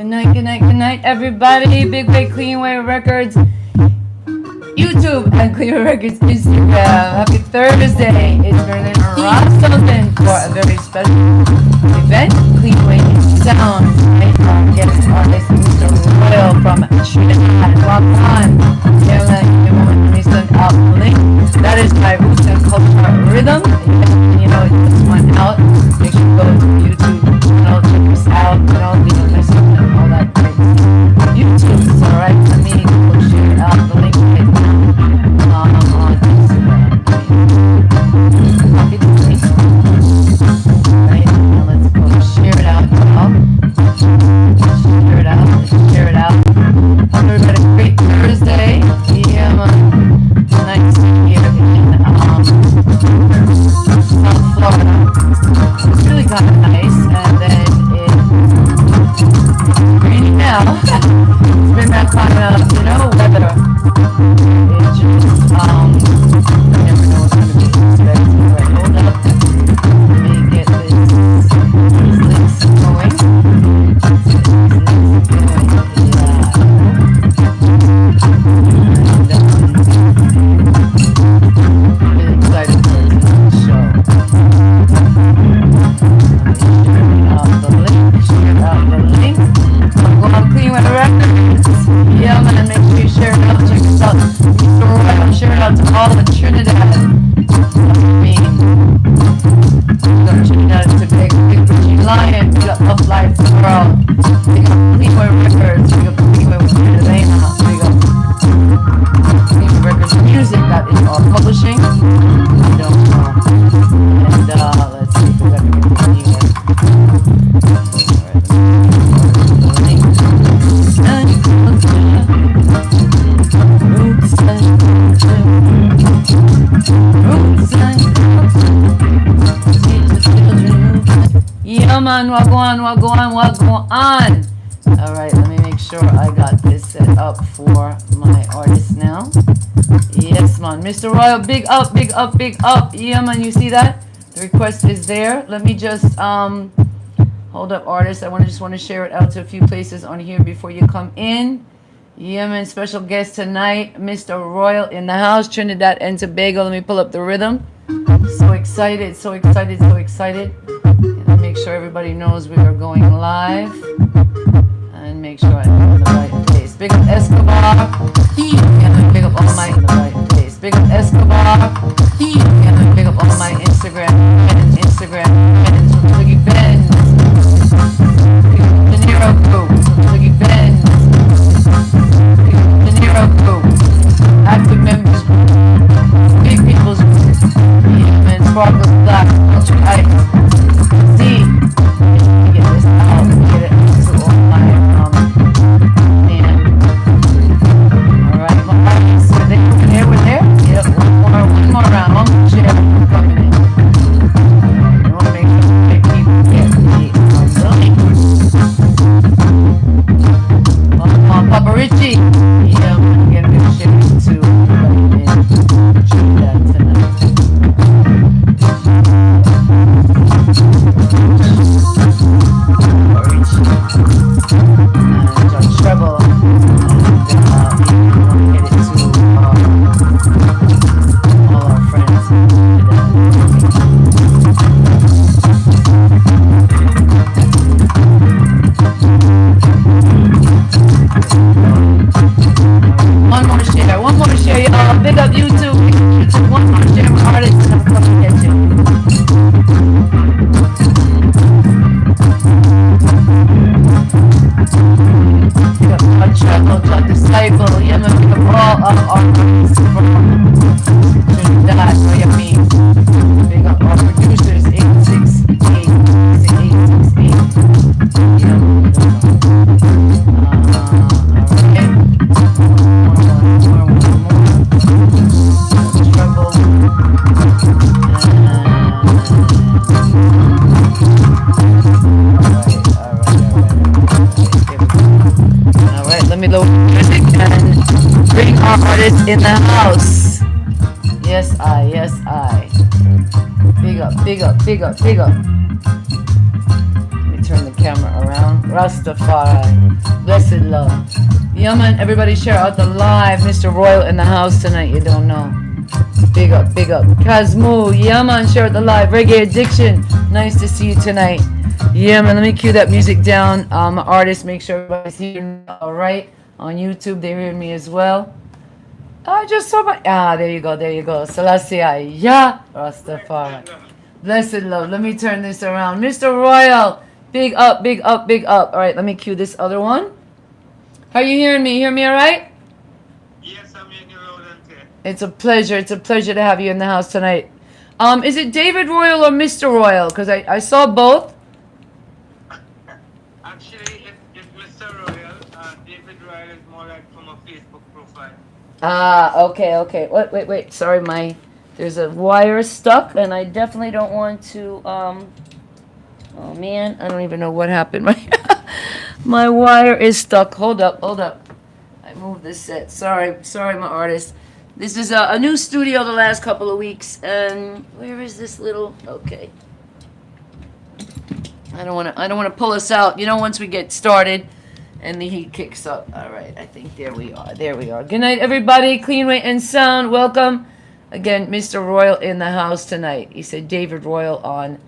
Good night, everybody. Big Way CleanWayRecords YouTube and CleanWayRecords Instagram. Happy Thursday. It's Marilana for a very special event. CleanWay InSound. Guest artist Mr. Royal from Trinidad. Walk on. Let me send out the link. That is my roots and culture rhythm. You know, this one out. Make sure you go to YouTube. Check this out. Nice and all that great YouTube. Alright, let me go share out the link right now on Instagram. Copy the link. Right, now let's go share it out. Share it out. Let's share it out. Hope everybody had a great Thursday. Yeah, nice here in South Florida. It's really kind of nice, and then it's rainy now. It's been that kind of, weather. It just, you never know what's going to be expected. Right, hold up. Let me get these links going. Really excited for the show. Share out the link. Go on CleanWayRecords. Yeah, man, make sure you share it out. Check this out. Mr. Royal, share it out to all the Trinidad. Trinidad is a big G Lion. We got Love Life World. We got CleanWayRecords. We got CleanWay with Marilana. We got CleanWayRecords Music that is all publishing. And let's see if we got anything here. Yeah, man, wagwan. Alright, let me make sure I got this set up for my artist now. Yes, man. Mr. Royal, big up, big up, big up. Yeah, man, you see that? The request is there. Let me just, hold up, artist. I just want to share it out to a few places on here before you come in. Yeah, man, special guest tonight, Mr. Royal in the house, Trinidad and Tobago. Let me pull up the rhythm. So excited, so excited, so excited. And make sure everybody knows we are going live. And make sure I'm in the right place. Big up Escobar. And big up all my in the right place. Big up Escobar. And big up all my Instagram and Twiggy Ben. De Niro Group. Twiggy Ben. De Niro Group. Active members group. Big people's group. And Sparkles Black. Culture Ice. See. Get this out. Get it to all my alright, my audience. We're there. Yep, one more round. One more share coming in. I want to make sure that people get the link. Come on, Papa Richie. Yeah, I'm going to get a share to everybody in Trinidad tonight. John Treble. One more share, y'all. Big up YouTube. One more share my artists and I'm coming to get you. Big up my Treble, John Disciple. Yeah, man, big up all of our artists from Trinidad, know what I mean? Big up our producers, 868. Let me load music and bring our artists in the house. Yes, I. Big up. Let me turn the camera. camera around. Rastafari. Blessed love. Yeah, man. Everybody share out the live. Mr. Royal in the house tonight. You don't know. Big up, big up. Kazmoo. Yeah, man. Share out the live. Reggae Addiction. Nice to see you tonight. Yeah, man. Let me cue that music down. Artists, make sure everybody's hearing me all right. On YouTube, they hear me as well. I just saw my. There you go, there you go. Selassie, yeah, Rastafari. Blessed love. Let me turn this around. Mr. Royal, big up, big up, big up. All right, let me cue this other one. How are you hearing me? You hear me all right? Yes, I'm in your loud and clear. It's a pleasure. It's a pleasure to have you in the house tonight. Is it David Royal or Mr. Royal? Because I saw both. Actually, it's Mr. Royal. David Royal is more like from a Facebook profile. Okay, okay. Wait. Sorry, there's a wire stuck, and I definitely don't want to, oh man, I don't even know what happened. My wire is stuck. Hold up. I moved this set. Sorry, my artist. This is a new studio the last couple of weeks, and where is this little, okay. I don't want to pull us out, once we get started. And the heat kicks up. All right, I think there we are. Good night, everybody. CleanWay and Sound. Welcome. Again, Mr. Royal in the house tonight. He said David Royal on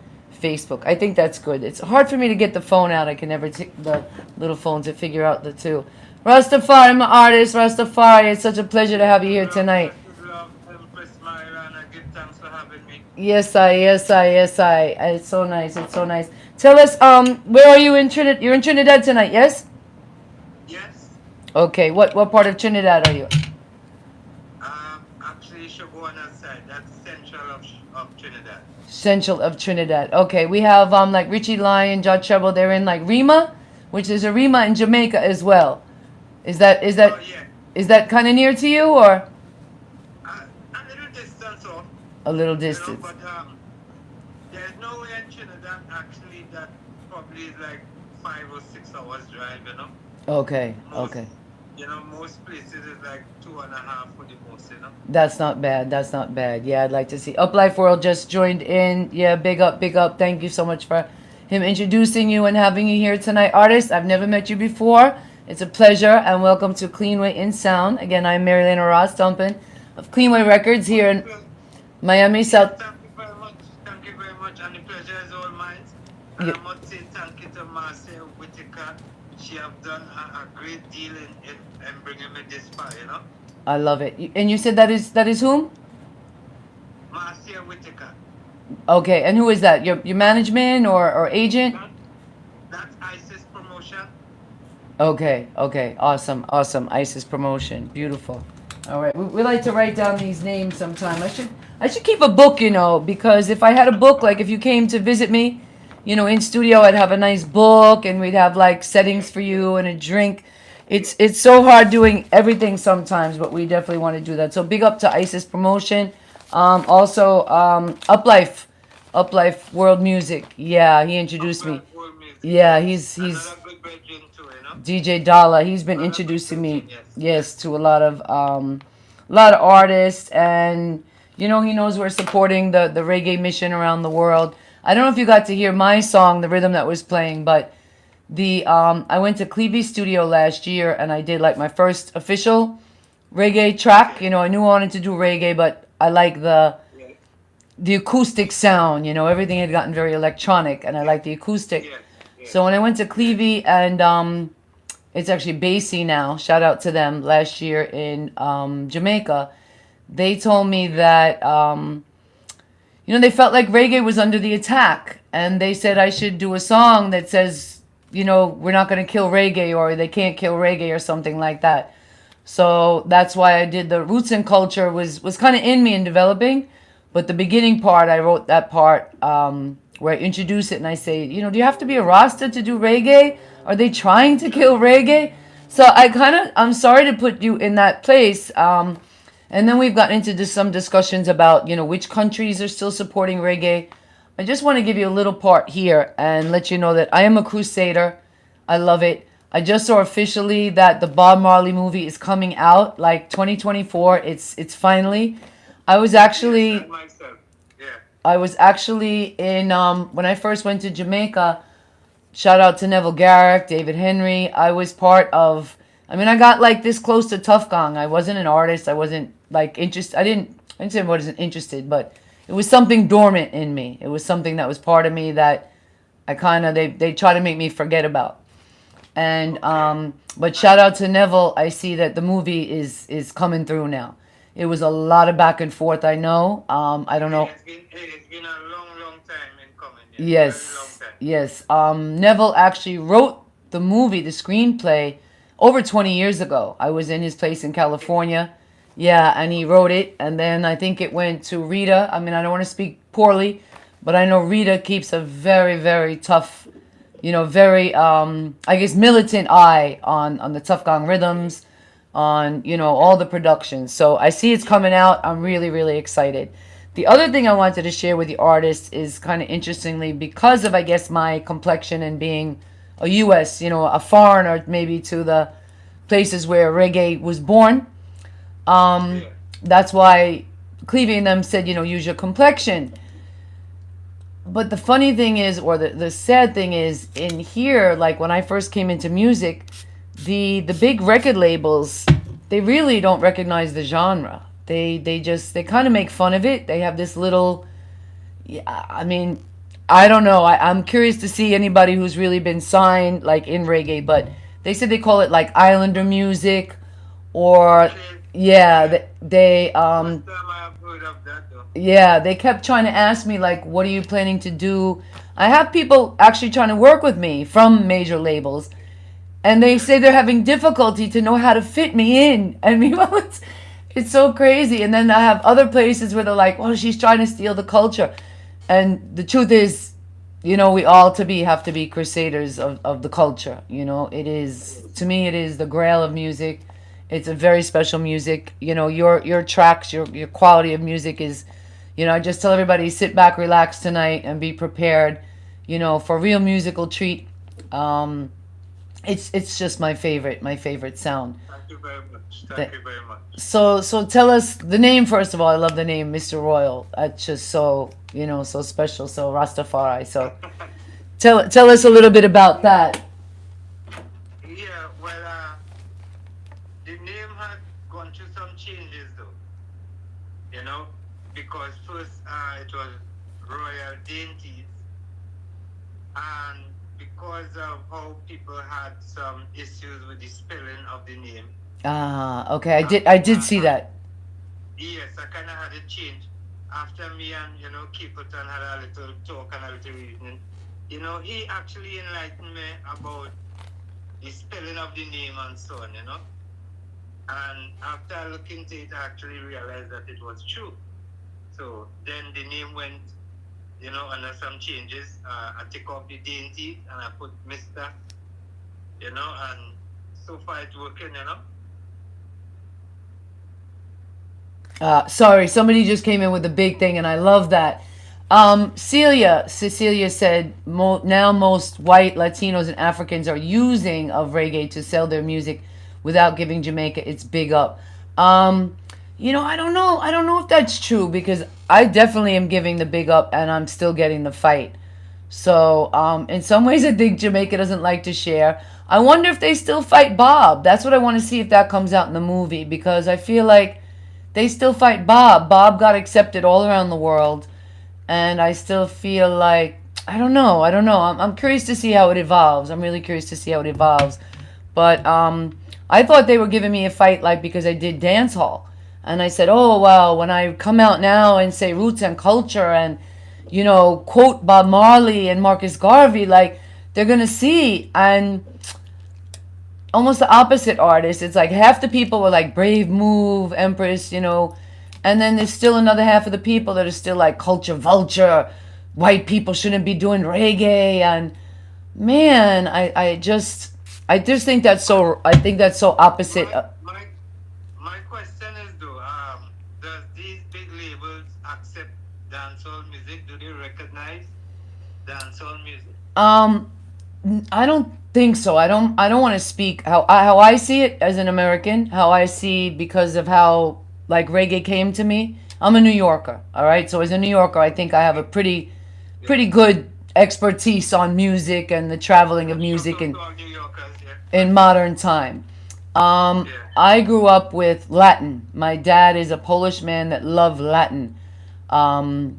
Facebook. I think that's good. It's hard for me to get the phone out. I can never take the little phone to figure out the two. Rastafari, I'm an artist. Rastafari, it's such a pleasure to have you here tonight. Empress Marilana, good thanks for having me. Yes, I. It's so nice. Tell us, where are you in Trinidad? You're in Trinidad tonight, yes? Yes. Okay, what part of Trinidad are you? Actually, Shabona side. That's central of Trinidad. Central of Trinidad. Okay, we have like Richie Lyon, Judge Treble. They're in like Rima, which is a Rima in Jamaica as well. Is that Oh, yeah. is that kind of near to you or A little distance off. a little distance? But there's nowhere in Trinidad actually that probably is like 5 or 6 hours drive. Okay. Most places is like 2.5 for the most. That's not bad. Yeah, I'd like to see. Uplife World just joined in. Yeah, big up. Thank you so much for him introducing you and having you here tonight. Artist, I've never met you before. It's a pleasure and welcome to CleanWay InSound. Again, I'm Marilana Dumpling of CleanWayRecords here in Miami, South. Thank you very much. And the pleasure is all mine. And I must say thank you to Marcia Whitaker. She have done a great deal in bringing me this far, I love it. And you said that is whom? Marcia Whitaker. Okay, and who is that? Your management or agent? That's ISIS promotion. Okay. Awesome. ISIS promotion. Beautiful. All right. We like to write down these names sometime. I should keep a book, because if I had a book, like if you came to visit me, in studio, I'd have a nice book and we'd have like settings for you and a drink. It's so hard doing everything sometimes, but we definitely want to do that. So big up to ISIS promotion. Also, Uplife World Music. Yeah, he introduced me. Yeah, he's DJ Dalla. He's been introducing me, yes, to a lot of artists, and he knows we're supporting the reggae mission around the world. I don't know if you got to hear my song, the rhythm that was playing, but I went to Cleve's studio last year and I did like my first official reggae track. I knew I wanted to do reggae, but I like the acoustic sound. Everything had gotten very electronic, and I like the acoustic. So when I went to Cleve, and it's actually Basie now, shout out to them, last year in Jamaica, they told me that they felt like reggae was under the attack, and they said I should do a song that says, we're not going to kill reggae, or they can't kill reggae, or something like that. So that's why I did the Roots and Culture was kind of in me in developing, but the beginning part, I wrote that part where I introduce it and I say, do you have to be a Rasta to do reggae? Are they trying to kill reggae? So I'm sorry to put you in that place. And then we've gotten into some discussions about, which countries are still supporting reggae. I just want to give you a little part here and let you know that I am a crusader. I love it. I just saw officially that the Bob Marley movie is coming out, like 2024. It's finally. I was actually in when I first went to Jamaica. Shout out to Neville Garrick, David Henry. I was part of. I mean, I got like this close to Tough Gong. I wasn't an artist. I wasn't like interested. I didn't say I wasn't interested, but it was something dormant in me. It was something that was part of me that I kind of they try to make me forget about. And Okay. but And shout out to Neville. I see that the movie is coming through now. It was a lot of back and forth. I know. I don't know. it's been a long, long time in coming. Yes, very long Yes, time. yes. Neville actually wrote the movie, the screenplay, over 20 years ago. I was in his place in California. Yeah, and he wrote it. And then I think it went to Rita. I mean, I don't want to speak poorly, but I know Rita keeps a very, very tough, very, I guess, militant eye on the Tough Gong rhythms, on, all the productions. So I see it's Yeah. coming out. I'm really, really excited. The other thing I wanted to share with the artists is kind of interestingly because of, I guess, my complexion and being a U.S., a foreigner maybe to the places where reggae was born. Yeah. That's why Clevie and them said, use your complexion. But the funny thing is, or the sad thing is, in here, like when I first came into music, the big record labels, they really don't recognize the genre. They kind of make fun of it. They have this little, yeah, I mean, I don't know. I'm curious to see anybody who's really been signed like in reggae, but they said they call it like Islander music, or Okay. yeah, Yeah. they First time I have heard of that though. yeah, they kept trying to ask me like, what are you planning to do? I have people actually trying to work with me from major labels, and they Yeah. say they're having difficulty to know how to fit me in. I mean, well, it's so crazy. And then I have other places where they're like, "Oh, she's trying to steal the culture," and the truth is, we all have to be crusaders of the culture. It is to me, it is the grail of music. It's a very special music. Your tracks, your quality of music is, I just tell everybody sit back, relax tonight, and be prepared. For a real musical treat. Um, it's just my favorite sound. Thank you very much. That, Thank you very much. so tell us the name first of all. I love the name Mr. Royal. That's just so so special. So Rastafari. So tell us a little bit about that. Yeah, well, the name had gone through some changes though, you know, because first it was Royal Dainties, and because of how people had some issues with the spelling of the name, Ah, okay. I uh, did I did uh, see uh, that. yes, I kind of had a change after me and Capleton had a little talk and a little reasoning. He actually enlightened me about the spelling of the name and so on. And after looking into it, I actually realized that it was true. So then the name went, under some changes. I took off the dainty and I put Mr. And so far it's working. Sorry, somebody just came in with a big thing, and I love that. Cecilia said now most white Latinos and Africans are using of reggae to sell their music without giving Jamaica its big up. Um, I don't know. I don't know if that's true because I definitely am giving the big up, and I'm still getting the fight. So, in some ways, I think Jamaica doesn't like to share. I wonder if they still fight Bob. That's what I want to see if that comes out in the movie because I feel like they still fight Bob. Bob got accepted all around the world, and I still feel like I don't know. I don't know. I'm curious to see how it evolves. I'm really curious to see how it evolves. But I thought they were giving me a fight like because I did dance hall, and I said, oh well, when I come out now and say roots and culture and quote Bob Marley and Marcus Garvey, like they're gonna see and almost the opposite artists. It's like half the people were like Brave Move, Empress, and then there's still another half of the people that are still like culture vulture. White people shouldn't be doing reggae, and man, I just think that's so. I think that's so opposite. My my my question is though, does these big labels accept dancehall music? Do they recognize dancehall music? Um, I don't think so. I don't want to speak how I see it as an American. How I see because of how like reggae came to me. I'm a New Yorker. All right. So as a New Yorker, I think I have a pretty Yeah. pretty good expertise on music and the traveling of Shout music out and to all New Yorkers, yeah. in modern time. Yeah. I grew up with Latin. My dad is a Polish man that loved Latin.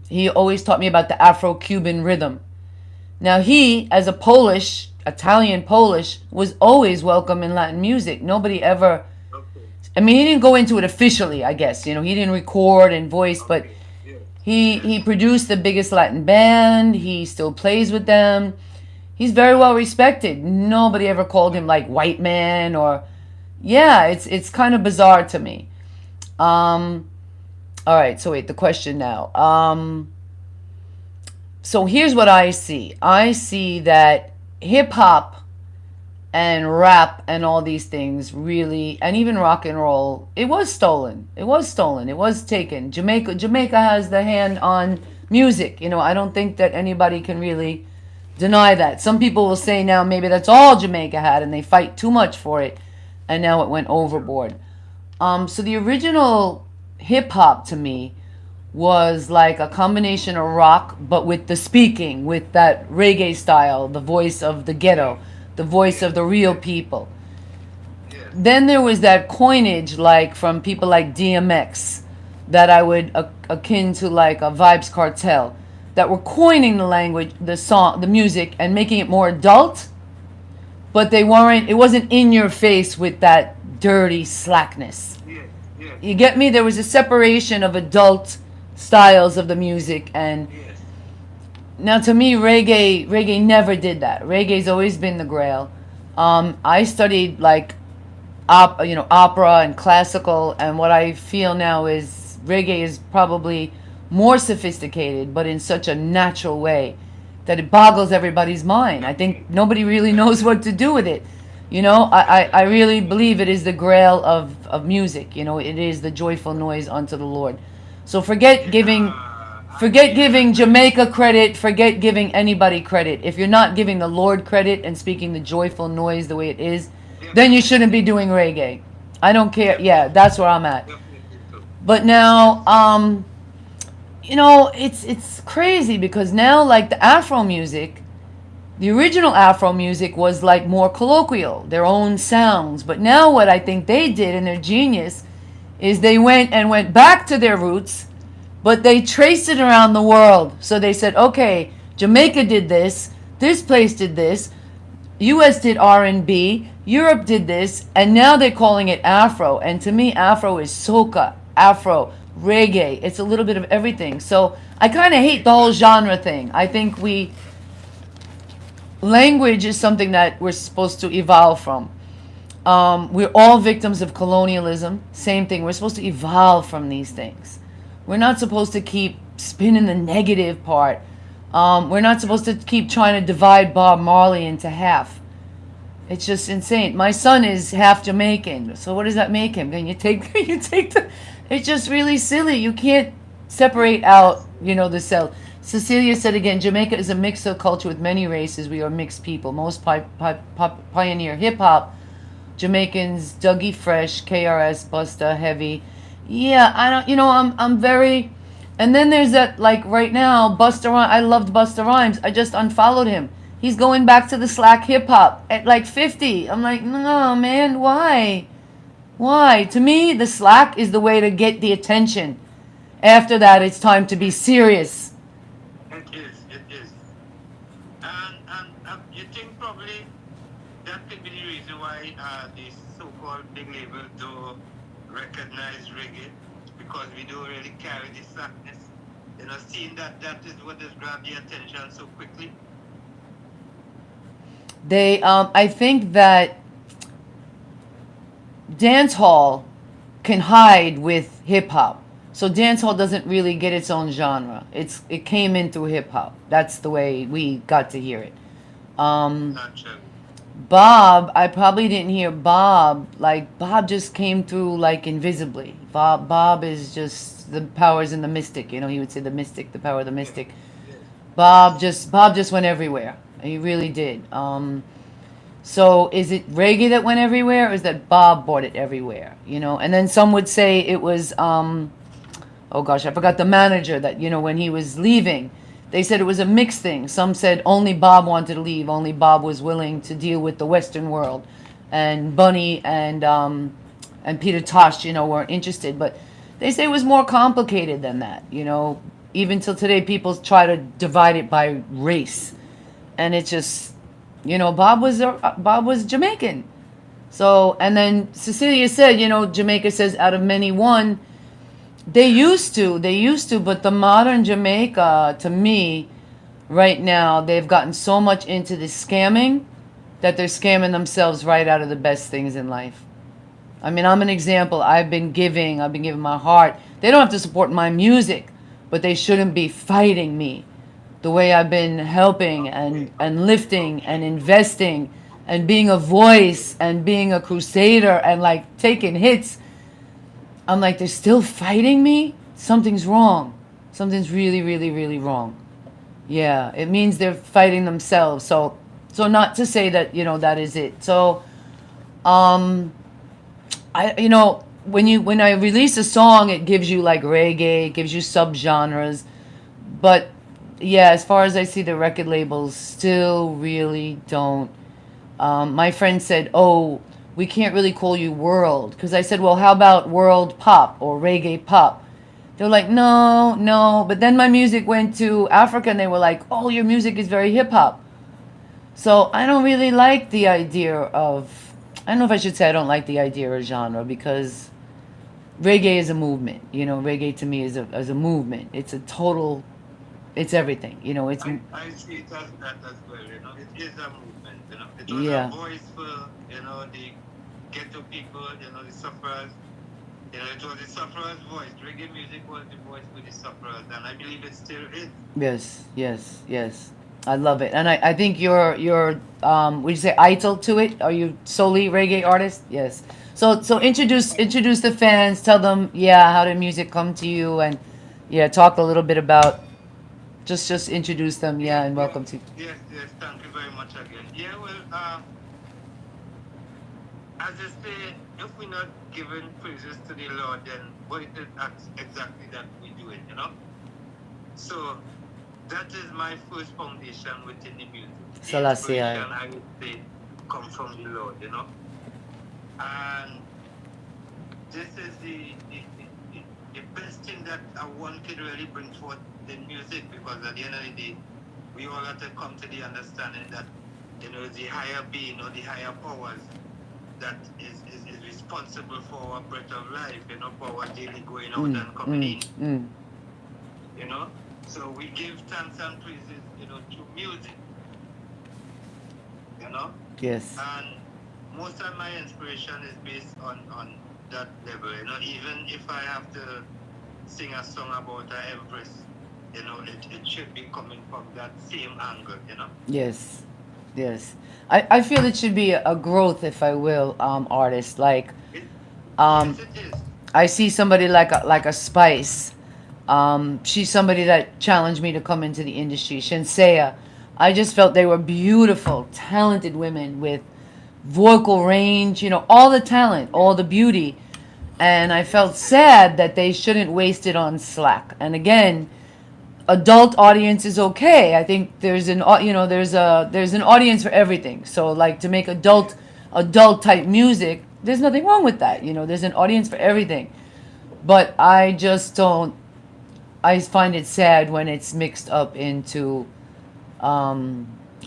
He always taught me about the Afro-Cuban rhythm. Now he, as a Polish, Italian Polish, was always welcome in Latin music. Nobody ever, Okay. I mean, he didn't go into it officially, I guess. You know, he didn't record and voice, but Okay. Yeah. he produced the biggest Latin band. He still plays with them. He's very well respected. Nobody ever called him like white man or, yeah, it's kind of bizarre to me. All right, so wait, the question now. So here's what I see. I see that hip hop and rap and all these things really, and even rock and roll, it was stolen. It was stolen. It was taken. Jamaica has the hand on music. You know, I don't think that anybody can really deny that. Some people will say now maybe that's all Jamaica had and they fight too much for it and now it went overboard. So the original hip hop to me was like a combination of rock but with the speaking, with that reggae style, the voice of the ghetto, the voice of the real people. Yeah. Then there was that coinage like from people like DMX that I would akin to like a Vibes Cartel that were coining the language, the song, the music and making it more adult, but they weren't, it wasn't in your face with that dirty slackness. Yeah. Yeah. You get me? There was a separation of adult styles of the music, and Yes. now to me reggae never did that. Reggae's always been the grail. I studied like opera and classical, and what I feel now is reggae is probably more sophisticated but in such a natural way that it boggles everybody's mind. I think nobody really knows what to do with it. You know, I really believe it is the grail of music. You know, it is the joyful noise unto the Lord. So forget giving Jamaica credit, forget giving anybody credit. If you're not giving the Lord credit and speaking the joyful noise the way it is, then you shouldn't be doing reggae. I don't care. Yeah, that's where I'm at. Definitely so. But now, you know, it's crazy because now like the Afro music, the original Afro music was like more colloquial, their own sounds. But now what I think they did in their genius is they went back to their roots, but they traced it around the world. So they said, okay, Jamaica did this place did this, US did R&B, Europe did this, and now they're calling it Afro. And to me, Afro is soca, Afro, reggae. It's a little bit of everything. So I kind of hate the whole genre thing. I think language is something that we're supposed to evolve from. We're all victims of colonialism. Same thing. We're supposed to evolve from these things. We're not supposed to keep spinning the negative part. We're not supposed to keep trying to divide Bob Marley into half. It's just insane. My son is half Jamaican. So what does that make him? Can you take it's just really silly. You can't separate out, you know, the cell. Cecilia said again, Jamaica is a mix of culture with many races. We are mixed people. Most pioneer hip-hop. Jamaicans, Dougie Fresh, KRS, Busta, Heavy. Yeah, I don't, you know, I'm very, and then there's that, like right now, Busta Rhymes. I loved Busta Rhymes. I just unfollowed him. He's going back to the slack hip-hop at like 50. I'm like, no, man, why? Why? To me, the slack is the way to get the attention. After that, it's time to be serious. It is. It is. And you think probably that could be the reason why these so-called big labels do recognize reggae, because we don't really carry the slackness. You know, seeing that is what has grabbed the attention so quickly. I think that dance hall can hide with hip hop. So dance hall doesn't really get its own genre. It came in through hip hop. That's the way we got to hear it. Naturally. Bob, I probably didn't hear Bob. Like Bob just came through like invisibly. Bob is just the powers in the mystic. You know, he would say the mystic, the power of the mystic. Bob just went everywhere. He really did. So is it reggae that went everywhere, or is that Bob brought it everywhere? You know, and then some would say it was oh gosh, I forgot the manager that, you know, when he was leaving, They said it was a mixed thing. Some said only Bob wanted to leave, only Bob was willing to deal with the Western world, and Bunny and Peter Tosh, weren't interested. But they say it was more complicated than that. Even till today, people try to divide it by race, and it's just, Bob was Jamaican. So, and then Cecilia said, Jamaica says out of many one. They used to, but the modern Jamaica, to me, right now, they've gotten so much into the scamming that they're scamming themselves right out of the best things in life. I mean, I'm an example. I've been giving my heart. They don't have to support my music, but they shouldn't be fighting me the way I've been helping and lifting and investing and being a voice and being a crusader and like taking hits. I'm like, they're still fighting me? Something's wrong. Something's really, really, really wrong. Yeah, it means they're fighting themselves. So not to say that, that is it. So, when I release a song, it gives you like reggae, it gives you subgenres. But yeah, as far as I see, the record labels still really don't. My friend said, "Oh, we can't really call you world," because I said, "Well, how about world pop or reggae pop?" They're like, "No, no." But then my music went to Africa, and they were like, "Oh, your music is very hip hop." So I don't really like the idea of. I don't know if I should say I don't like the idea of genre, because reggae is a movement. Reggae to me is a movement. It's a total. It's everything. It's I see it as that as well. It is a movement. It was yeah. a voice for the ghetto people. The sufferers. It was the sufferers' voice. Reggae music was the voice for the sufferers, and I believe it still is. Yes, yes, yes. I love it, and I think you're would you say idol to it? Are you solely reggae artist? Yes. So introduce the fans. Tell them, yeah, how did music come to you, and yeah, talk a little bit about just introduce them, yeah, Yes, and yes, welcome to. yes, yes. Thank you very much again. Yeah, well, as I say, if we're not giving praises to the Lord, then what is it exactly that we doing? So that is my first foundation within the music. The Selassie. inspiration, I would say, come from the Lord. And this is the best thing that one can really bring forth in music, because at the end of the day, we all have to come to the understanding that the higher being or the higher powers that is responsible for our breath of life, for our daily going out and coming in. You know? So we give thanks and praises, to music. Yes. And most of my inspiration is based on that level. Even if I have to sing a song about an empress, it should be coming from that same angle. Yes. Yes. I feel it should be a growth, if I will, artist. Like, Yes, it is. I see somebody like a Spice. She's somebody that challenged me to come into the industry. Shinsea. I just felt they were beautiful, talented women with vocal range, all the talent, all the beauty. And I felt sad that they shouldn't waste it on slack. And again, adult audience is okay. I think there's an audience for everything. So like to make adult type music, there's nothing wrong with that. There's an audience for everything. But I just don't. I find it sad when it's mixed up into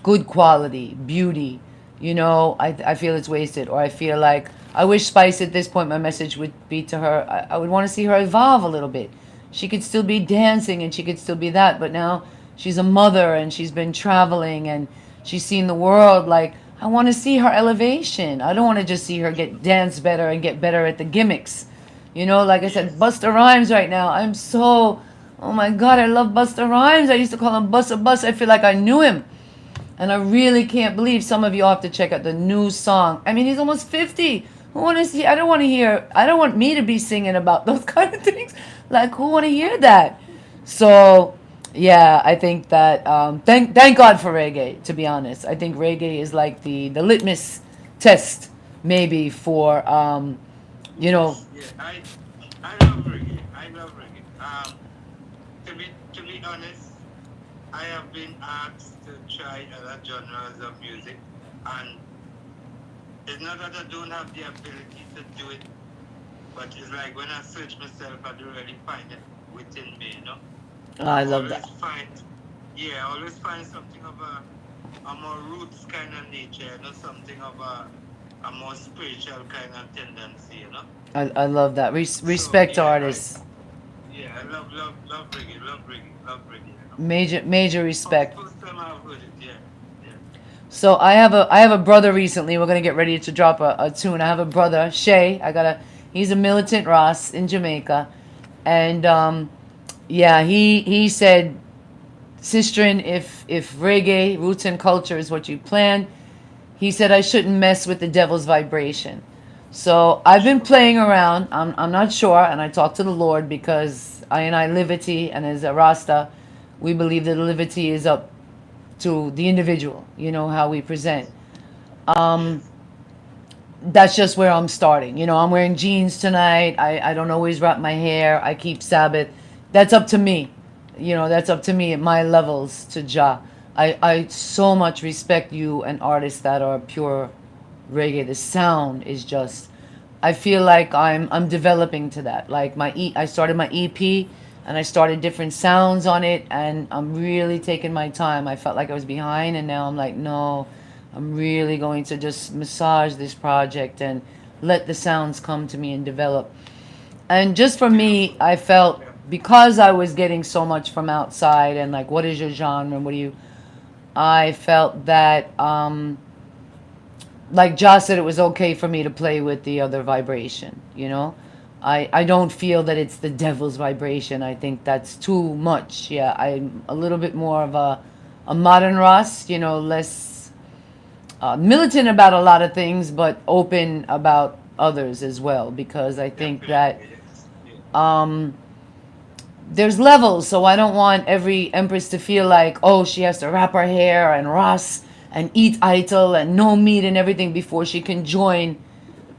good quality, beauty. I feel it's wasted, or I feel like I wish Spice at this point, my message would be to her, I would want to see her evolve a little bit. She could still be dancing and she could still be that, but now she's a mother and she's been traveling and she's seen the world. Like, I want to see her elevation. I don't want to just see her dance better and get better at the gimmicks. Like I said, Busta Rhymes right now. Oh my God, I love Busta Rhymes. I used to call him Busta Bus. I feel like I knew him. And I really can't believe some of you have to check out the new song. I mean, he's almost 50. Who want to see? I don't want me to be singing about those kind of things. Like, who want to hear that? So, yeah, I think that, thank God for reggae, to be honest. I think reggae is like the litmus test, maybe, for, Yeah, I love reggae. I love reggae. To be honest, I have been asked to try other genres of music, and it's not that I don't have the ability to do it, but it's like when I search myself, I don't really find it within me, you know. I love Always that. find, yeah, I always find something of a more roots kind of nature, you know, something of a more spiritual kind of tendency, you know. I love that. So Respect to yeah, artists. I love reggae, love reggae, you know. Major From the respect. first time I've heard it, yeah. So I have a brother recently. We're gonna get ready to drop a tune. I have a brother, Shay. He's a militant Ross in Jamaica, and yeah, he said, Sistrin, if reggae roots and culture is what you plan, he said I shouldn't mess with the devil's vibration. So I've been playing around. I'm not sure, and I talked to the Lord because I liberty, and as a Rasta, we believe that liberty is up to the individual. You know how we present. Um, Yes, that's just where I'm starting. I'm wearing jeans tonight. I don't always wrap my hair. I keep Sabbath. That's up to me. That's up to me at my levels to Jah. I so much respect you and artists that are pure reggae. The sound is just, I feel like I'm developing to that. Like I started my EP and I started different sounds on it, and I'm really taking my time. I felt like I was behind, and now I'm like, no, I'm really going to just massage this project and let the sounds come to me and develop. And just for me, beautiful. I felt, Yeah, because I was getting so much from outside and like, what is your genre? What do you, I felt that, like Josh said, it was okay for me to play with the other vibration. I don't feel that it's the devil's vibration. I think that's too much. Yeah, I'm a little bit more of a modern Ross, less militant about a lot of things, but open about others as well, because I think that definitely, yes. Yeah. um, there's levels. So I don't want every empress to feel like, oh, she has to wrap her hair and Ross and eat ital and no meat and everything before she can join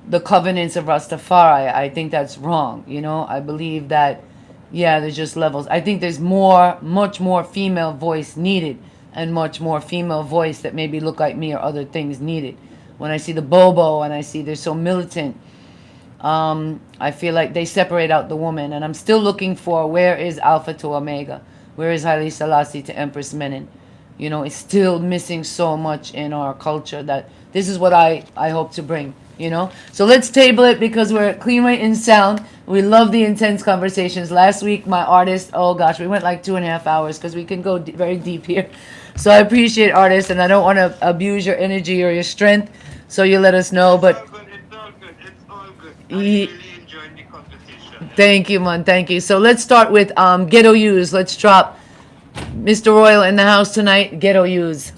the covenants of Rastafari. I think that's wrong. I believe that, yeah, there's just levels. I think there's much more female voice needed, and much more female voice that maybe look like me or other things needed. When I see the Bobo and I see they're so militant, I feel like they separate out the woman, and I'm still looking for, where is Alpha to Omega? Where is Haile Selassie to Empress Menen? It's still missing so much in our culture, that this is what I hope to bring. So let's table it, because we're at CleanWay InSound. We love the intense conversations. Last week, my artist, oh gosh, we went like 2.5 hours, because we can go very deep here. So I appreciate artists, and I don't want to abuse your energy or your strength, so you let us know. It's But all good. It's all good. It's all good. I ye- really enjoyed the conversation. Yeah. thank you, man. Thank you. So let's start with Ghetto Use. Let's drop Mr. Royal in the house tonight. Ghetto Use.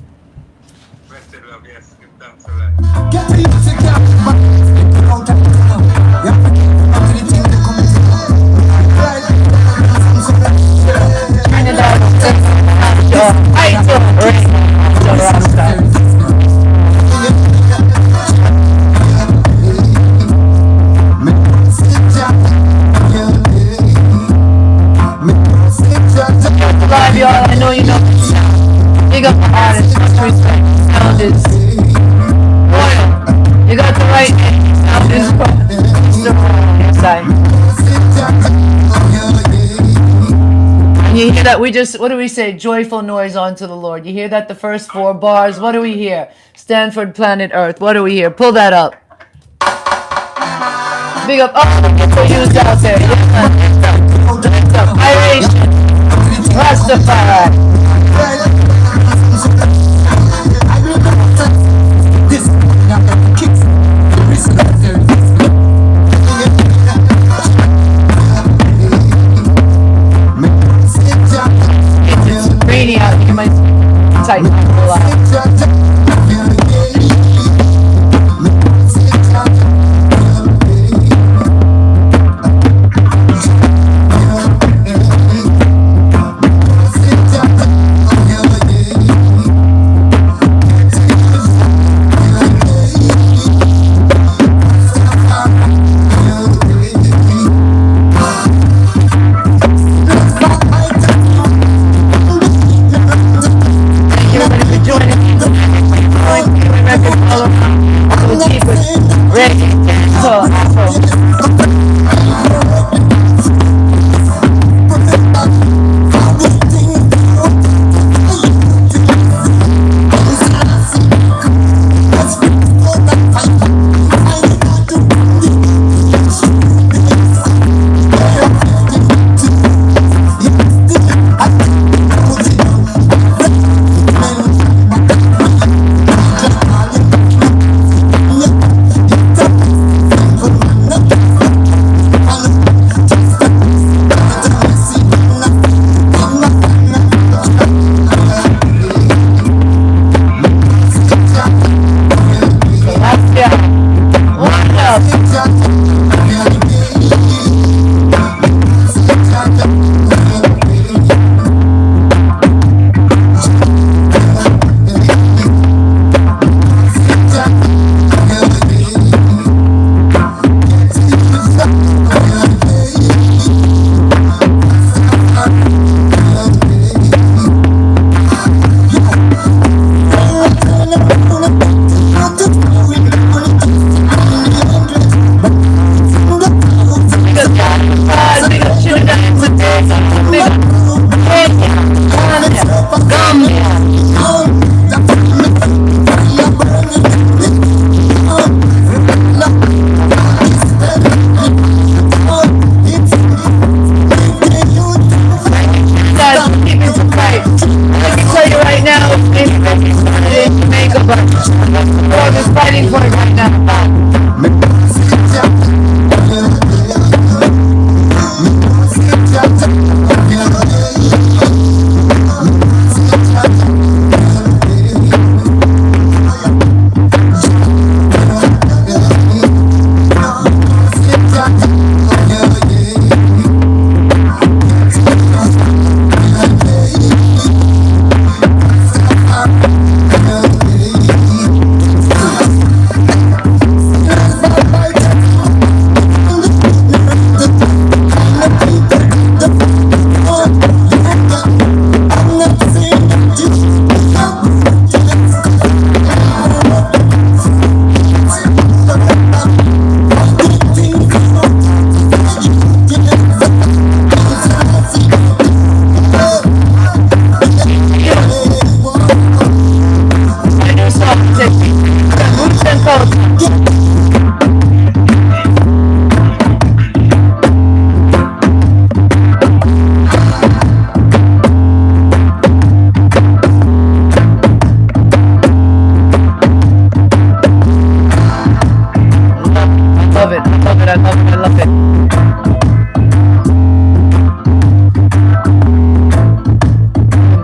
Best of love. Yes. Give thanks a lot. Get the music down, but it's out of town. Yeah, I'm really thinking they're coming to town. Right, Trinidad, I Rasta. Live, y'all. I know you know. Big up the artist. Much respect. Sound is royal. You got the right name. Sound is Mr. Royal inside. And you hear that? What do we say? Joyful noise unto the Lord. You hear that? The first 4 bars. What do we hear? Stanford, planet Earth. What do we hear? Pull that up. Big up all the people used out there. Yeah. Iration. Rastafari. It's rainy out here. My tight a lot. Reggae, dancehall, afro. Colombia, one love. Big up God, big up Trinidad and Tobago, big up Kenya, Ghana, Gambia. Guys, we're keeping some fight. Let me tell you right now, it's in Jamaica, but the world is fighting for it right now. I do something. Roots and culture. I love it. I love it. I love it. I love it.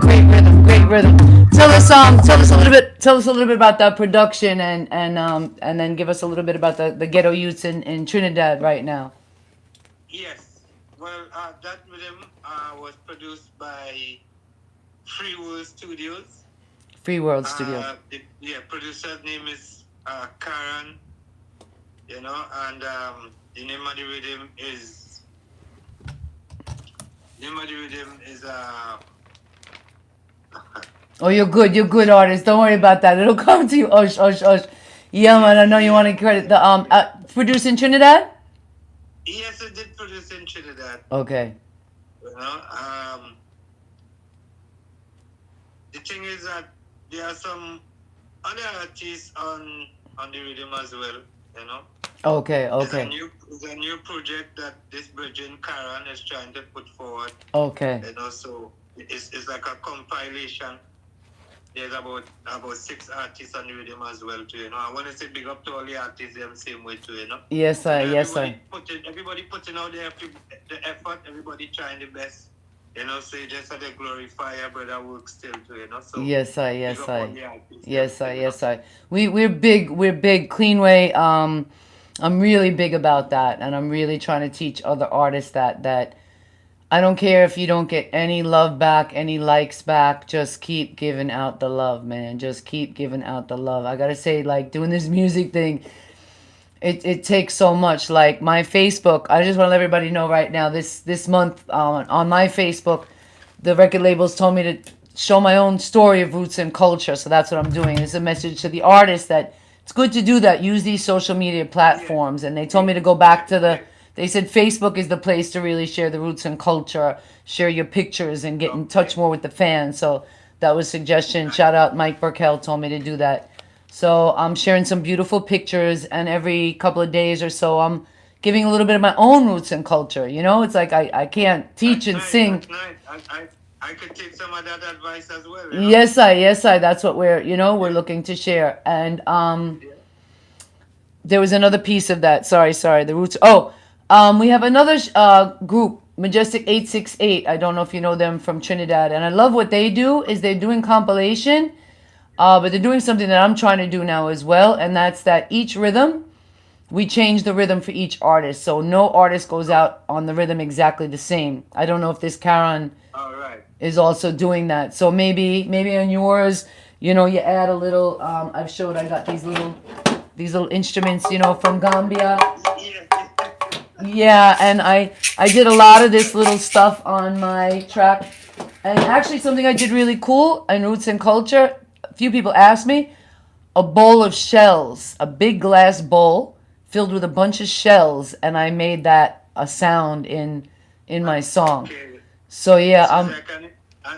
Great rhythm. Great rhythm. Tell us a little bit about that production and then give us a little bit about the ghetto youths in Trinidad right now. Yes. Well, that rhythm was produced by Free World Studios. Free World Studio. The producer's name is Karen, you know, and the name of the rhythm is Oh, you're good. You're good artist. Don't worry about that. It'll come to you. Ush, ush, ush. Yeah, man. I know you want to credit the producer in Trinidad. yes, it did produce in Trinidad, Okay. you know. The thing is that there are some other artists on the rhythm as well, you know. Okay. It's Okay. it's a new project that this Virgin Karen is trying to put forward, Okay. and also it's like a compilation. There's about 6 artists on the rhythm as well too, you know. I want to say big up to all the artists them same way too, you know. Yes, sir. Yes, sir. Everybody putting out the effort, everybody trying the best, you know. So you just have to glorify your brother work still too, you know. So Yes, sir. big Yes, up all sir. the artists, Yes, sir. you know. Yes, sir. We're big. We're big. Cleanway. I'm really big about that, and I'm really trying to teach other artists that I don't care if you don't get any love back, any likes back. Just keep giving out the love, man. Just keep giving out the love. I gotta say, like doing this music thing, it takes so much. Like my Facebook, I just want to let everybody know right now. This month on my Facebook, the record labels told me to show my own story of roots and culture. So that's what I'm doing. It's a message to the artists that it's good to do that. Use these social media platforms. And they told me to go back to they said Facebook is the place to really share the roots and culture, share your pictures, and get in touch more with the fans. So that was suggestion. Shout out Mike Burkell told me to do that. So I'm sharing some beautiful pictures, and every couple of days or so, I'm giving a little bit of my own roots and culture. You know, it's like I can't teach and sing. That's nice. I could take some of that advice as well. Yes, I. That's what we're looking to share. And there was another piece of that. Sorry, the roots. Oh, we have another group, Majestic 868. I don't know if you know them from Trinidad. And I love what they do is they're doing compilation, but they're doing something that I'm trying to do now as well. And that's that each rhythm, we change the rhythm for each artist. So no artist goes out on the rhythm exactly the same. I don't know if this Karen is also doing that. So maybe on yours, you add a little, I got these little instruments, from Gambia. Yeah, and I did a lot of this little stuff on my track. And actually something I did really cool in Roots and Culture, a few people asked me, a bowl of shells, a big glass bowl filled with a bunch of shells, and I made that a sound in my song. So yeah, like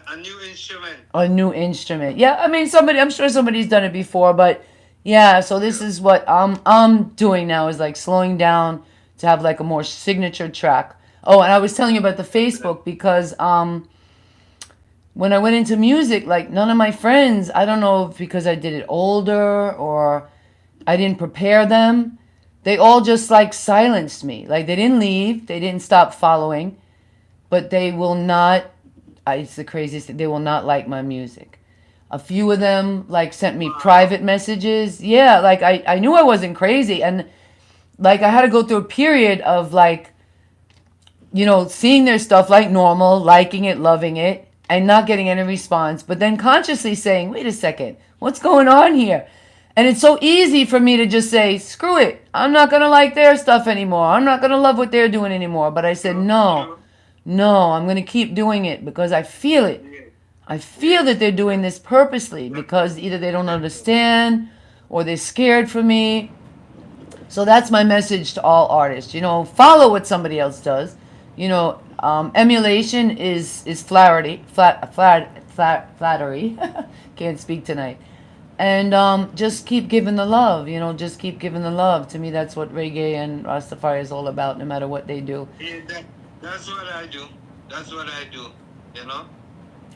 a new instrument. A new instrument. Yeah, I mean I'm sure somebody's done it before, but yeah, so this is what I'm doing now is like slowing down to have like a more signature track. Oh, and I was telling you about the Facebook because when I went into music, like none of my friends, I don't know if because I did it older or I didn't prepare them, they all just like silenced me. Like they didn't leave, they didn't stop following, but they will not, it's the craziest thing, they will not like my music. A few of them like sent me private messages. Yeah, like I knew I wasn't crazy, and like I had to go through a period of like, seeing their stuff like normal, liking it, loving it, and not getting any response, but then consciously saying, wait a second, what's going on here? And it's so easy for me to just say, screw it, I'm not going to like their stuff anymore, I'm not going to love what they're doing anymore. But I said, no, I'm going to keep doing it because I feel it. I feel that they're doing this purposely because either they don't understand or they're scared for me. So that's my message to all artists. Follow what somebody else does. Emulation is flattery. Can't speak tonight. And just keep giving the love. Just keep giving the love. To me, that's what reggae and Rastafari is all about. No matter what they do. Yeah, that's what I do.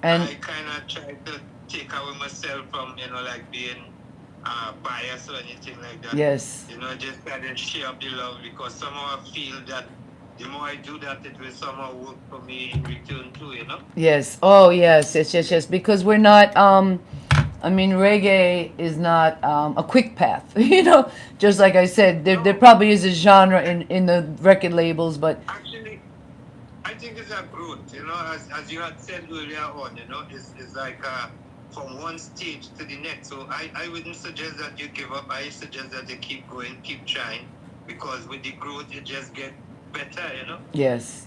And I kind of try to take away myself from like being biased or anything like that. Yes. Just try to share the love because somehow I feel that the more I do that, it will somehow work for me in return too, Yes. Oh, yes. Because we're not, reggae is not a quick path, Just like I said, there probably is a genre in the record labels, but... Actually, I think it's a growth, as you had said earlier on, it's like from one stage to the next. So I wouldn't suggest that you give up. I suggest that you keep going, keep trying, because with the growth, you just get better, Yes.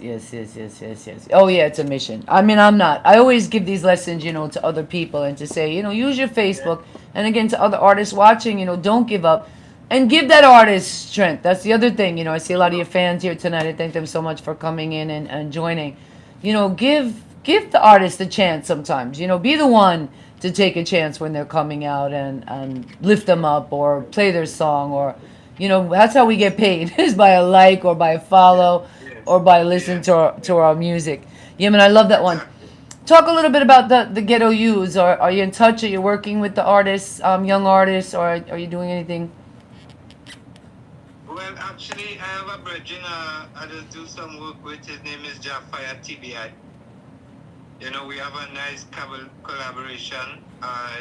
Oh yeah, it's a mission. I always give these lessons, to other people and to say, use your Facebook. And again, to other artists watching, don't give up and give that artist strength. That's the other thing. I see a lot of your fans here tonight. I thank them so much for coming in and joining. Give the artist a chance sometimes, be the one to take a chance when they're coming out and lift them up or play their song or, that's how we get paid is by a like or by a follow or by listening to our music. Yeah, man, I love that one. Talk a little bit about the Ghetto Youths. Are you in touch? Are you working with the artists, young artists, or are you doing anything? Well, actually, I have a brethren I just do some work with. His name is Jafire TBI. We have a nice collaboration.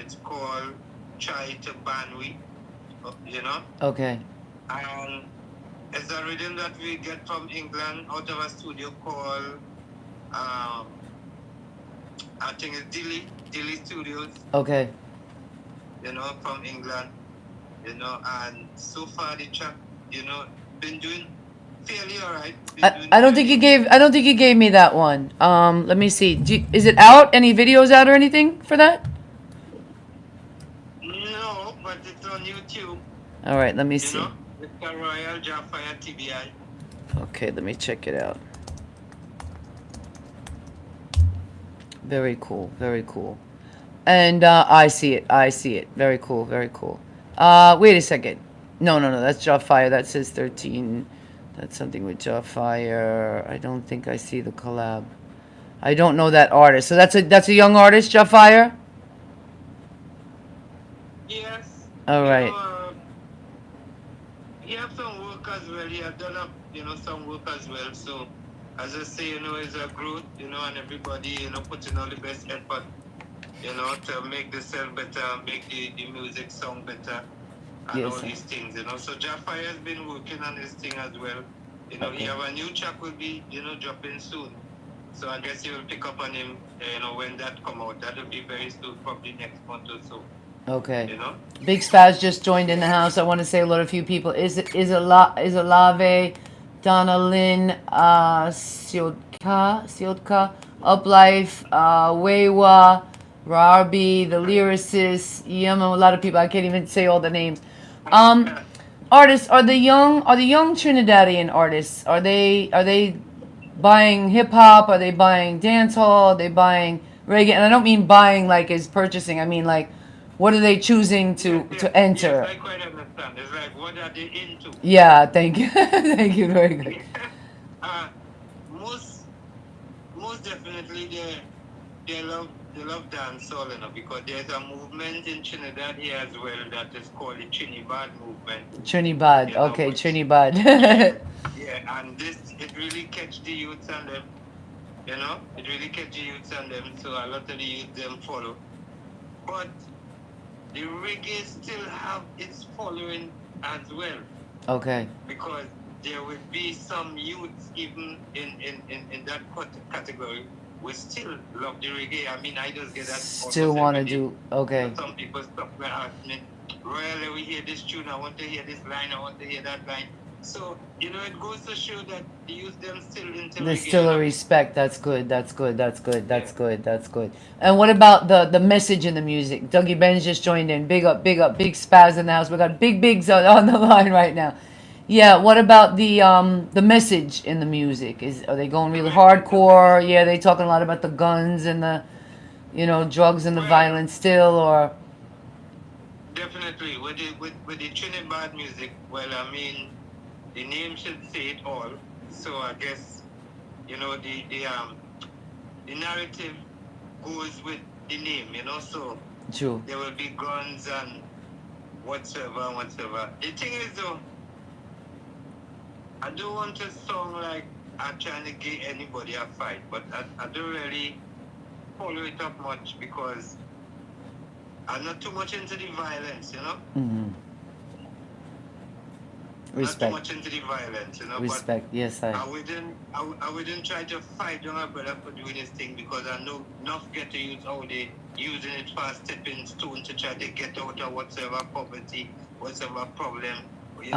It's called Try to Ban We. Okay. And it's a rhythm that we get from England out of a studio called, I think it's Dilly Studios. Okay. From England. And so far the track, been doing fairly alright. I don't think you gave me that one. Let me see. Is it out? Any videos out or anything for that? No, but it's on YouTube. All right, let me You see. know, Mr. Royal Jafire TBI. Okay, let me check it out. Very cool, very cool. And I see it, I see it. Very cool, very cool. Wait a second. No, no, no, that's Jawfire. That says 13. That's something with Jawfire. I don't think I see the collab. I don't know that artist. So that's a young artist, Jawfire? Yes, All you know, right. he have some work as well. He have done up, some work as well. So, as I say, it's a growth, and everybody, putting all the best effort, to make the cell better, make the music sound better, and Yes, all sir. these things, So, Jaffa has been working on this thing as well. He Okay. have a new track will be, dropping soon. So, I guess you will pick up on him, when that come out. That will be very soon, probably next month or so, Okay. you know. Big Spaz just joined in the house. I want to say hello to a few people. Is a Lave, Donna Lynn, Siodka, Uplife, Wewa, Rarby, the lyricist, Yama, a lot of people. I can't even say all the names. Artists are the young Trinidadian artists. Are they buying hip hop? Are they buying dancehall? Are they buying reggae? And I don't mean buying like is purchasing. I mean like, what are they choosing to Yes, to yes, enter? I quite understand. It's like, what are they into? Yeah, thank you, thank you, very good. uh, most, most definitely, they love dancehall, because there's a movement in Trinidad here as well that is called the Trinidad movement. Trinidad, okay, Which, Trinidad. yeah, and this it really catch the youths and them. It really catch the youths and them. So a lot of the youth them follow, but the reggae still have its following as well. Okay, Because there will be some youths even in that category we still love the reggae. I mean, I just get that still almost want to every day. do okay. Some people stop me ask me, Royal, we hear this tune, I want to hear this line, I want to hear that line. So, it goes to show that the youth them still into There's reggae. still a respect. That's good. That's good. That's good. That's good. That's good. And what about the message in the music? Dougie Ben's just joined in. Big up, big up, big spaz in the house. We got big bigs on the line right now. Yeah. What about the message in the music? Are they going really hardcore? Yeah, they talking a lot about the guns and the drugs and the violence still, or Definitely. With the Trinidad music, well, I mean, the name should say it all. So I guess, the narrative goes with the name, so true. there will be guns and whatsoever. The thing is though, I don't want to sound like I'm trying to get anybody a fight, but I don't really follow it up much because I'm not too much into the violence, Mm-hmm. Not too Respect. much into the violence, Respect. Yes, But I wouldn't try to fight my brother for doing this thing because I know enough get to use how they using it for a stepping stone to try to get out of whatsoever poverty, whatsoever problem, whatsoever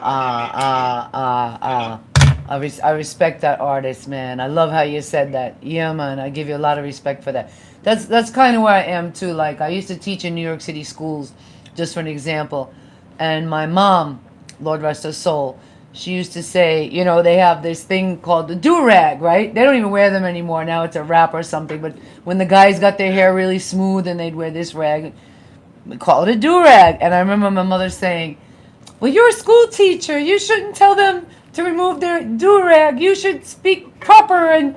they may be in. I respect that artist, man. I love how you said that. Yeah, man. I give you a lot of respect for that. That's kind of where I am too. Like I used to teach in New York City schools, just for an example, and my mom, Lord rest her soul, she used to say, they have this thing called the do-rag, right? They don't even wear them anymore. Now it's a wrap or something. But when the guys got their hair really smooth and they'd wear this rag, we call it a do-rag. And I remember my mother saying, well, you're a school teacher. You shouldn't tell them to remove their do-rag. You should speak proper. And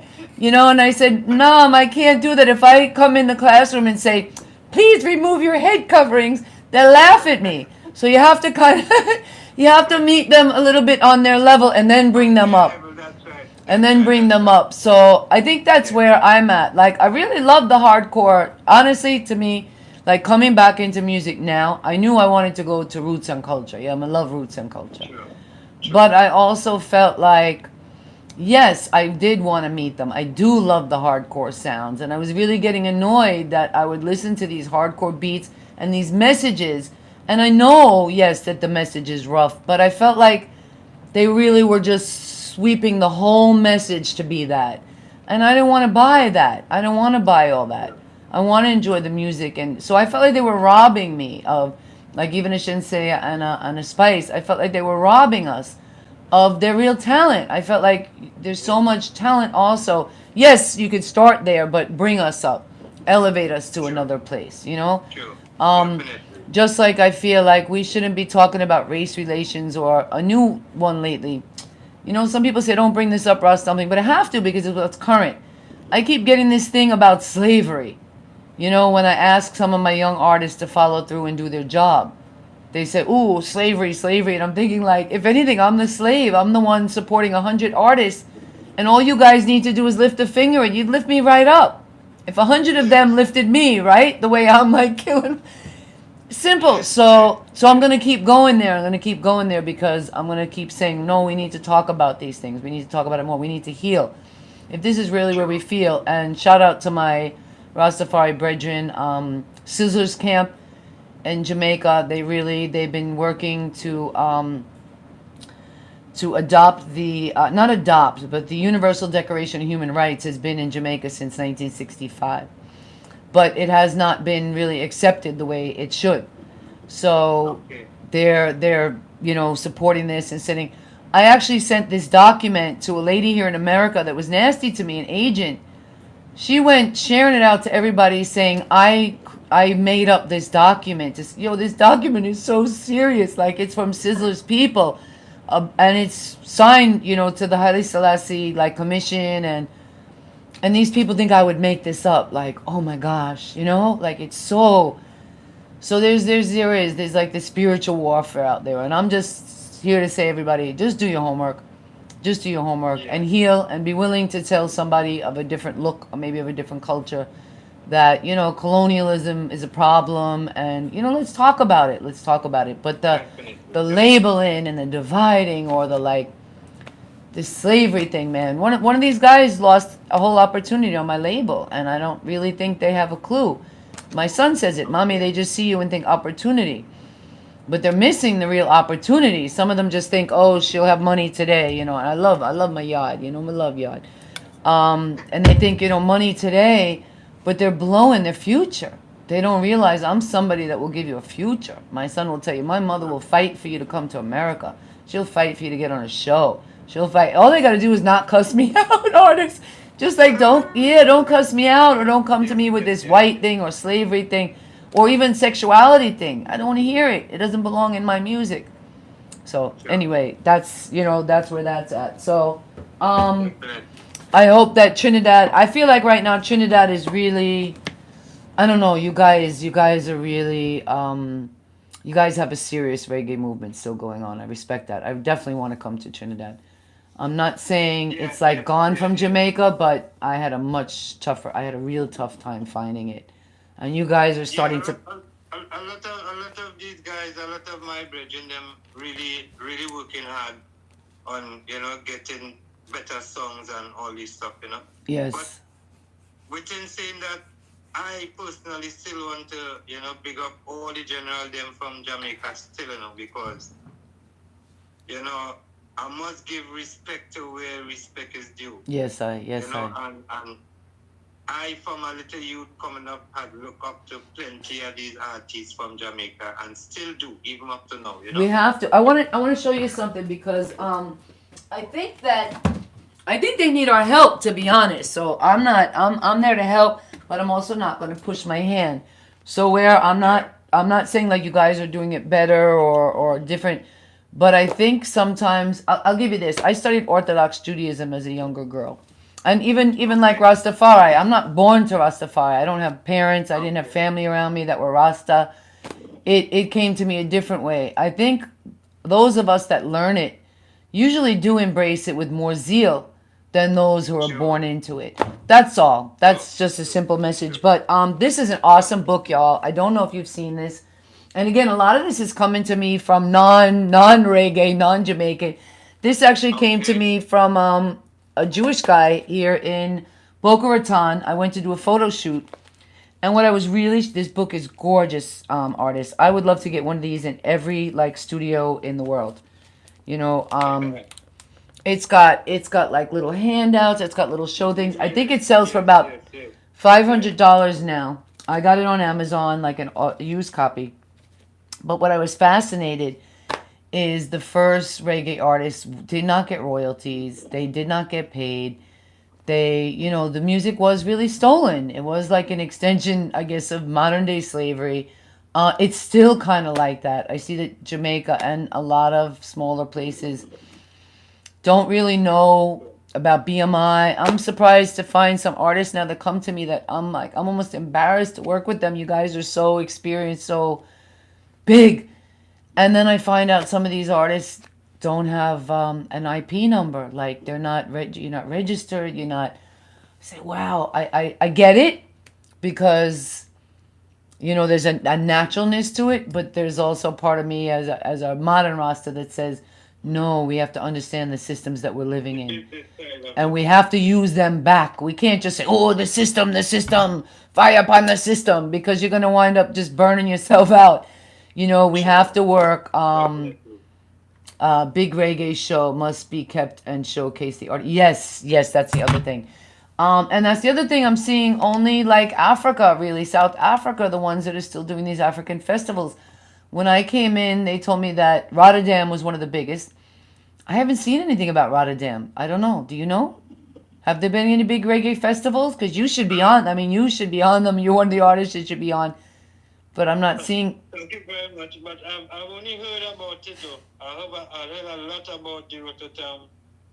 I said, Mom, I can't do that. If I come in the classroom and say, please remove your head coverings, they'll laugh at me. So you have to you have to meet them a little bit on their level and then bring them up. That's right. And then bring them up. So I think that's where I'm at. Like, I really love the hardcore. Honestly, to me, like coming back into music now, I knew I wanted to go to roots and culture. Yeah, I love roots and culture. True. But I also felt like, yes, I did want to meet them. I do love the hardcore sounds. And I was really getting annoyed that I would listen to these hardcore beats and these messages. And I know, yes, that the message is rough, but I felt like they really were just sweeping the whole message to be that. And I didn't want to buy that. I don't want to buy all that. I want to enjoy the music. And so I felt like they were robbing me of like even a Shinse and a Spice. I felt like they were robbing us of their real talent. I felt like there's so much talent also. Yes, you could start there, but bring us up, elevate us to True. another place, you know? True. Um, Definitely. just like I feel like we shouldn't be talking about race relations or a new one lately. You know, some people say don't bring this up, Ross Dumpling, but I have to because it's what's current. I keep getting this thing about slavery. You know, when I ask some of my young artists to follow through and do their job, they say, "Ooh, slavery, slavery," and I'm thinking like, if anything, I'm the slave. I'm the one supporting 100 artists, and all you guys need to do is lift a finger, and you'd lift me right up. If 100 of them Yes. lifted me, right, the way I'm like killing, simple. Yes. Yes. So I'm gonna keep going there. I'm gonna keep going there because I'm gonna keep saying, no, we need to talk about these things. We need to talk about it more. We need to heal. If this is really where we True. feel, and shout out to my Rastafari brethren, Scissors Camp in Jamaica. They've been working to adopt the not adopt, but the Universal Declaration of Human Rights has been in Jamaica since 1965, but it has not been really accepted the way it should. So Okay. they're supporting this and sending. I actually sent this document to a lady here in America that was nasty to me, an agent. She went sharing it out to everybody, saying I made up this document. This document is so serious. Like it's from Sizzler's people, and it's signed, to the Haile Selassie like commission, and these people think I would make this up. Like, oh my gosh, like it's so. So there's like the spiritual warfare out there, and I'm just here to say, everybody, just do your homework. Just do your homework and Yes. heal and be willing to tell somebody of a different look or maybe of a different culture that, colonialism is a problem, and, let's talk about it. Let's talk about it. But the Definitely. Definitely. labeling and the dividing or the like the slavery thing, man. One of these guys lost a whole opportunity on my label, and I don't really think they have a clue. My son says it, "Mommy, they Okay. just see you and think opportunity." But they're missing the real opportunity. Some of them just think, "Oh, she'll have money today," and I love my yard, I love yard. And they think, money today, but they're blowing their future. They don't realize I'm somebody that will give you a future. My son will tell you, my mother will fight for you to come to America. She'll fight for you to get on a show. She'll fight. All they got to do is not cuss me out, artists. Just like don't cuss me out, or don't come to Yes. me with Yes. this Yes. white thing or slavery thing or even sexuality thing. I don't want to hear it. It doesn't belong in my music. So Sure. anyway, that's where that's at. So Definitely. I hope that Trinidad, I feel like right now Trinidad is really, I don't know, you guys are really, you guys have a serious reggae movement still going on. I respect that. I definitely want to come to Trinidad. I'm not saying Yes. it's like Yes. gone Yes. from Yes. Jamaica, but I had a real tough time finding it. And you guys are Yeah, starting to, a lot of these guys, a lot of my brethren, them really, really working hard on, getting better songs and all this stuff. But yes, within saying that, I personally still want to, big up all the general them from Jamaica still, because, I must give respect to where respect is due, yes, and I, from a little youth coming up, had looked up to plenty of these artists from Jamaica and still do, even up to now. we have to. I want to show you something because I think that I think they need our help, to be honest. So I'm there to help, but I'm also not going to push my hand. So where Yeah. I'm not saying like you guys are doing it better or different, but I think sometimes I'll give you this. I studied Orthodox Judaism as a younger girl. And even like Okay. Rastafari, I'm not born to Rastafari. I don't have parents. I didn't have Okay. family around me that were Rasta. It came to me a different way. I think those of us that learn it usually do embrace it with more zeal than those who are Sure. born into it. That's all. Sure. That's just a Sure. simple message. Sure. But this is an awesome book, y'all. I don't know if you've seen this. And again, a lot of this is coming to me from non reggae, non Jamaican. This actually came to Okay. me from a Jewish guy here in Boca Raton. I went to do a photo shoot, and what I was really, this book is gorgeous, artist. I would love to get one of these in every like studio in the world. You know, it's got like little handouts. It's got little show things. I think it Yes. sells for Yes. about Yes. Yes. five Yes. hundred dollars now. I got it on Amazon, like an used copy. But what I was fascinated is the first reggae artists did not get royalties. They did not get paid. The music was really stolen. It was like an extension, I guess, of modern day slavery. It's still kind of like that. I see that Jamaica and a lot of smaller places don't really know about BMI. I'm surprised to find some artists now that come to me that I'm like, I'm almost embarrassed to work with them. You guys are so experienced, so big. And then I find out some of these artists don't have an IP number. Like you're not registered. You're not. I say, wow, I get it because there's a naturalness to it, but there's also part of me as a modern roster that says, no, we have to understand the systems that we're living The in, business side of and it. we have to use them back. We can't just say, oh, the system, fire upon the system, because you're gonna wind up just burning yourself out. We have Sure. to work. Definitely. Big reggae show must be kept and showcase the art. Yes, yes, that's the other thing. And that's the other thing I'm seeing only like Africa, really. South Africa, the ones that are still doing these African festivals. When I came in, they told me that Rotterdam was one of the biggest. I haven't seen anything about Rotterdam. I don't know. Do you know? Have there been any big reggae festivals? Because you should be on. I mean, you should be on them. You're one of the artists that should be on. But I'm not seeing. Thank you very much. But I've only heard about it though. I heard a lot about the Rotterdam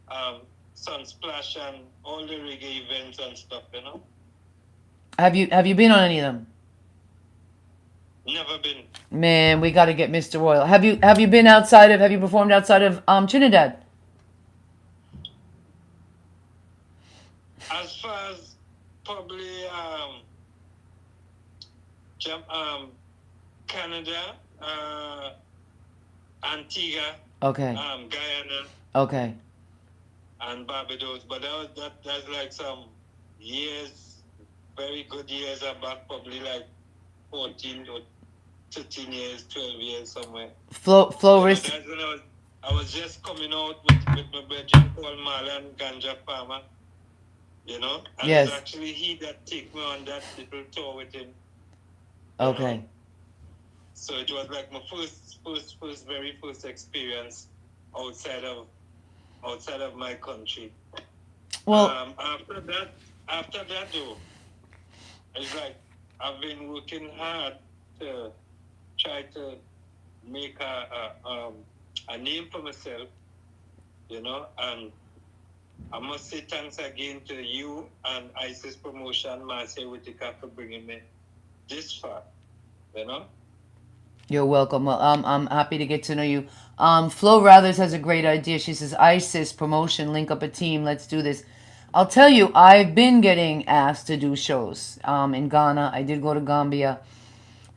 um, Sunsplash and all the reggae events and stuff, you know? Have you been on any of them? Never been. Man, we got to get Mr. Royal. Have you been outside of? Have you performed outside of Trinidad? As far as probably um, Canada, Antigua, Okay. Guyana, Okay. and Barbados, but that's like some years, very good years are back, probably like 14 or 13 years, 12 years somewhere. Flow risk. That's when I was just coming out with my brother called Marlon Ganja Farmer, and it's Yes. actually he that took me on that little tour with him. Okay. So it was like my very first experience outside of my country. Well, After that though, it's like I've been working hard to try to make a name for myself, and I must say thanks again to you and ISIS Promotion, Marcia Whitaker, for bringing me this far, you know. you're welcome. Well, I'm happy to get to know you. Flo Rathers has a great idea. She says, ISIS promotion, link up a team. Let's do this. I'll tell you, I've been getting asked to do shows in Ghana. I did go to Gambia.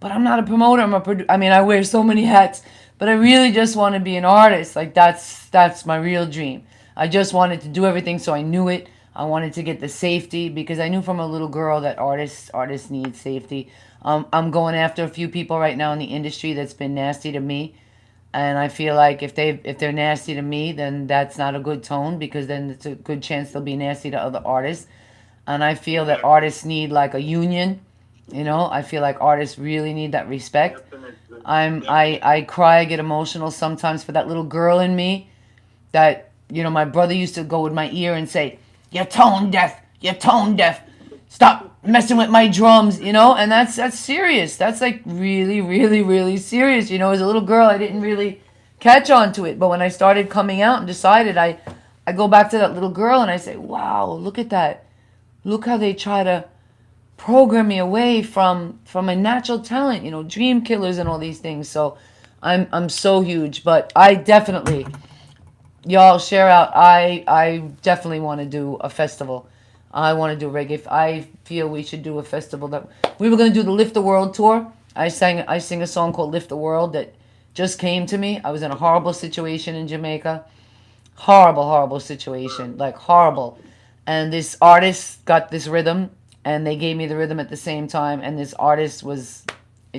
But I'm not a promoter. I mean, I wear so many hats, but I really just want to be an artist. Like that's my real dream. I just wanted to do everything, so I knew it. I wanted to get the safety because I knew from a little girl that artists need safety. I'm going after a few people right now in the industry that's been nasty to me, and I feel like if they're nasty to me, then that's not a good tone because then it's a good chance they'll be nasty to other artists. And I feel that Exactly. artists need like a union. I feel like artists really need that respect. Definitely. I cry, I get emotional sometimes for that little girl in me that my brother used to go with my ear and say, "You're tone deaf. You're tone deaf. Stop messing with my drums." And that's serious. That's like really, really, really serious. As a little girl, I didn't really catch on to it, but when I started coming out and decided, I go back to that little girl and I say, "Wow, look at that. Look how they try to program me away from a natural talent, dream killers and all these things." So I'm so huge, but I definitely, y'all share out. I definitely want to do a festival. I want to do reggae. I feel we should do a festival. That we were going to do the Lift the World tour. I sing a song called Lift the World that just came to me. I was in a horrible situation in Jamaica. Horrible situation, like horrible. And this artist got this rhythm and they gave me the rhythm at the same time, and this artist was, I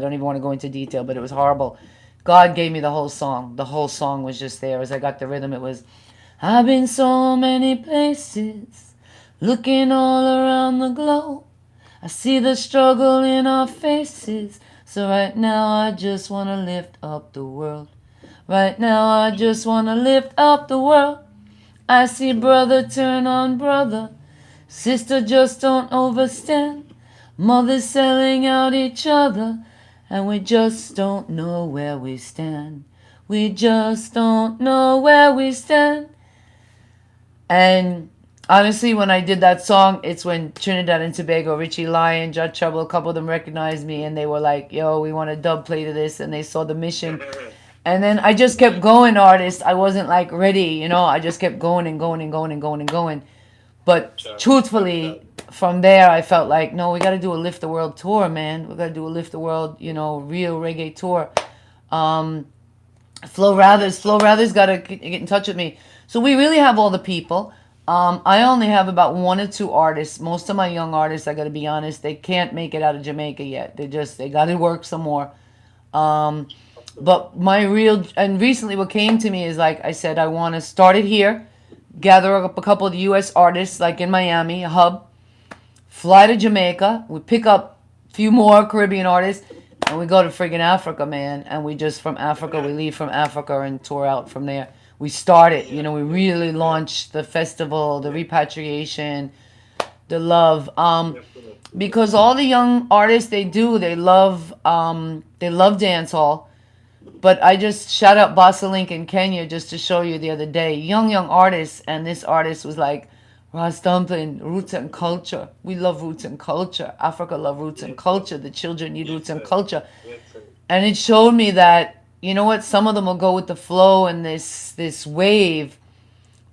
don't even want to go into detail, but it was horrible. God gave me the whole song. The whole song was just there. As I got the rhythm, it was, I've been so many places, looking all around the globe. I see the struggle in our faces, So right now I just wanna lift up the world. Right now I just wanna lift up the world. I see brother turn on brother. Sister just don't overstand. Mothers selling out each other. And we just don't know where we stand. We just don't know where we stand. And honestly, when I did that song, it's when Trinidad and Tobago, Richie Lyon, Judge Trouble, a couple of them recognized me and they were like, yo, we want a dub play to this. And they saw the mission. And then I just kept going, artist. I wasn't like ready, you know. I just kept going and going and going and going and going. But truthfully, from there, I felt like, no, we got to do a Lift the World tour, man. We got to do a Lift the World, you know, real reggae tour. Flo Rathers got to get in touch with me. So we really have all the people. I only have about one or two artists. Most of my young artists, I got to be honest, they can't make it out of Jamaica yet. They got to work some more. But my real, and recently what came to me is, like I said, I want to start it here, gather up a couple of the U.S. artists, like in Miami, a hub, fly to Jamaica, we pick up a few more Caribbean artists, and we go to friggin' Africa, man. And we just, from Africa, we leave from Africa and tour out from there. We started, you know, we really launched the festival, the repatriation, the love. Because all the young artists, they love dancehall. But I just shout out Bossa Link in Kenya just to show you the other day. Young artists, and this artist was like, Ras Dumpling, roots and culture. We love roots and culture. Africa love roots and culture. The children need roots and culture. And it showed me that, you know what, some of them will go with the flow and this wave,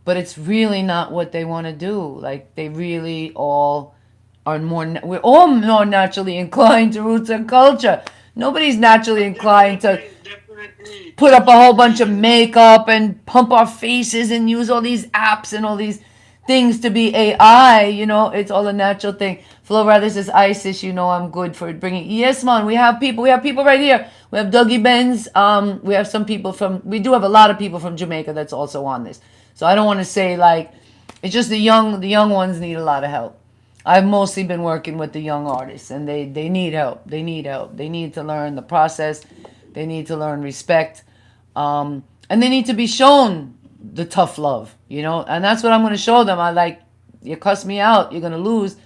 but it's really not what they want to do. Like, they really all are we're all more naturally inclined to roots and culture. Nobody's naturally inclined to put up a whole bunch of makeup and pump our faces and use all these apps and all these things to be AI. You know, it's all a natural thing. Flo Rather says, ISIS, you know I'm good for bringing. Yes, man, we have people right here. We have Dougie Benz. We have some people we do have a lot of people from Jamaica that's also on this. So I don't want to say, like, it's just the young ones need a lot of help. I've mostly been working with the young artists, and they need help. They need help. They need to learn the process. They need to learn respect. And they need to be shown the tough love, you know? And that's what I'm going to show them. I like, you cuss me out, you're going to lose.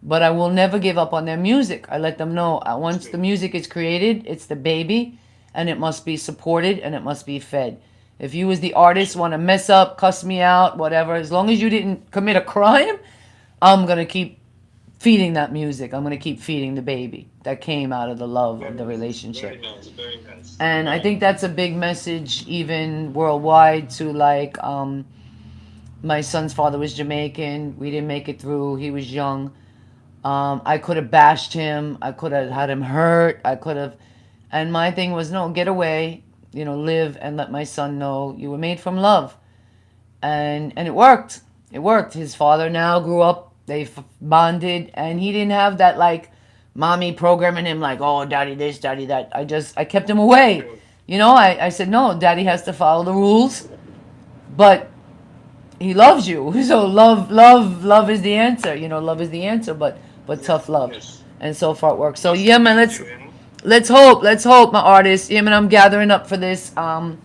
But I will never give up on their music. I let them know once the music is created, it's the baby, and it must be supported, and it must be fed. If you as the artist want to mess up, cuss me out, whatever, as long as you didn't commit a crime, I'm going to keep feeding that music. I'm going to keep feeding the baby that came out of the love of the relationship. Very nice. And I think that's a big message even worldwide to, like, my son's father was Jamaican. We didn't make it through. He was young. I could have bashed him. I could have had him hurt. And my thing was, no, get away, you know, live and let my son know you were made from love. And it worked. It worked. His father now grew up. They bonded, and he didn't have that, like, mommy programming him like, oh, daddy this, daddy that. I kept him away. You know, I said, no, daddy has to follow the rules, but he loves you. So love is the answer. You know, love is the answer, but tough love. And so far it works. So yeah, man, let's hope, my artists. Yeah, man, I'm gathering up for this. I'm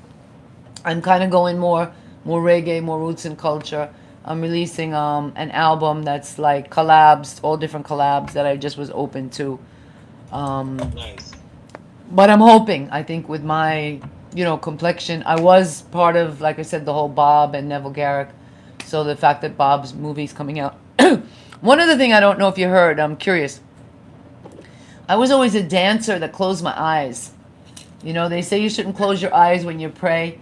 kind of going more reggae, more roots and culture. I'm releasing an album that's like collabs, all different collabs that I just was open to. Nice. But I'm hoping, I think with my, you know, complexion, I was part of, like I said, the whole Bob and Neville Garrick. So the fact that Bob's movie's coming out. One other thing I don't know if you heard, I'm curious. I was always a dancer that closed my eyes. You know, they say you shouldn't close your eyes when you pray.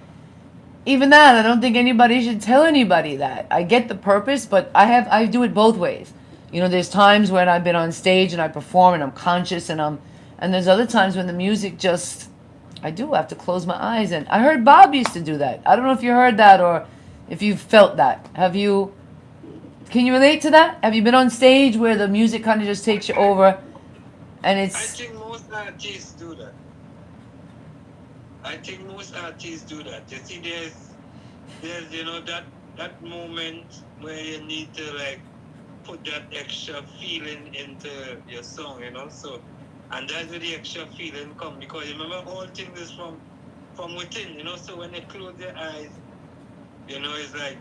Even that, I don't think anybody should tell anybody that. I get the purpose, but I do it both ways. You know, there's times when I've been on stage and I perform and I'm conscious and there's other times when the music just, I do have to close my eyes. And I heard Bob used to do that. I don't know if you heard that or if you felt that. Can you relate to that? Have you been on stage where the music kind of just takes you over and I it's... think most artists do that. You see, there's you know that moment where you need to, like, put that extra feeling into your song, you know. So And that's where the extra feeling come, because you remember all things is from within, you know. So when you close your eyes, you know, it's like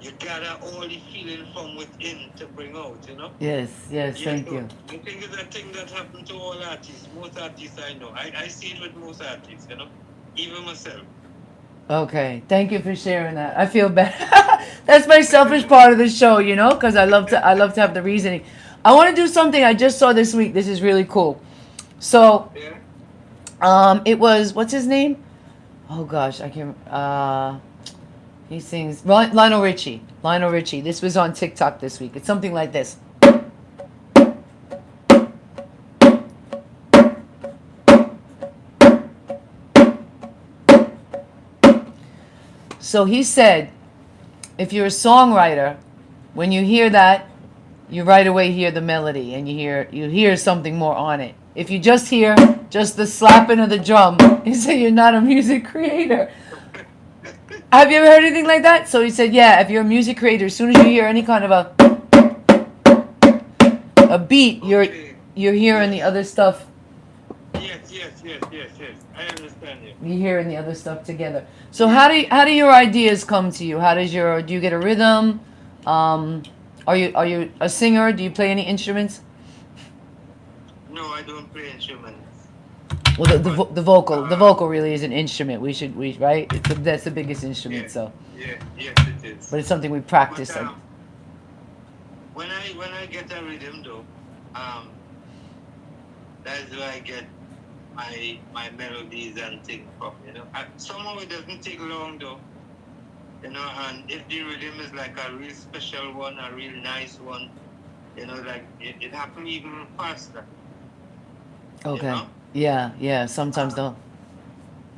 you gather all the feeling from within to bring out, you know. Yes, yes, Yeah, thank so you. I think it's a thing that happened to all artists. Most artists I know. I see it with most artists, you know. Even myself. Okay, thank you for sharing that. I feel bad. That's my selfish part of the show, you know, because I love to have the reasoning. I want to do something I just saw this week. This is really cool. So, Yeah. it was what's his name? Oh gosh, I can't. He sings Lionel Richie. Lionel Richie. This was on TikTok this week. It's something like this. So he said, if you're a songwriter, when you hear that, you right away hear the melody and you hear something more on it. If you just hear just the slapping of the drum, you say you're not a music creator. Have you ever heard anything like that? So he said, yeah, if you're a music creator, as soon as you hear any kind of a beat, Okay. you're hearing the other stuff. Yes. I understand you. You're hearing the other stuff together. So how do your ideas come to you? Do you get a rhythm? Are you a singer? Do you play any instruments? No, I don't play instruments. Well, the vocal really is an instrument. Right? That's the biggest instrument. Yeah. So, Yes, it is. but it's something we But practice. when I get a rhythm though, that's where I get my melodies and things from, you know. Somehow it doesn't take long though, you know. And if the rhythm is like a real special one, a real nice one, you know, like it happens even faster. Okay. You know? Yeah. Sometimes though.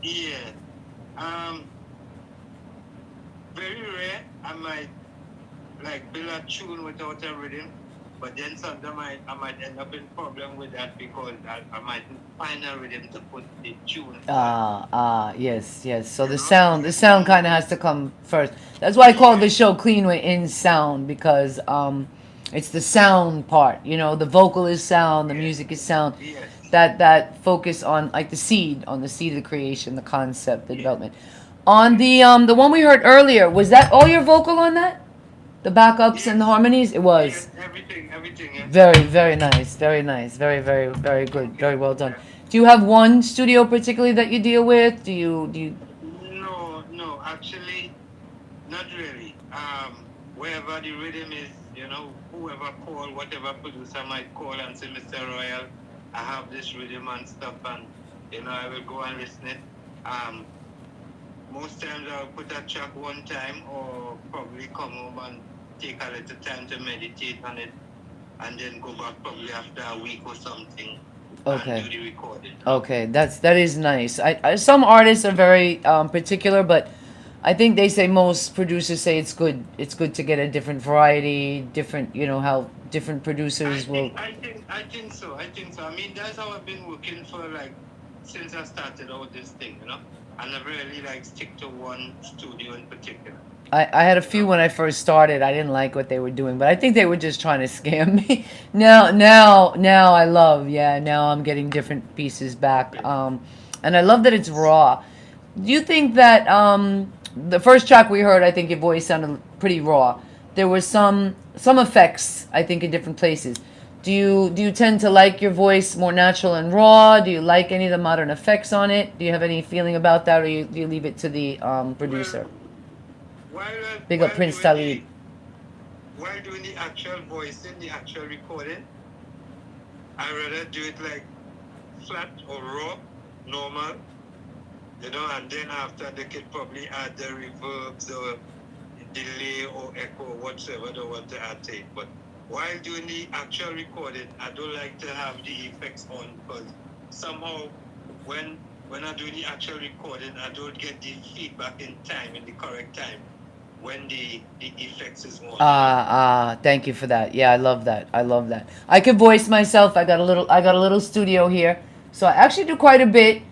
Yeah. Um. Very rare. I might like build a tune without a rhythm, but then sometimes I might end up in problem with that because I might find a rhythm to put the tune. Yes. So You the know? sound kind of has to come first. That's why I call the show CleanWay InSound, because it's the sound part. You know, the vocal is sound, the music is sound. Yes. That focus on like the seed of the creation, the concept, the development. On the one we heard earlier, was that all your vocal on that? The backups and the harmonies? It was. Yes, everything. Yes. Very nice. Very good. Very well done. Do you have one studio particularly that you deal with? Do you No, actually, not really. Wherever the rhythm is, you know, whoever call, whatever producer might call and say, Mr. Royal, I have this rhythm and stuff, and you know, I will go and listen it. Most times I'll put a track one time, or probably come home and take a little time to meditate on it, and then go back probably after a week or something. Okay. And do the recording. Okay, that is nice. I some artists are very particular, but I think they say most producers say it's good. It's good to get a different variety, different, you know, how different producers will. I think so. I mean, that's how I've been working for like since I started out this thing, you know. I never really like stick to one studio in particular. I had a few when I first started. I didn't like what they were doing, but I think they were just trying to scam me. Now I love. Yeah, now I'm getting different pieces back. And I love that it's raw. Do you think that the first track we heard, I think your voice sounded pretty raw. There were some effects, I think, in different places. Do you tend to like your voice more natural and raw? Do you like any of the modern effects on it? Do you have any feeling about that, or do you leave it to the producer? Big up Prince Talib. While doing the actual voicing, the actual recording, I rather do it like flat or raw, normal, you know, and then after they could probably add the reverbs or delay or echo, whatsoever they want to add to it. But while doing the actual recording, I don't like to have the effects on, because somehow when I do the actual recording, I don't get the feedback in time, in the correct time, when the effects is on. Thank you for that. Yeah, I love that. I can voice myself. I got a little studio here, so I actually do quite a bit.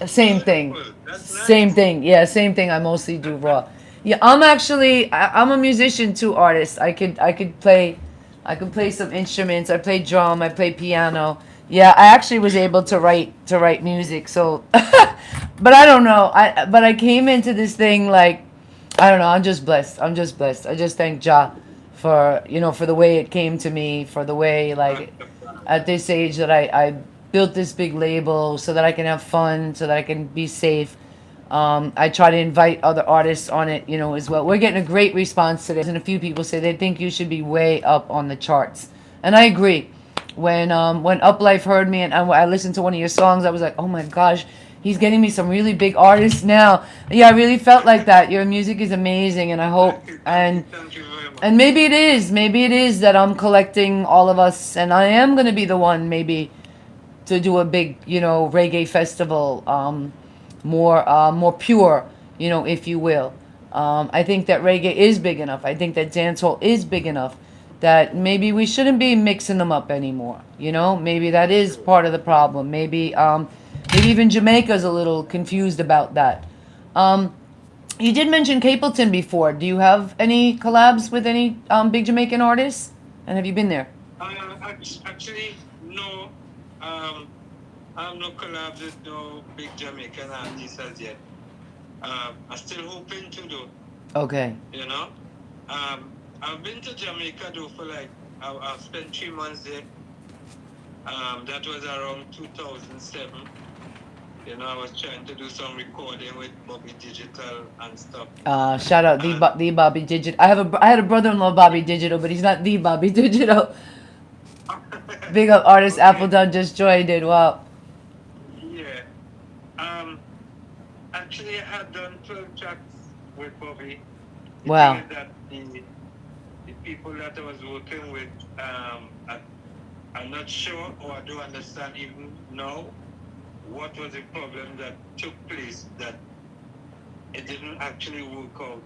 Same thing. Same thing. Yeah, same thing. I mostly do raw. Yeah, I'm a musician too, artist. I could play some instruments. I play drum. I play piano. Yeah, I actually was able to write music. So, but I don't know. I came into this thing like I don't know. I'm just blessed. I'm just blessed. I just thank Jah for for the way it came to me, for the way like at this age that I built this big label so that I can have fun, so that I can be safe. I try to invite other artists on it, as well. We're getting a great response today, and a few people say they think you should be way up on the charts, and I agree. When Uplife heard me and I listened to one of your songs, I was like, oh my gosh, he's getting me some really big artists now. Yeah, I really felt like that. Your music is amazing, and I hope Thank you very much. and maybe it is that I'm collecting all of us, and I am gonna be the one maybe to do a big, reggae festival, more pure, if you will. I think that reggae is big enough. I think that dancehall is big enough that maybe we shouldn't be mixing them up anymore. Maybe that is part of the problem. Maybe even Jamaica's a little confused about that. You did mention Capleton before. Do you have any collabs with any big Jamaican artists? And have you been there? Actually, no. I have no collabs with no big Jamaican artists as yet. I'm still hoping to do. Okay. I've been to Jamaica though for like I've spent 3 months there. That was around 2007. I was trying to do some recording with Bobby Digital and stuff. Shout out the Bobby Digital. I had a brother-in-law Bobby Digital, but he's not the Bobby Digital. Big up artist Okay. Appledon just joined it. Wow. Yeah. Actually, I had done 12 tracks with Bobby. Wow. The thing is that the people that I was working with, I'm not sure or I don't understand even now what was the problem that took place that it didn't actually work out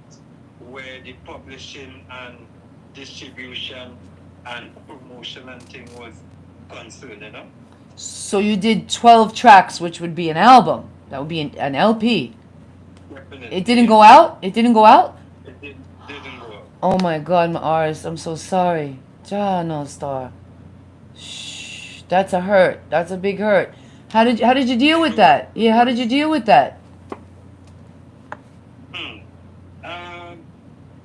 where the publishing and distribution and promotion and thing was concerned, So you did 12 tracks, which would be an album. That would be an LP. Definitely. It didn't go out? It didn't go out? It didn't go out. Oh my God, my artist. I'm so sorry. No star. Shh. That's a hurt. That's a big hurt. How did you deal with that? Yeah, how did you deal with that?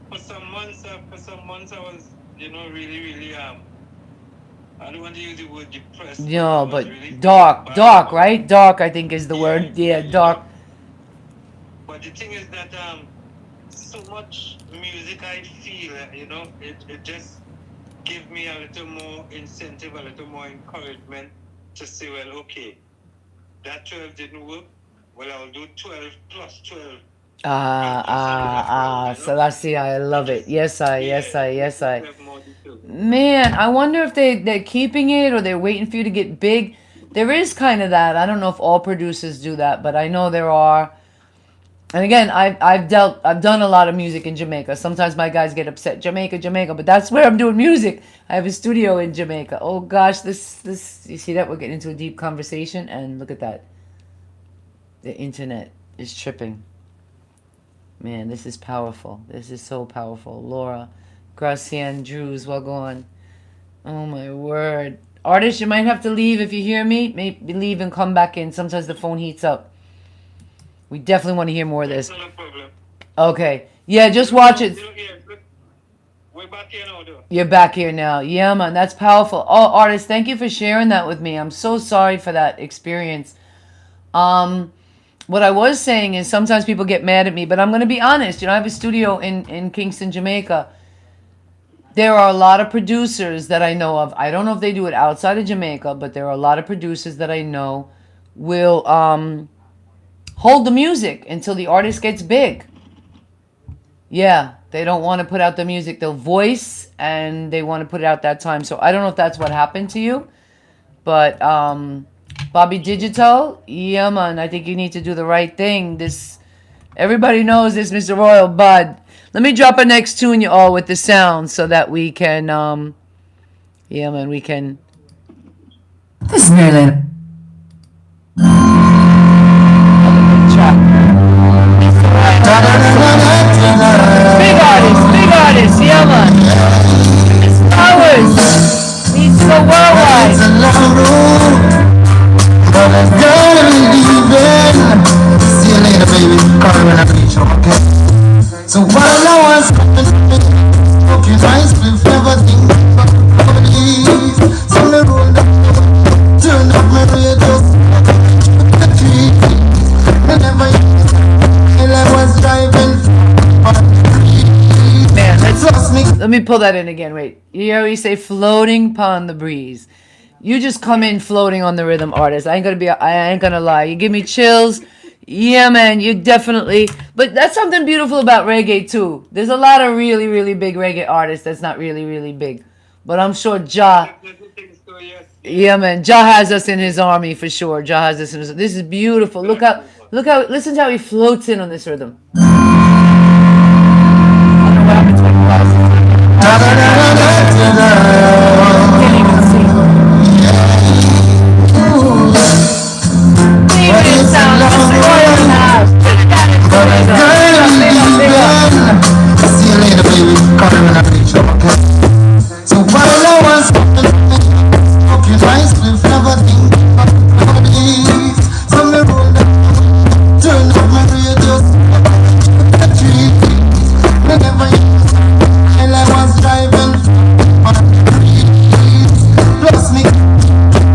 For some months I was, really, really I don't want to use the word depressed. No, I was but really dark, bad. right? Dark, I think is the word. Yeah, dark. But the thing is that so much music I feel, it just give me a little more incentive, a little more encouragement to say, well, okay, that 12 didn't work. Well, I'll do 12 plus 12. Selassie, I love it. Yes, I. Have more to do. Man, I wonder if they're keeping it or they're waiting for you to get big. There is kind of that. I don't know if all producers do that, but I know there are. And again, I've done a lot of music in Jamaica. Sometimes my guys get upset, Jamaica, but that's where I'm doing music. I have a studio in Jamaica. Oh gosh, this you see that we're getting into a deep conversation, and look at that. The internet is tripping. Man, this is powerful. This is so powerful. Laura, Gracian, Drews, well gone. Oh my word. Artists, you might have to leave if you hear me. Maybe leave and come back in. Sometimes the phone heats up. We definitely want to hear more of this. No problem. Okay. Yeah, just watch it. We're back here now, though. You're back here now. Yeah, man, that's powerful. Oh, artists, thank you for sharing that with me. I'm so sorry for that experience. What I was saying is sometimes people get mad at me, but I'm going to be honest. I have a studio in Kingston, Jamaica. There are a lot of producers that I know of. I don't know if they do it outside of Jamaica, but there are a lot of producers that I know will hold the music until the artist gets big. Yeah, they don't want to put out the music. They'll voice and they want to put it out that time. So I don't know if that's what happened to you, but Bobby Digital, yeah, man, I think you need to do the right thing. Everybody knows this, Mr. Royal Bud. Let me drop a next tune, you all, with the sound so that we can, yeah, man, we can. This is Marilana. Big artist, yeah, man. It's flowers. Needs to go worldwide. Let me pull that in again. Wait. You hear you say floating upon the breeze. You just come in floating on the rhythm, artist. I ain't gonna lie. You give me chills. Yeah, man, you definitely. But that's something beautiful about reggae too. There's a lot of really, really big reggae artists that's not really, really big. But I'm sure Ja. Yeah, man, Ja has us in his army for sure. Ja has us in his. This is beautiful. Look how. Listen to how he floats in on this rhythm. I don't know what happened to my glasses. Can't even see. InSound, in the house. See you later, baby. Come on, so while I was okay, nice, we've never think about it. So me roll down, turn up my radio, me never while I was driving on the streets. Plus me,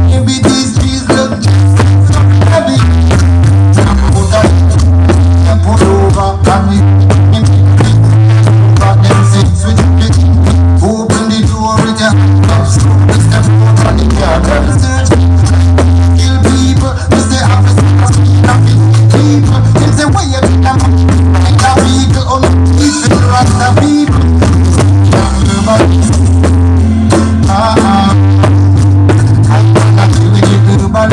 maybe these trees look so heavy. I put over and me got them things with me. Open the door with your hands up. Step out on the yard. Kill people. We say I'm people. Them say why you think I'm like a people. Oh no, people rasta people. I feel with you global.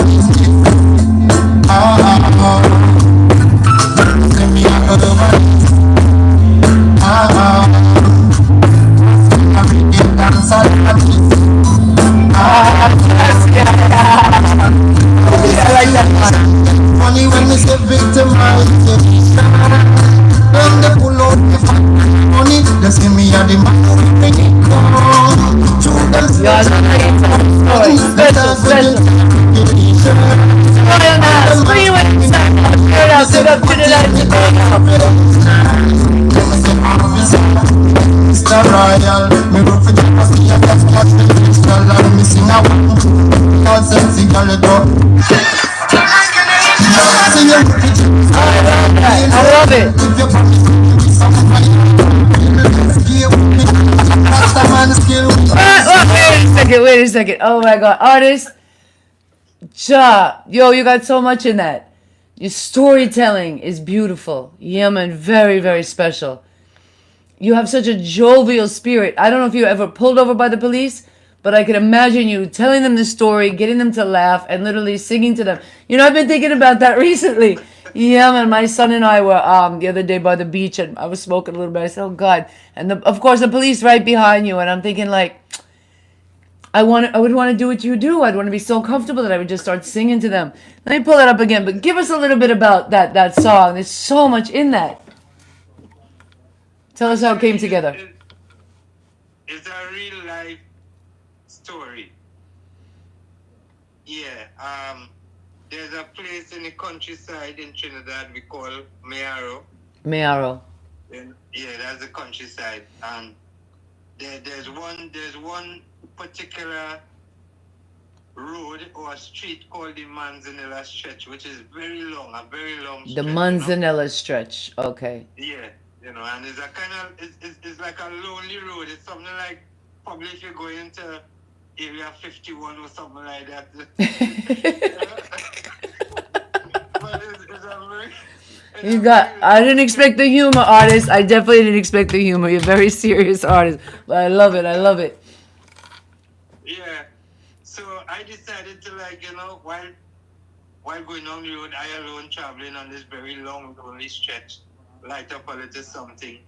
Send me a global. Funny when we say victimized. When they pull out the money, they see me and the man who bring it down. Through them Mr. Royal, me go for the pussy, I got the crystal and me sing a one. God sends the girl go. I love it. Wait a second. Oh my god. Artist. Ja. Yo, you got so much in that. Your storytelling is beautiful. Yeah, man. Very, very special. You have such a jovial spirit. I don't know if you were ever pulled over by the police, but I can imagine you telling them the story, getting them to laugh, and literally singing to them. You know, I've been thinking about that recently. Yeah, man, my son and I were the other day by the beach, and I was smoking a little bit. I said, oh, God. And, of course, the police right behind you, and I'm thinking, like, I would want to do what you do. I'd want to be so comfortable that I would just start singing to them. Let me pull it up again, but give us a little bit about that song. There's so much in that. Tell us how it came together. It's a real life story. Yeah. There's a place in the countryside in Trinidad we call Mayaro. Yeah, that's the countryside. And there's one particular road or street called the Manzanilla Stretch, which is a very long stretch. The Manzanilla Stretch. Okay. Yeah. And it's a kind of, it's like a lonely road. It's something like, probably if you're going to Area 51 or something like that. But it's a very... I didn't expect the humor, artist. I definitely didn't expect the humor. You're a very serious artist. But I love it. Yeah. So I decided to, like, while going on the road, I alone traveling on this very long, lonely stretch, light up a little something.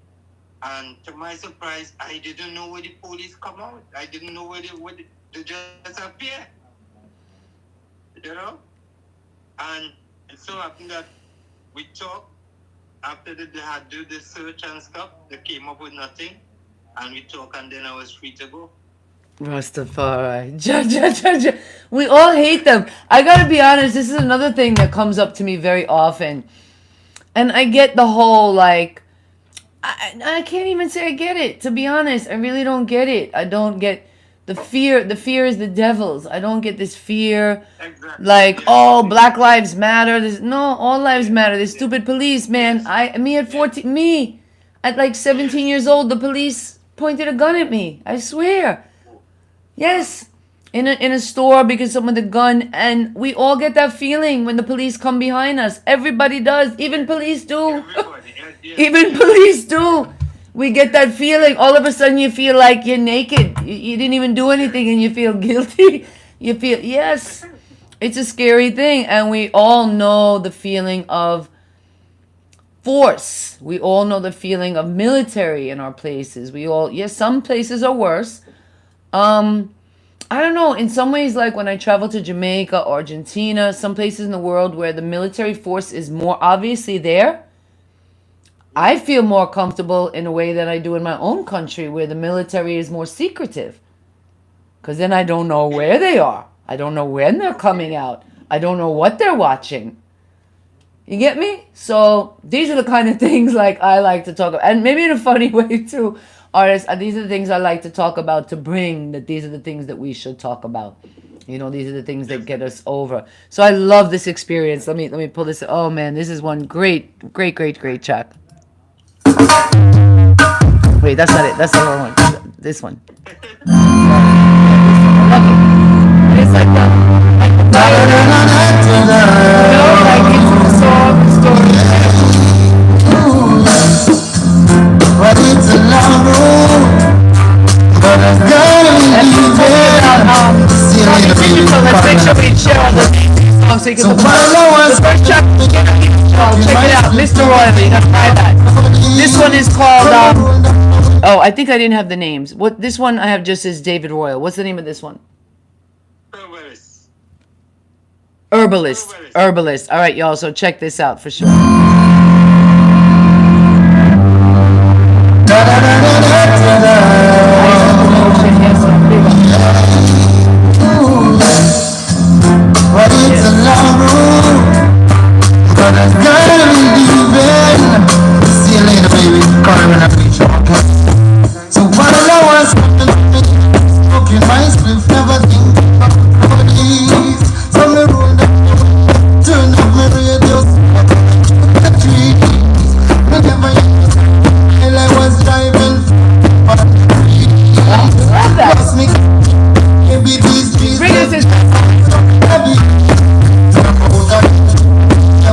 And to my surprise, I didn't know where the police come out. I didn't know where they just appear. And it so happened that we talked after they had do the search and stuff. They came up with nothing. And we talked, and then I was free to go. Rastafari. Ja. We all hate them. I gotta be honest, this is another thing that comes up to me very often. And I get the whole, like, I can't even say I get it, to be honest. I really don't get it. I don't get the fear. The fear is the devil's. I don't get this fear. Exactly. Like, oh, Black Lives Matter. No, all lives matter. The stupid police, man. Me at like 17 years old, the police pointed a gun at me. I swear. Yes. In a store because someone with a gun, and we all get that feeling when the police come behind us. Everybody does. Even police do. Even police do. We get that feeling. All of a sudden you feel like you're naked. You didn't even do anything and you feel guilty. You feel, yes. It's a scary thing. And we all know the feeling of force. We all know the feeling of military in our places. We all, yes, some places are worse. I don't know, in some ways, like when I travel to Jamaica or Argentina, some places in the world where the military force is more obviously there, I feel more comfortable in a way than I do in my own country where the military is more secretive. Because then I don't know where they are. I don't know when they're coming out. I don't know what they're watching. You get me? So these are the kind of things like I like to talk about. And maybe in a funny way too. Artists, these are the things I like to talk about, to bring that these are the things that we should talk about. You know, these are the things that get us over. So I love this experience. Let me pull this. Oh man, this is one great track. Wait, that's not it. That's the wrong one. This one. I love it. It's like the you know, like it's the song, story. But it's a long road, but I'm gonna leave it. So let's make sure we share all the songs so you can the first track. Check it out, Mr. Royally. That's my bad. This one is called. Oh, I think I didn't have the names. What this one I have just is David Royal. What's the name of this one? Herbalist. All right, y'all. So check this out for sure. But it's a long road, but I'm gonna leave it. See you later, baby. Call me when I reach your place. So while I was smoking my spliff, never think about these. So me roll down, turn up my radio, the trees. Me never while I was driving. Lost me, maybe these trees. Bring us in.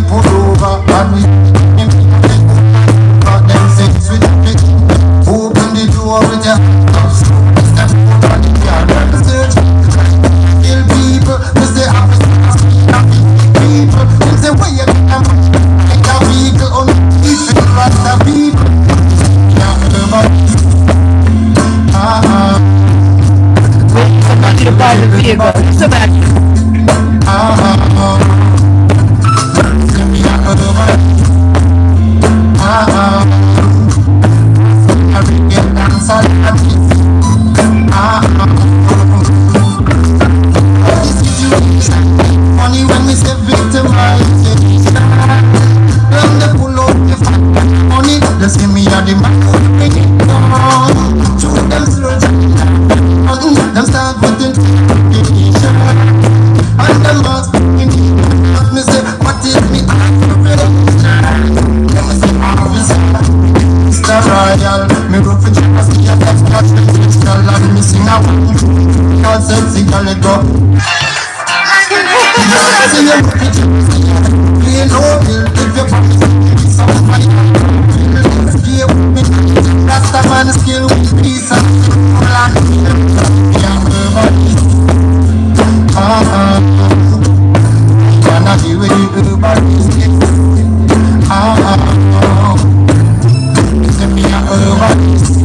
Pull over and we got them six with me. Open the door with your house. Step over the yard and search. Kill people, cause they have people. Them say where you come from. Like a vehicle on the street with rasta people. Can't ever. Somebody to buy the vehicle. Somebody. Money when we say victimized. When they pull up the money, they see me at the back of the thing. Shoot them slow. Them start putting and them must let me say, what is me? Mr. Royal, me go for Jesus, me a touch the crystal and me sing a one. God said, sing a let go. See you with it, pay no bill if you promise me somebody. Stay with me, Rasta man skill with peace and land. Gonna be with you, but send me a herbalist.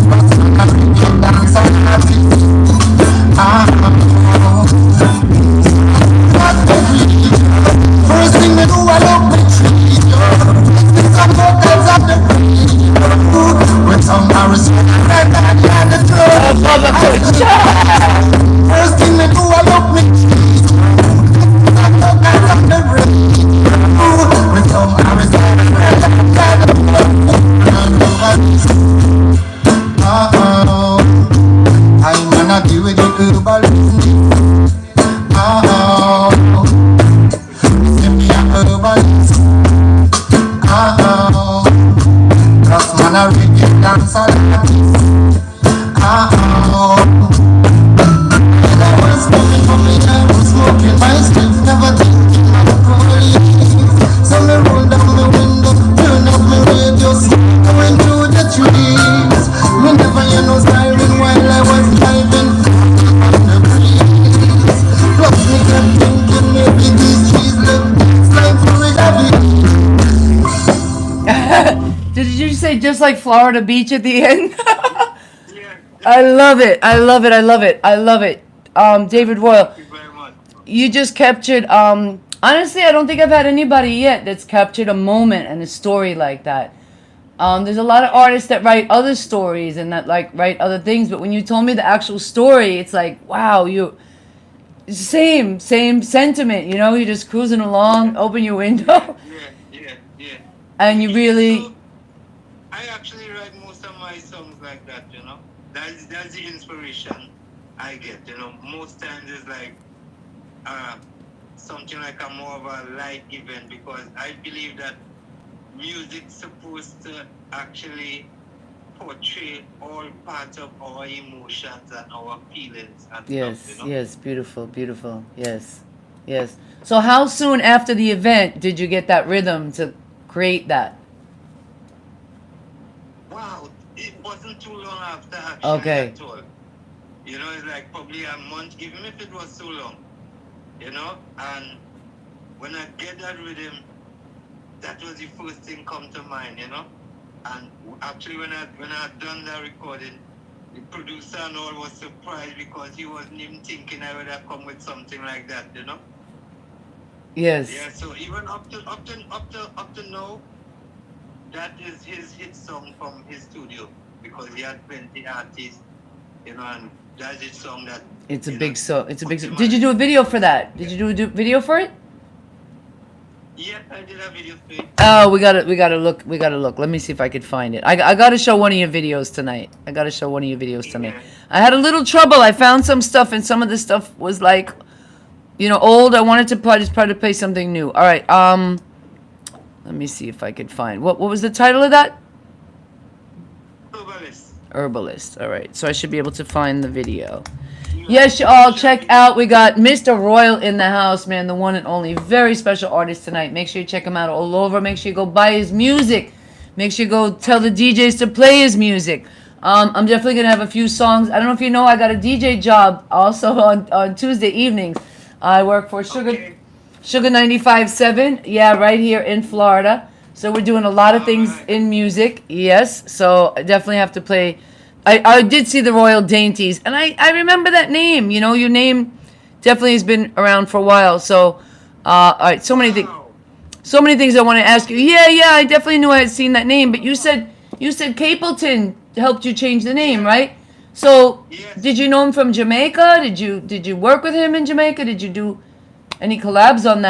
But I'm not going to dance and happy. First thing we do, I love the tree. It's a dance all when I was coming from me, I was smoking my spliff, never thinking of police. So me roll down my window, turn up my radio, going through the trees. Me never hear no siren while I was driving on the breeze. Plus me kept thinking maybe these trees look like Florida Beach. Did you say just like Florida Beach at the end? Yeah. I love it. I love it. I love it. I love it. David Royal, Thank you very much. you just captured. Honestly, I don't think I've had anybody yet that's captured a moment and a story like that. There's a lot of artists that write other stories and that like write other things, but when you told me the actual story, it's like, wow, same sentiment. You know, you're just cruising along, open your window, Yeah. and you really. So, I actually write most of my songs like that, you know. That's the inspiration I get, you know. Most times it's like something like a more of a light event because I believe that music's supposed to actually portray all parts of our emotions and our feelings and Yes, stuff, you know. yes, beautiful. Yes. So how soon after the event did you get that rhythm to create that? Wow, it wasn't too long after actually Okay. at all. You know, it's like probably a month, even if it was so long, you know. And when I get that rhythm, that was the first thing come to mind, you know. And actually, when I had done that recording, the producer and all was surprised because he wasn't even thinking I would have come with something like that, you know. Yes. Yeah. So even up to now, that is his hit song from his studio because he had plenty artists, you know, and that's his song that. It's a you big know, song. It's a big put song. him Did you on. do a video for that? Did you do a video for it? Yeah, I did a video for it. Oh, we gotta look. Let me see if I could find it. I gotta show one of your videos tonight. Yeah. I had a little trouble. I found some stuff, and some of the stuff was like, old. I wanted to try to play something new. All right. Let me see if I could find what was the title of that? Herbalist. All right. So I should be able to find the video. Yes, you all check out. We got Mr. Royal in the house, man, the one and only. Very special artist tonight. Make sure you check him out all over. Make sure you go buy his music. Make sure you go tell the DJs to play his music. I'm definitely gonna have a few songs. I don't know if you know, I got a DJ job also on Tuesday evenings. I work for Sugar 95.7. Yeah, right here in Florida. So we're doing a lot of things in music. Yes. So I definitely have to play. I did see the Royal Dainties, and I remember that name. You know, your name definitely has been around for a while. So, all right, so many things I want to ask you. Yeah, I definitely knew I had seen that name, but you said Capleton helped you change the name, right? So, Yes. did you know him from Jamaica? Did you work with him in Jamaica? Did you do any collabs on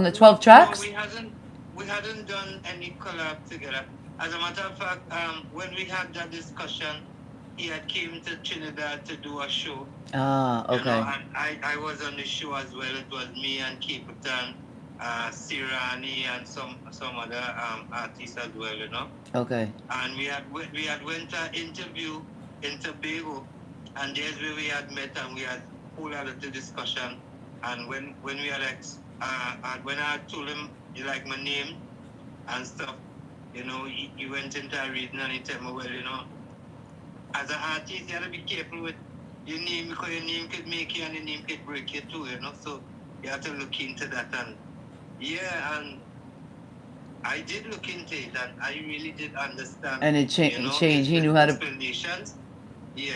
the 12 tracks? No, we hadn't done any collab together. As a matter of fact, when we had that discussion, he had came to Trinidad to do a show. Ah, You okay. know, and I was on the show as well. It was me and Capleton, Sirani, and some other artists as well. You know. Okay. And we had went to interview in Tobago, and there's where we had met and we had whole lot of the discussion. And when we had when I told him you like my name and stuff, you know, he went into a reading and he told me, well, you know, as an artist you have to be careful with your name because your name could make you and your name could break you too, you know. So you have to look into that. And yeah, and I did look into it and I really did understand. And it changed. He knew how to. Explanations. Yeah,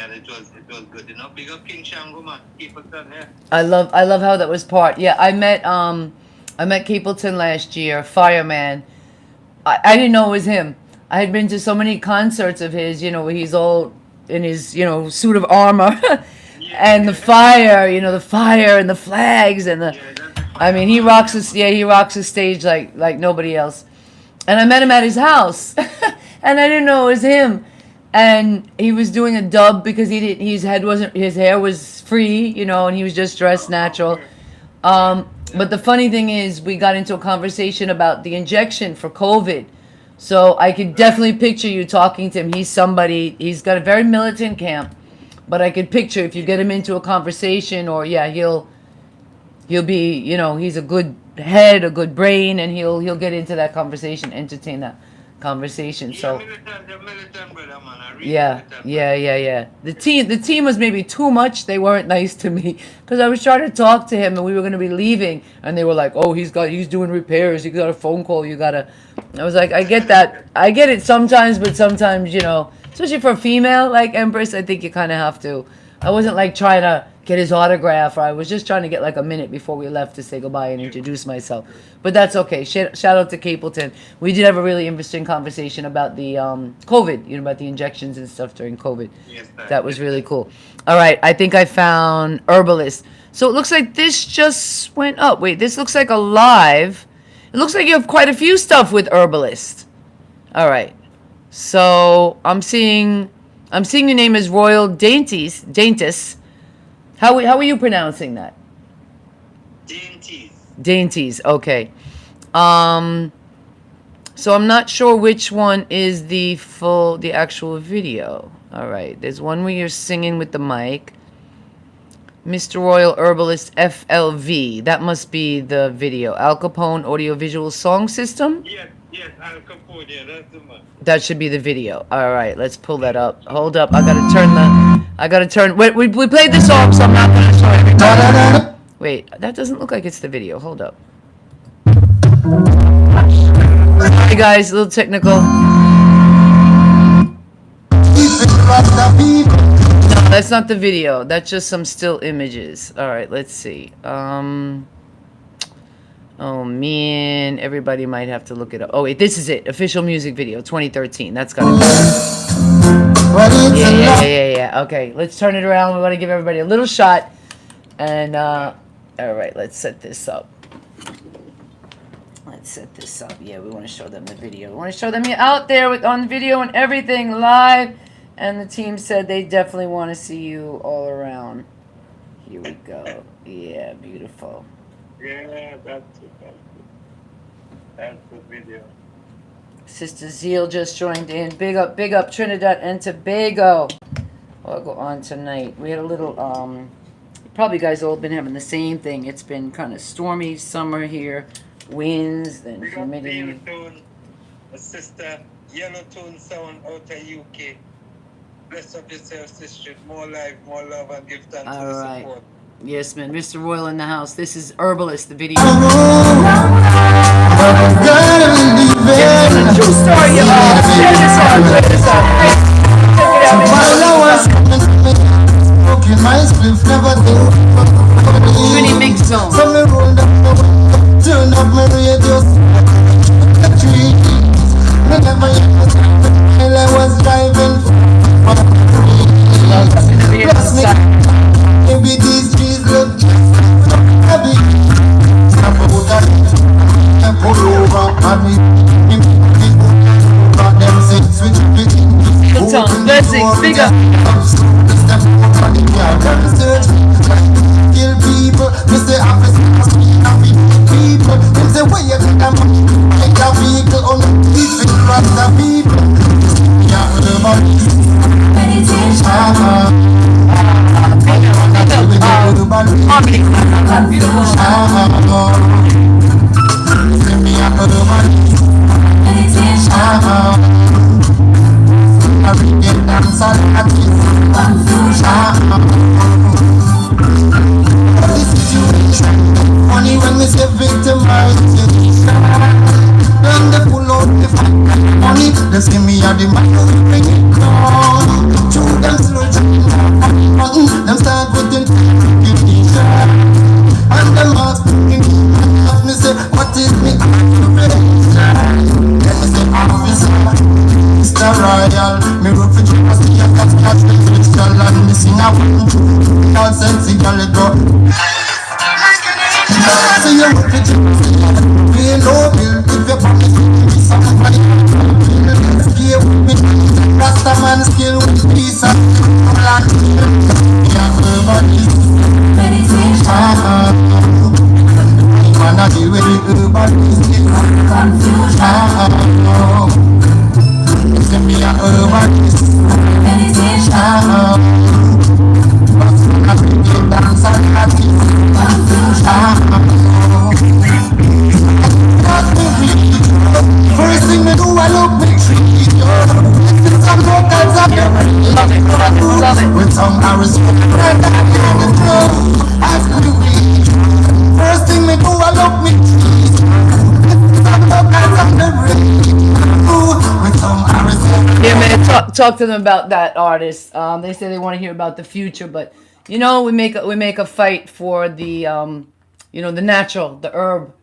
and it was good, you know. Big up King Shango, man. Keep it done, yeah. I love how that was part. Yeah, I met Capleton last year, Fireman. I didn't know it was him. I had been to so many concerts of his, you know, where he's all in his, you know, suit of armor, and the fire and the flags and the. Yeah, that's I mean, he rocks the stage like nobody else. And I met him at his house, and I didn't know it was him. And he was doing a dub because his hair was free, you know, and he was just dressed natural. But the funny thing is, we got into a conversation about the injection for COVID. So I could definitely picture you talking to him. He's somebody, he's got a very militant camp, but I could picture if you get him into a conversation, or yeah, he'll be, you know, he's a good head, a good brain, and he'll get into that conversation, entertain that conversation. So militant brother, man. yeah, yeah. The team was maybe too much. They weren't nice to me because I was trying to talk to him and we were going to be leaving, and they were like, "Oh, he's doing repairs. He got a phone call. You gotta." I was like, I get that. I get it sometimes, but sometimes, you know, especially for a female like Empress, I think you kind of have to. I wasn't like trying to get his autograph, or I was just trying to get like a minute before we left to say goodbye and introduce myself. But that's okay. Shout out to Capleton. We did have a really interesting conversation about the COVID, you know, about the injections and stuff during COVID. Yes, that was really cool. All right, I think I found Herbalist. So it looks like this just went up. Wait, this looks like a live. It looks like you have quite a few stuff with Herbalist. All right. So I'm seeing your name as Royal Daintis. How are you pronouncing that? Dainties. Okay. So I'm not sure which one is the actual video. All right. There's one where you're singing with the mic. Mr. Royal Herbalist FLV. That must be the video. Al Capone Audiovisual Song System? Yes, Al Capone, yeah, that's the one. That should be the video. All right, let's pull that up. Hold up. I gotta turn. Wait, we played this song, so I'm not gonna show everybody. Wait, that doesn't look like it's the video. Hold up. Sorry, guys, a little technical. No, that's not the video. That's just some still images. All right, let's see. Oh man, everybody might have to look it up. Oh wait, this is it. Official music video, 2013. That's gotta be. Yeah. Okay, let's turn it around. We want to give everybody a little shot. And all right, let's set this up. Yeah, we want to show them the video. We want to show them out there on the video and everything live. And the team said they definitely want to see you all around. Here we go. Yeah, beautiful. Yeah, that's the video. Sister Zeal just joined in. Big up Trinidad and Tobago. I'll go on tonight. We had a little, probably guys all been having the same thing. It's been kind of stormy summer here. Winds, then humidity. Sister Yellow Tone Sound out of UK. Bless up yourself, sister. More life, more love, and give thanks for the support. Yes, man. Mr. Royal in the house. This is Herbalist, the video. True story, y'all. Check this out. Check it out. Trini Mix Zone. Turn up my radio. I was driving. Maybe these trees look heavy. And pull over and we them six with blessings, big up. Kill people, Mr. Officer, people. Them say where you get them like a vehicle on the people. Yeah, only when we say victimized, then they pull out the money. They see me at the money, to them slow, them start with them, and them ask me say, what is me? Let me say, officer, Mr. Royal, me root for you, must be a catch the crystal and missing out. All sense in your go. So you root for you, we know bill, if you promise me somebody, give me Rasta man skill with peace and land. Yeah, everybody. Man, I deal with the urban confusion. look me treat you. Since I'm local, I'm Yeah, man. Love it, love it, love it. with some Arizona and I hear the flow. After the week, first thing me do, I look me treat you. I'm local, I'm the rain. With some Arizona. Yeah, man. Talk to them about that artist. They say they want to hear about the future, but we make a fight for the the natural, the herb.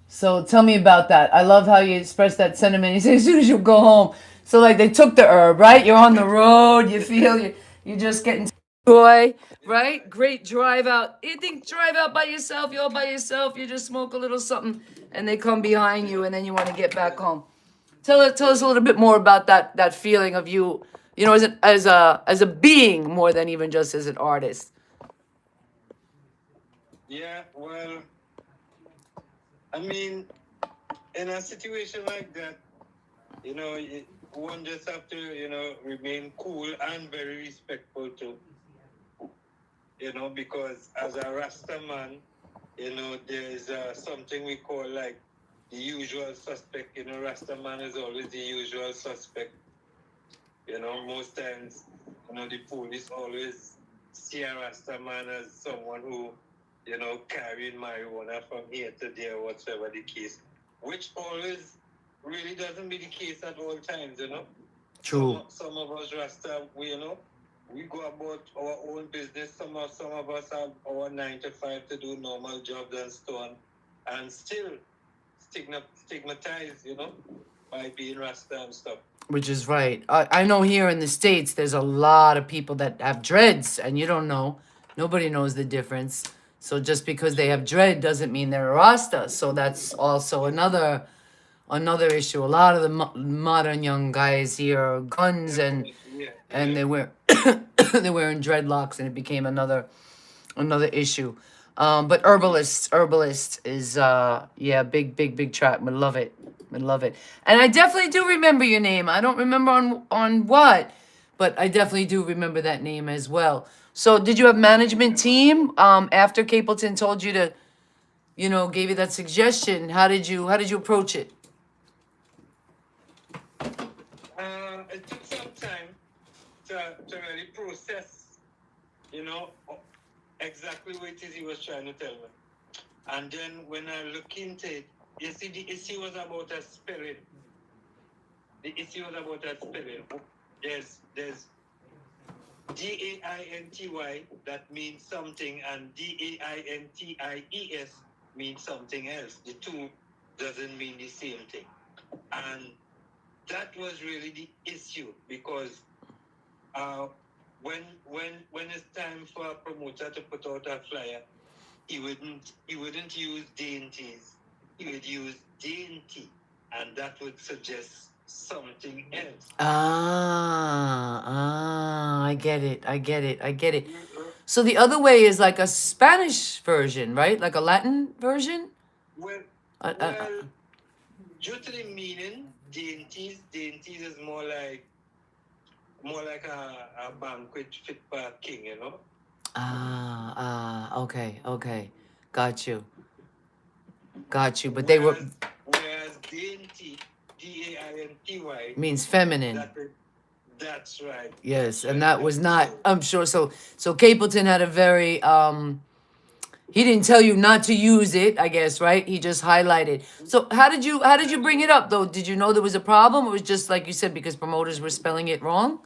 So tell me about that. I love how you express that sentiment. You say as soon as you go home. So like they took the herb, right? You're on the road. You feel you're just getting joy, right? Great drive out. You think drive out by yourself? You're all by yourself. You just smoke a little something, and they come behind you, and then you want to get back home. Tell us a little bit more about that feeling of you, as a being more than even just as an artist. Yeah, well, I mean, in a situation like that, one just have to, remain cool and very respectful too, because as a Rasta man, there's something we call like the usual suspect. Rasta man is always the usual suspect. Most times, the police always see a Rasta man as someone who, carrying marijuana from here to there, whatever the case, which always really doesn't be the case at all times, True. Some of us Rasta, we go about our own business. Some of us have our 9 to 5 to do normal jobs and so on, and still stigmatized, by being Rasta and stuff. Which is right. I know here in the States, there's a lot of people that have dreads, and you don't know. Nobody knows the difference. So just because they have dread doesn't mean they're a Rasta. So that's also another issue. A lot of the modern young guys here are guns and they wear they're wearing dreadlocks, and it became another issue. But herbalist is big track. We love it. We love it. And I definitely do remember your name. I don't remember on what, but I definitely do remember that name as well. So did you have management team after Capleton told you to, gave you that suggestion? How did you approach it? It took some time to really process, exactly what it is he was trying to tell me. And then when I look into it, you see, the issue was about a spelling. There's DAINTY, that means something, and DAINTIES means something else. The two doesn't mean the same thing. And that was really the issue, because when it's time for a promoter to put out a flyer, he wouldn't use dainties. He would use dainty, and that would suggest something else. I get it. So the other way is like a Spanish version, right? Like a Latin version? Well, due to the meaning, dainties is more like a banquet fit for a king, Okay. Got you. But whereas dainty, DAINTY, means feminine. That's right. Yes, and that was not, I'm sure. So Capleton had a very, he didn't tell you not to use it, I guess, right? He just highlighted. So how did you bring it up though? Did you know there was a problem? Or was it just like you said, because promoters were spelling it wrong?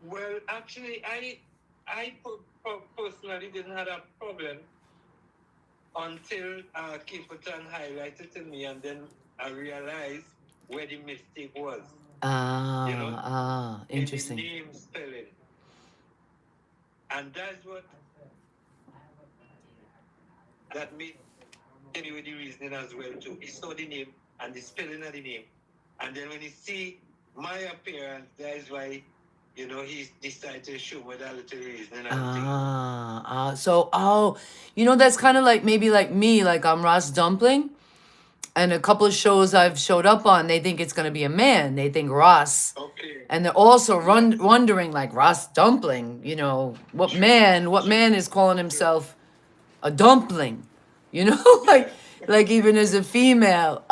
Well, actually, I personally didn't have a problem until Capleton highlighted to me, and then I realized where the mistake was. Interesting. In the name spelling. And that's that made anyway the reasoning as well too. He saw the name and the spelling of the name. And then when he see my appearance, that is why, he decided to show me that little reasoning. That's kind of like maybe like me, like I'm Ross Dumpling. And a couple of shows I've showed up on, they think it's going to be a man. They think Ross. Okay. And they're also wondering, like, Ross Dumpling, what man is calling himself a dumpling? Like even as a female.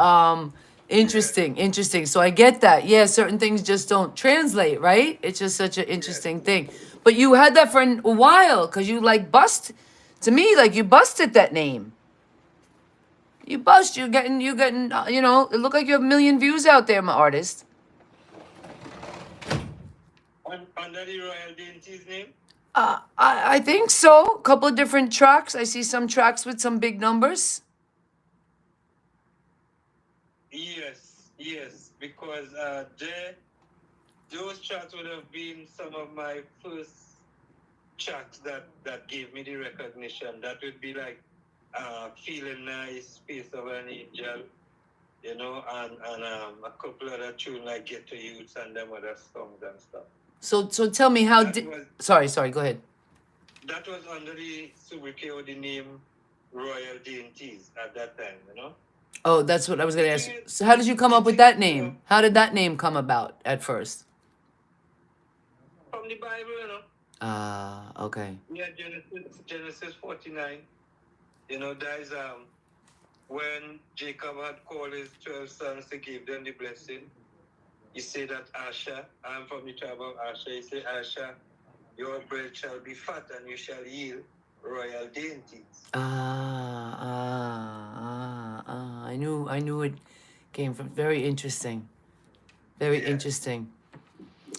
Interesting, interesting. So I get that. Yeah, certain things just don't translate, right? It's just such an interesting thing. But you had that for a while because you like to me, like you busted that name. You bust. You getting. It looked like you have a million views out there, my artist. Under the Royal Dainty's name? I think so. A couple of different tracks. I see some tracks with some big numbers. Yes, because those tracks would have been some of my first tracks that gave me the recognition. That would be like Feeling Nice, Space of an Angel, and a couple other tunes like Get to Youths and them other songs and stuff. So tell me how sorry, go ahead. That was under the sobriquet or the name Royal Dainties at that time, Oh, that's what I was going to ask. So how did you come up with that name? How did that name come about at first? From the Bible, Okay. Yeah, Genesis 49. That is when Jacob had called his 12 sons to give them the blessing. He said that Asher, I'm from the tribe of Asher. He said, Asher, your bread shall be fat and you shall yield royal dainties. I knew it came from. Very interesting. Very interesting.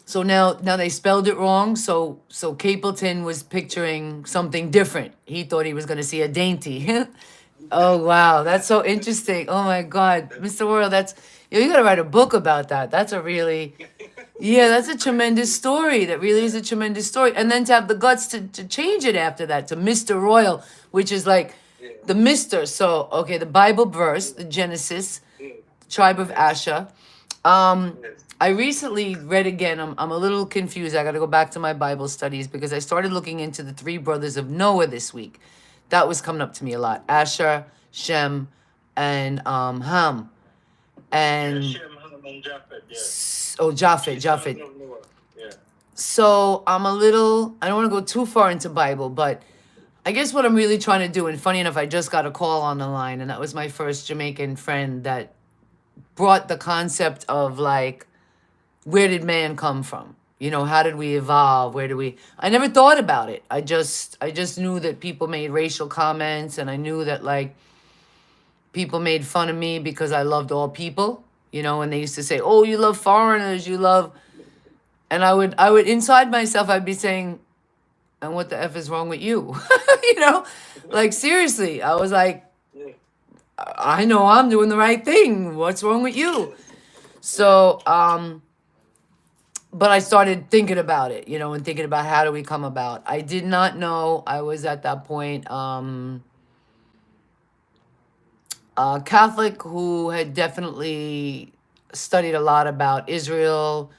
So now they spelled it wrong. So Capleton was picturing something different. He thought he was going to see a dainty. Oh wow, that's so interesting. Oh my God, Mr. World, you got to write a book about that. That's a really, yeah, that's a tremendous story. That really is a tremendous story. And then to have the guts to change it after that to Mr. Royal, which is like the Mr. So okay, the Bible verse, the Genesis, tribe of Asher. I recently read again. I'm a little confused. I got to go back to my Bible studies because I started looking into the three brothers of Noah this week. That was coming up to me a lot. Asher, Shem, and Ham. And Shem, Ham, and Japheth, Japheth. Yeah. So I don't want to go too far into Bible, but I guess what I'm really trying to do, and funny enough, I just got a call on the line, and that was my first Jamaican friend that brought the concept of like, where did man come from? How did we evolve? I never thought about it. I just knew that people made racial comments, and I knew that like people made fun of me because I loved all people, and they used to say, oh, you love foreigners, and I would inside myself, I'd be saying, and what the F is wrong with you? Like seriously, I was like, I know I'm doing the right thing. What's wrong with you? So, but I started thinking about it, and thinking about how do we come about. I did not know I was at that point Catholic who had definitely studied a lot about Israel,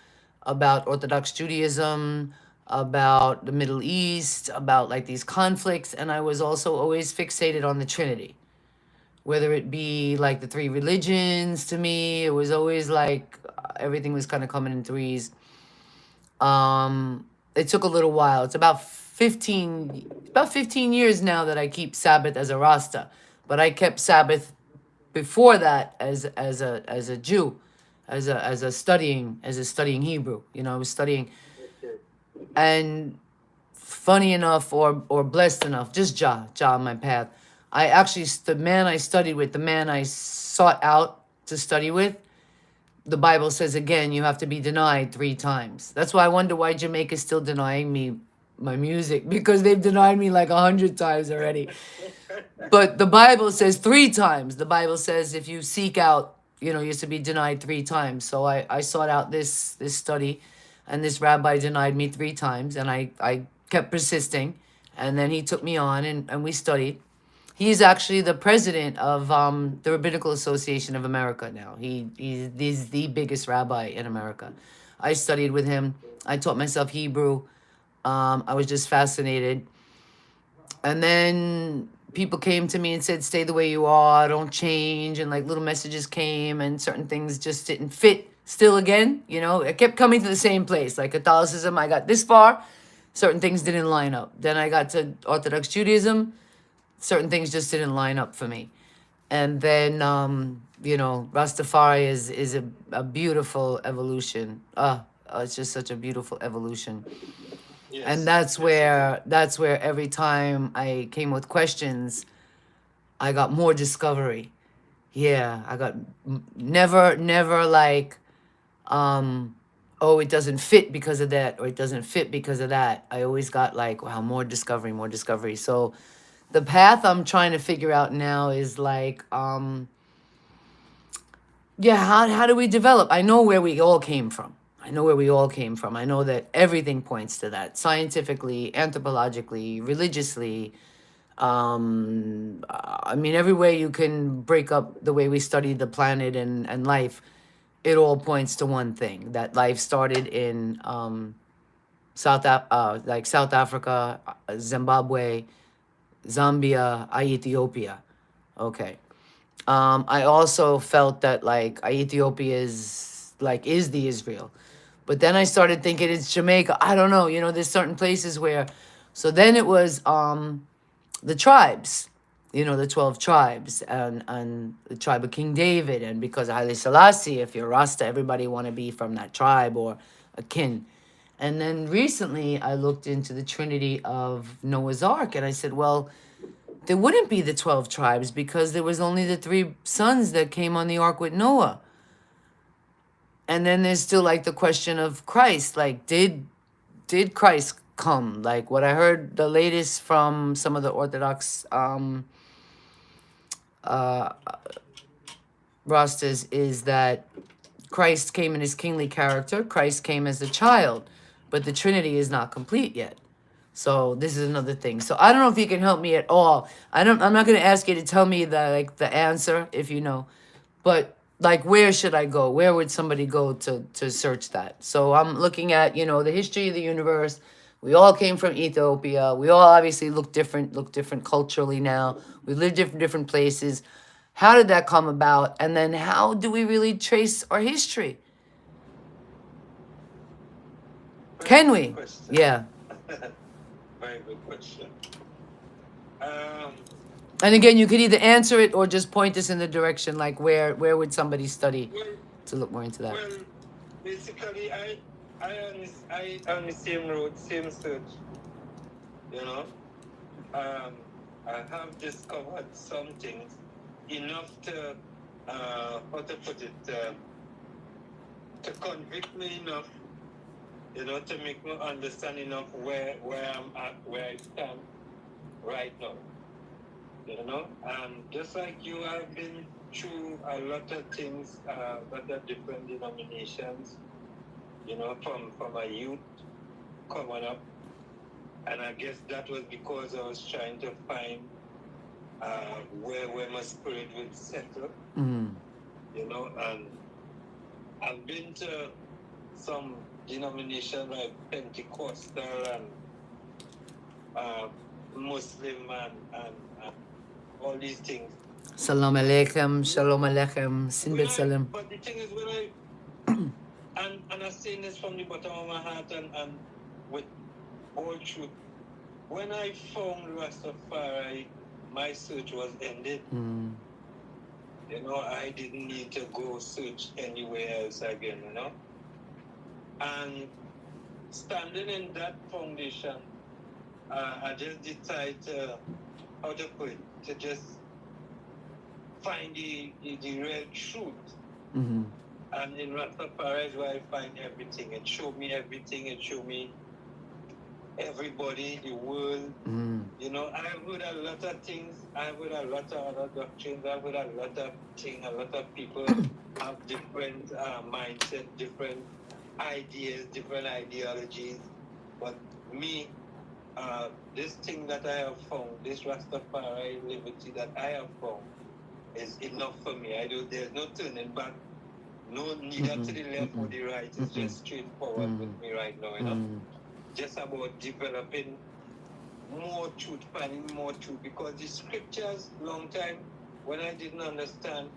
about Orthodox Judaism, about the Middle East, about like these conflicts. And I was also always fixated on the Trinity. Whether it be like the three religions to me, it was always like everything was kind of coming in threes. It took a little while. It's about 15 years now that I keep Sabbath as a Rasta, but I kept Sabbath before that as a Jew, as a studying Hebrew. I was studying, and funny enough or blessed enough, just Jah on my path. I actually the man I studied with, the man I sought out to study with. The Bible says, again, you have to be denied 3 times. That's why I wonder why Jamaica's still denying me my music, because they've denied me like 100 times already. But the Bible says 3 times. The Bible says if you seek out, you're to be denied 3 times. So I sought out this study, and this rabbi denied me 3 times, and I kept persisting. And then he took me on, and we studied. He's actually the president of the Rabbinical Association of America now. He's the biggest rabbi in America. I studied with him. I taught myself Hebrew. I was just fascinated. And then people came to me and said, stay the way you are, don't change. And like little messages came, and certain things just didn't fit still again. I kept coming to the same place. Like Catholicism, I got this far. Certain things didn't line up. Then I got to Orthodox Judaism. Certain things just didn't line up for me. And then you know, Rastafari is a beautiful evolution. It's just such a beautiful evolution. And Yes, yes, it is. that's where every time I came with questions, I got more discovery. Yeah, I got never like, um, oh, it doesn't fit because of that, or it doesn't fit because of that. I always got like, wow, more discovery, more discovery. So the path I'm trying to figure out now is like, yeah, how do we develop? I know where we all came from. I know where we all came from. I know that everything points to that, scientifically, anthropologically, religiously. I mean, every way you can break up the way we study the planet and life, it all points to one thing, that life started in like South Africa, Zimbabwe, Zambia, Ethiopia. Okay. I also felt that like Ethiopia is the Israel, but then I started thinking it's Jamaica. I don't know. You know, there's certain places where. So then it was the tribes. You know, the 12 tribes and the tribe of King David, and because of Haile Selassie, if you're Rasta, everybody want to be from that tribe or a kin. And then recently I looked into the Trinity of Noah's Ark, and I said, well, there wouldn't be the 12 tribes because there was only the three sons that came on the ark with Noah. And then there's still like the question of Christ. Like, did Christ come? Like what I heard the latest from some of the Orthodox Rastas is that Christ came in his kingly character. Christ came as a child, but the Trinity is not complete yet. So this is another thing. So I don't know if you can help me at all. I'm not gonna ask you to tell me the answer if you know, but like where should I go? Where would somebody go to search that? So I'm looking at, you know, the history of the universe. We all came from Ethiopia. We all obviously look different culturally now. We live different places. How did that come about? And then how do we really trace our history? Very Can good we? question. Yeah. Very good question. Um, And again, you could either answer it or just point us in the direction, like where would somebody study well, to look more into that? well, basically, I on the same road, same search. You know, um, I have discovered some things enough to, how to put it, to convict me enough, you know, to make me understand enough where I'm at, where I stand right now. You know, just like you, I've been through a lot of things, lot of different denominations, you know, from a youth coming up. And I guess that was because I was trying to find where my spirit would settle, you know, and I've been to some denomination like Pentecostal and Muslim and all these things. Salam alaikum, shalom alaikum, sinbet salam. But the thing is, when I and I'm saying this from the bottom of my heart and with all truth, when I found Rastafari, my search was ended. You know, I didn't need to go search anywhere else again, you know. And standing in that foundation, I just decided to, how to put it, to just find the real truth. And in Rastafari is where I find everything. It showed me everything. It showed me everybody, the world. You know, I've heard a lot of things. I've heard a lot of other doctrines. I've heard a lot of things. A lot of people have different mindset, different ideas, different ideologies. But me, this thing that I have found, this Rastafari liberty that I have found, is enough for me. There's no turning back. No, neither to the left or the right. It's just straightforward with me right now, you know. Just about developing more truth, finding more truth. Because the scriptures, long time, when I didn't understand,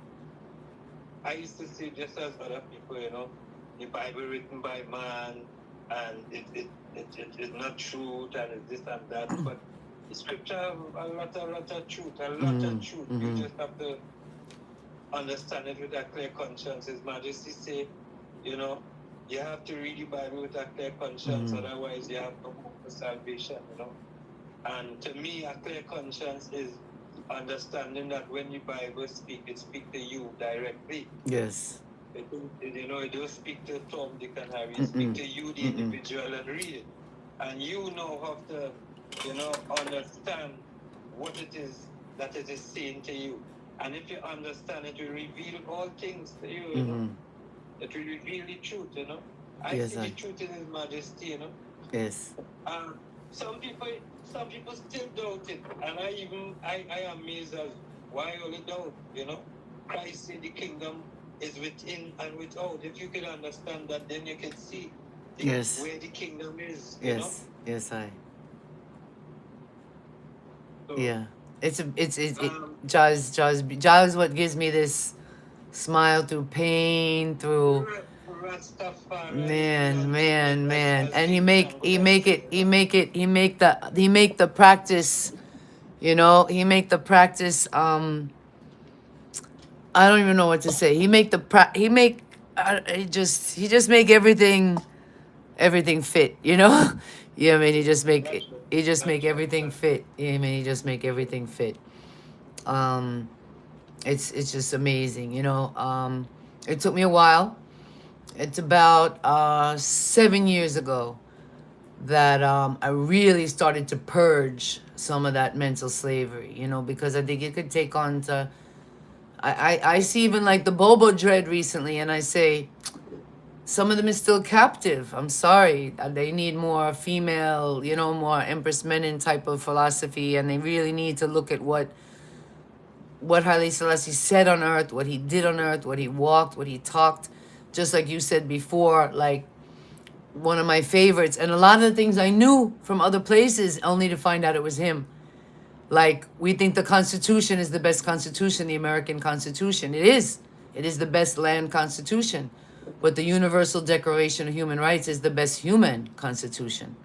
I used to say just as other people, you know, the Bible written by man, and it's not truth, and it's this and that. But the scripture have a lot of truth, a lot of truth. You just have to understand it with a clear conscience. His Majesty say, you know, you have to read the Bible with a clear conscience, otherwise you have no hope for salvation, you know. And to me, a clear conscience is understanding that when the Bible speaks, it speaks to you directly. Yes. You know, it don't speak to Tom, Dick, and Harry. It speaks to you, the individual, and read it. And you know how to, you know, understand what it is that it is saying to you. And if you understand, it will reveal all things to you, you know. It will reveal the truth, you know. I see the truth in His Majesty, you know. Yes. Some people still doubt it, and I am amazed as why only doubt, you know. Christ said the kingdom is within and without. If you can understand that, then you can see where the kingdom is. You know? Yes, So, yeah. Jazz what gives me this smile through pain, through man, and he make the practice, you know, he make the practice, I don't even know what to say. He just make everything fit, you know? Yeah, I mean, he just make everything fit. Yeah, I mean, he just make everything fit. It's just amazing, you know. It took me a while. It's about 7 years ago that I really started to purge some of that mental slavery, you know, because I think it could take on to. I see even like the Bobo Dread recently, and I say some of them is still captive. I'm sorry. They need more female, you know, more Empress Menen type of philosophy, and they really need to look at what Haile Selassie said on earth, what he did on earth, what he walked, what he talked. Just like you said before, like one of my favorites, and a lot of the things I knew from other places, only to find out it was him. Like, we think the Constitution is the best Constitution, the American Constitution. It is. It is the best land Constitution. But the Universal Declaration of Human Rights is the best human Constitution.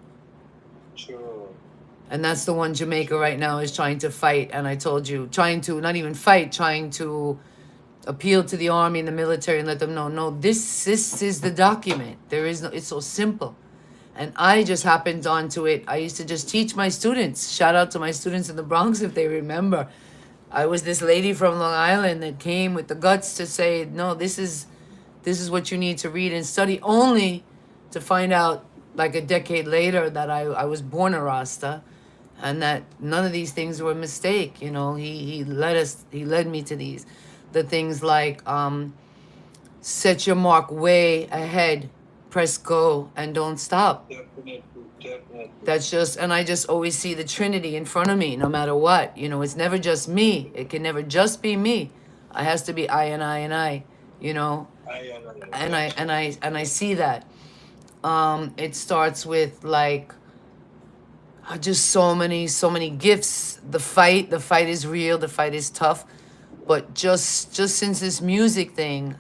Sure. And that's the one Jamaica right now is trying to fight. And I told you, trying to not even fight, trying to appeal to the army and the military and let them know, no, this is the document. There is no, it's so simple. And I just happened onto it. I used to just teach my students. Shout out to my students in the Bronx if they remember. I was this lady from Long Island that came with the guts to say, no, this is what you need to read and study, only to find out like a decade later that I was born a Rasta, and that none of these things were a mistake. You know, he led me to these. The things like set your mark way ahead, press go, and don't stop. Definitely. That's just, and I just always see the Trinity in front of me, no matter what. You know, it's never just me. It can never just be me. It has to be I and I, you know. And I see that. It starts with like just so many gifts. The fight is real, the fight is tough. But just since this music thing,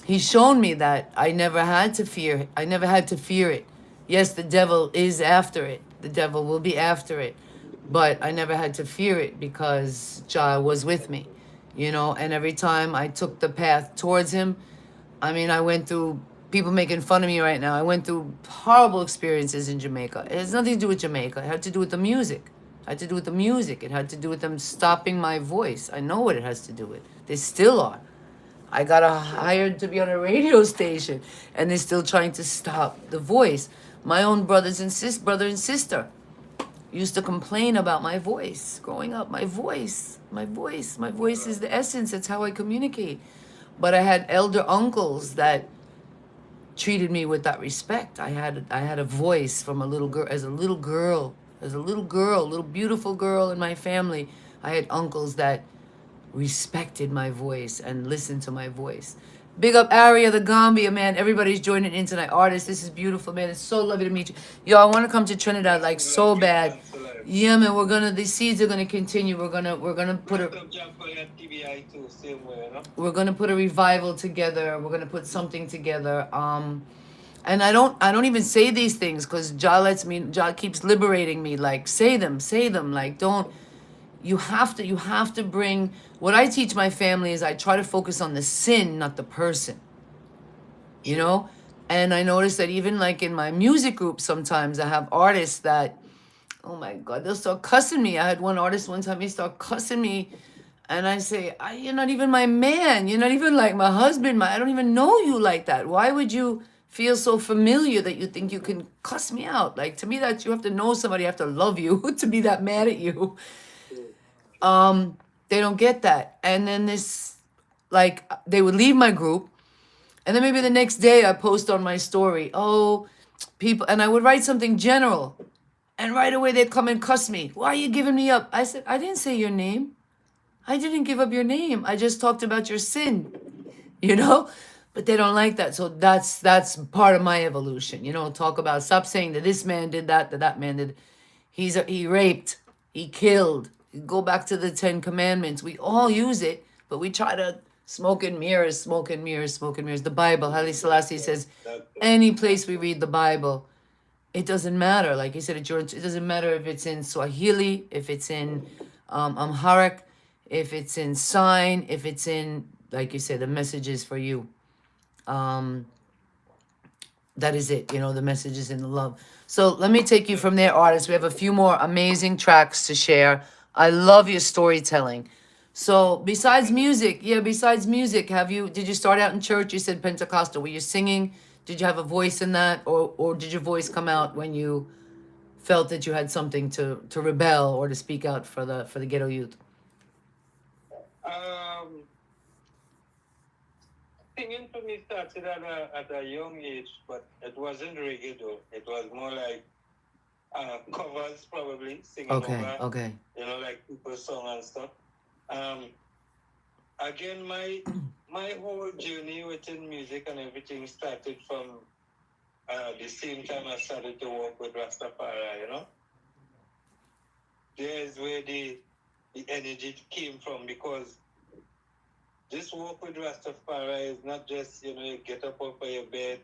he's shown me that I never had to fear it. Yes, the devil is after it. The devil will be after it. But I never had to fear it because Jah was with me, you know. And every time I took the path towards him, I mean, I went through people making fun of me right now. I went through horrible experiences in Jamaica. It has nothing to do with Jamaica. It had to do with the music. It had to do with the music. It had to do with them stopping my voice. I know what it has to do with. They still are. I got hired to be on a radio station, and they're still trying to stop the voice. My own brother and sister used to complain about my voice growing up. My voice is the essence. That's how I communicate. But I had elder uncles that treated me with that respect. I had a voice from a little girl, as a little beautiful girl in my family. I had uncles that respected my voice and listened to my voice. Big up Aria, the Gambia, man. Everybody's joining in tonight. Artists, this is beautiful, man. It's so lovely to meet you. Yo, I want to come to Trinidad like so bad. Yeah, man, the seeds are gonna continue. We're gonna put a revival together. We're gonna put something together. And I don't even say these things because Jah keeps liberating me. Like, say them. Like, don't, You have to bring, what I teach my family is I try to focus on the sin, not the person, you True. know? And I notice that even like in my music group, sometimes I have artists that, oh my God, they'll start cussing me. I had one artist one time, he started cussing me. And I say, you're not even my man. You're not even like my husband. I don't even know you like that. Why would you feel so familiar that you think you can cuss me out? Like, to me, that you have to know somebody, you have to love you to be that mad at you. True. True. They don't get that. And then this, like, they would leave my group. And then maybe the next day I post on my story, oh, people, and I would write something general. And right away they'd come and cuss me. Why are you giving me up? I said, I didn't say your name. I didn't give up your name. I just talked about your sin, you know? But they don't like that. So that's part of my evolution. Talk about, stop saying that this man did that man did. He raped, he killed. Go back to the 10 commandments. We all use it, but we try to smoke and mirrors, smoke and mirrors, smoke and mirrors. The Bible, Haile Selassie says, That's any place we read the Bible, it doesn't matter. Like he said, it doesn't matter if it's in Swahili, if it's in Amharic, if it's in sign, if it's in, like you said, the message is for you. Um, that is it. The message is in the love. So let me take you from there, artists. We have a few more amazing tracks to share. I love your storytelling. So besides music, did you start out in church? You said Pentecostal. Were you singing? Did you have a voice in that, or did your voice come out when you felt that you had something to rebel or to speak out for the ghetto youth? Singing for me started at a young age, but it wasn't reggae though. It was more like covers, probably singing Okay, over, okay. like people's song and stuff. Um, Again, my whole journey within music and everything started from the same time I started to work with Rastafari. There's where the energy came from, because this work with Rastafari is not just, you get up off of your bed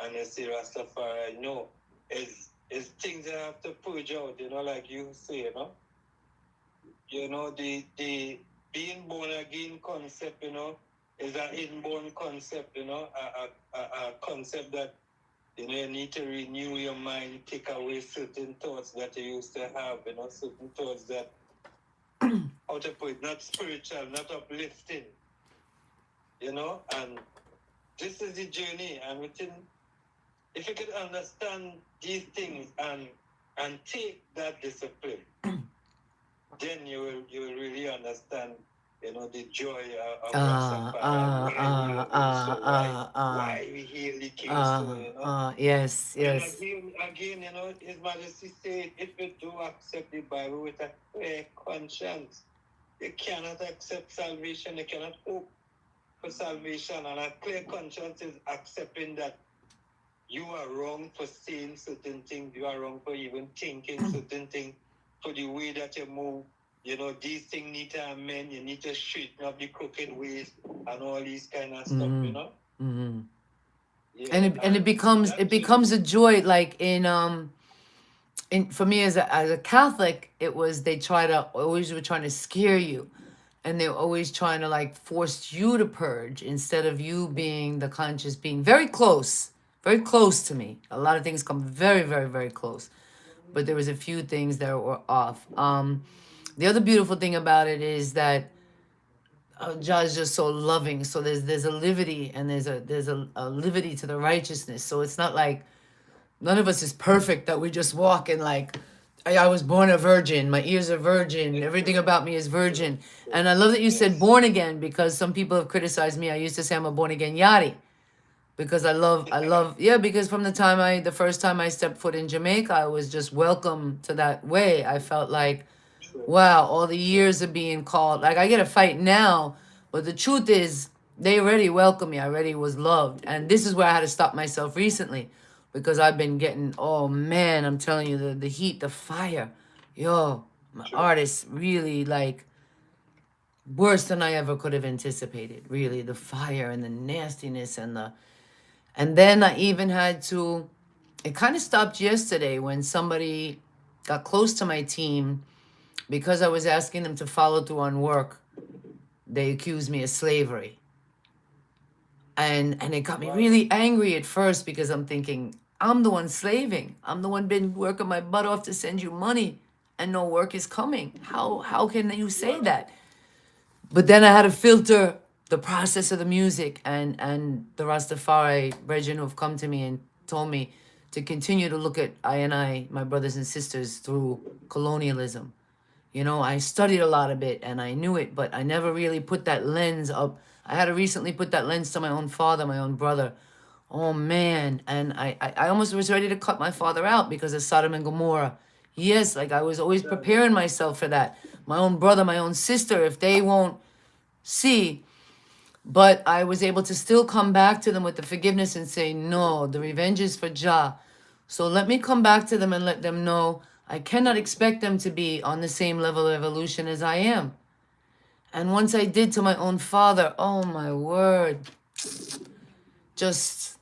and you say Rastafari. No, it's things that I have to purge out, like you say, the being born again concept, is an inborn concept, a concept that, you need to renew your mind, take away certain thoughts that you used to have, certain thoughts that, how to put it, not spiritual, not uplifting, and this is the journey. And if you could understand these things and take that discipline, then you will really understand, the joy of Rastafari, why we love him so, why we hail the king so. Yes, And yes. again, His Majesty said, if you do accept the Bible with a clear conscience, you cannot accept salvation, you cannot hope for salvation. And a clear conscience is accepting that you are wrong for saying certain things, you are wrong for even thinking certain things, for the way that you move. These things need to amend, you need to straighten up the crooked ways and all these kind of stuff, Mm-hmm. Yeah, And it becomes a joy, like for me as a Catholic, it was, they always were trying to scare you, and they were always trying to like force you to purge instead of you being the conscious being. Very close to me. A lot of things come very, very, very close, but there was a few things that were off. The other beautiful thing about it is that Jah is just so loving. So there's a liberty, and there's a liberty to the righteousness. So it's not like none of us is perfect, that we just walk and like, I was born a virgin, my ears are virgin, everything about me is virgin. And I love that you said born again, because some people have criticized me. I used to say I'm a born again yachty, because yeah, because from the first time I stepped foot in Jamaica, I was just welcome to that way. I felt like, wow, all the years of being called, like I get a fight now, but the truth is they already welcomed me. I already was loved. And this is where I had to stop myself recently, because I've been getting, oh man, I'm telling you, the heat, the fire. Yo, my artists really like worse than I ever could have anticipated. Really, the fire and the nastiness and then I even had to, it kind of stopped yesterday when somebody got close to my team because I was asking them to follow through on work, they accused me of slavery. And it got me really angry at first because I'm thinking, I'm the one slaving. I'm the one been working my butt off to send you money and no work is coming. How can you say that? But then I had to filter the process of the music, and the Rastafari brethren who have come to me and told me to continue to look at I, my brothers and sisters, through colonialism. You know, I studied a lot of it and I knew it, but I never really put that lens up. I had to recently put that lens to my own father, my own brother. Oh man, and I almost was ready to cut my father out because of Sodom and Gomorrah. Yes, like I was always preparing myself for that. My own brother, my own sister, if they won't see, but I was able to still come back to them with the forgiveness and say, no, the revenge is for Jah. So let me come back to them and let them know I cannot expect them to be on the same level of evolution as I am. And once I did to my own father, oh my word, just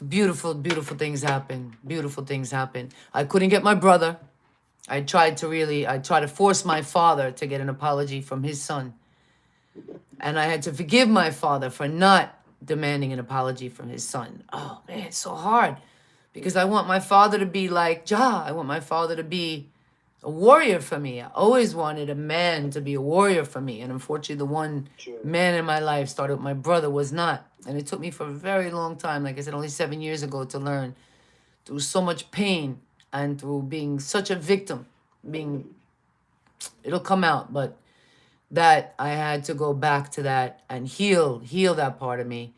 beautiful, beautiful things happen. Beautiful things happen. I couldn't get my brother. I tried to force my father to get an apology from his son. And I had to forgive my father for not demanding an apology from his son. Oh man, it's so hard. Because I want my father to be like Jah. I want my father to be a warrior for me. I always wanted a man to be a warrior for me. And unfortunately, the one man in my life started with my brother was not. And it took me for a very long time, like I said, only 7 years ago, to learn through so much pain and through being such a victim. It'll come out, but that I had to go back to that and heal that part of me,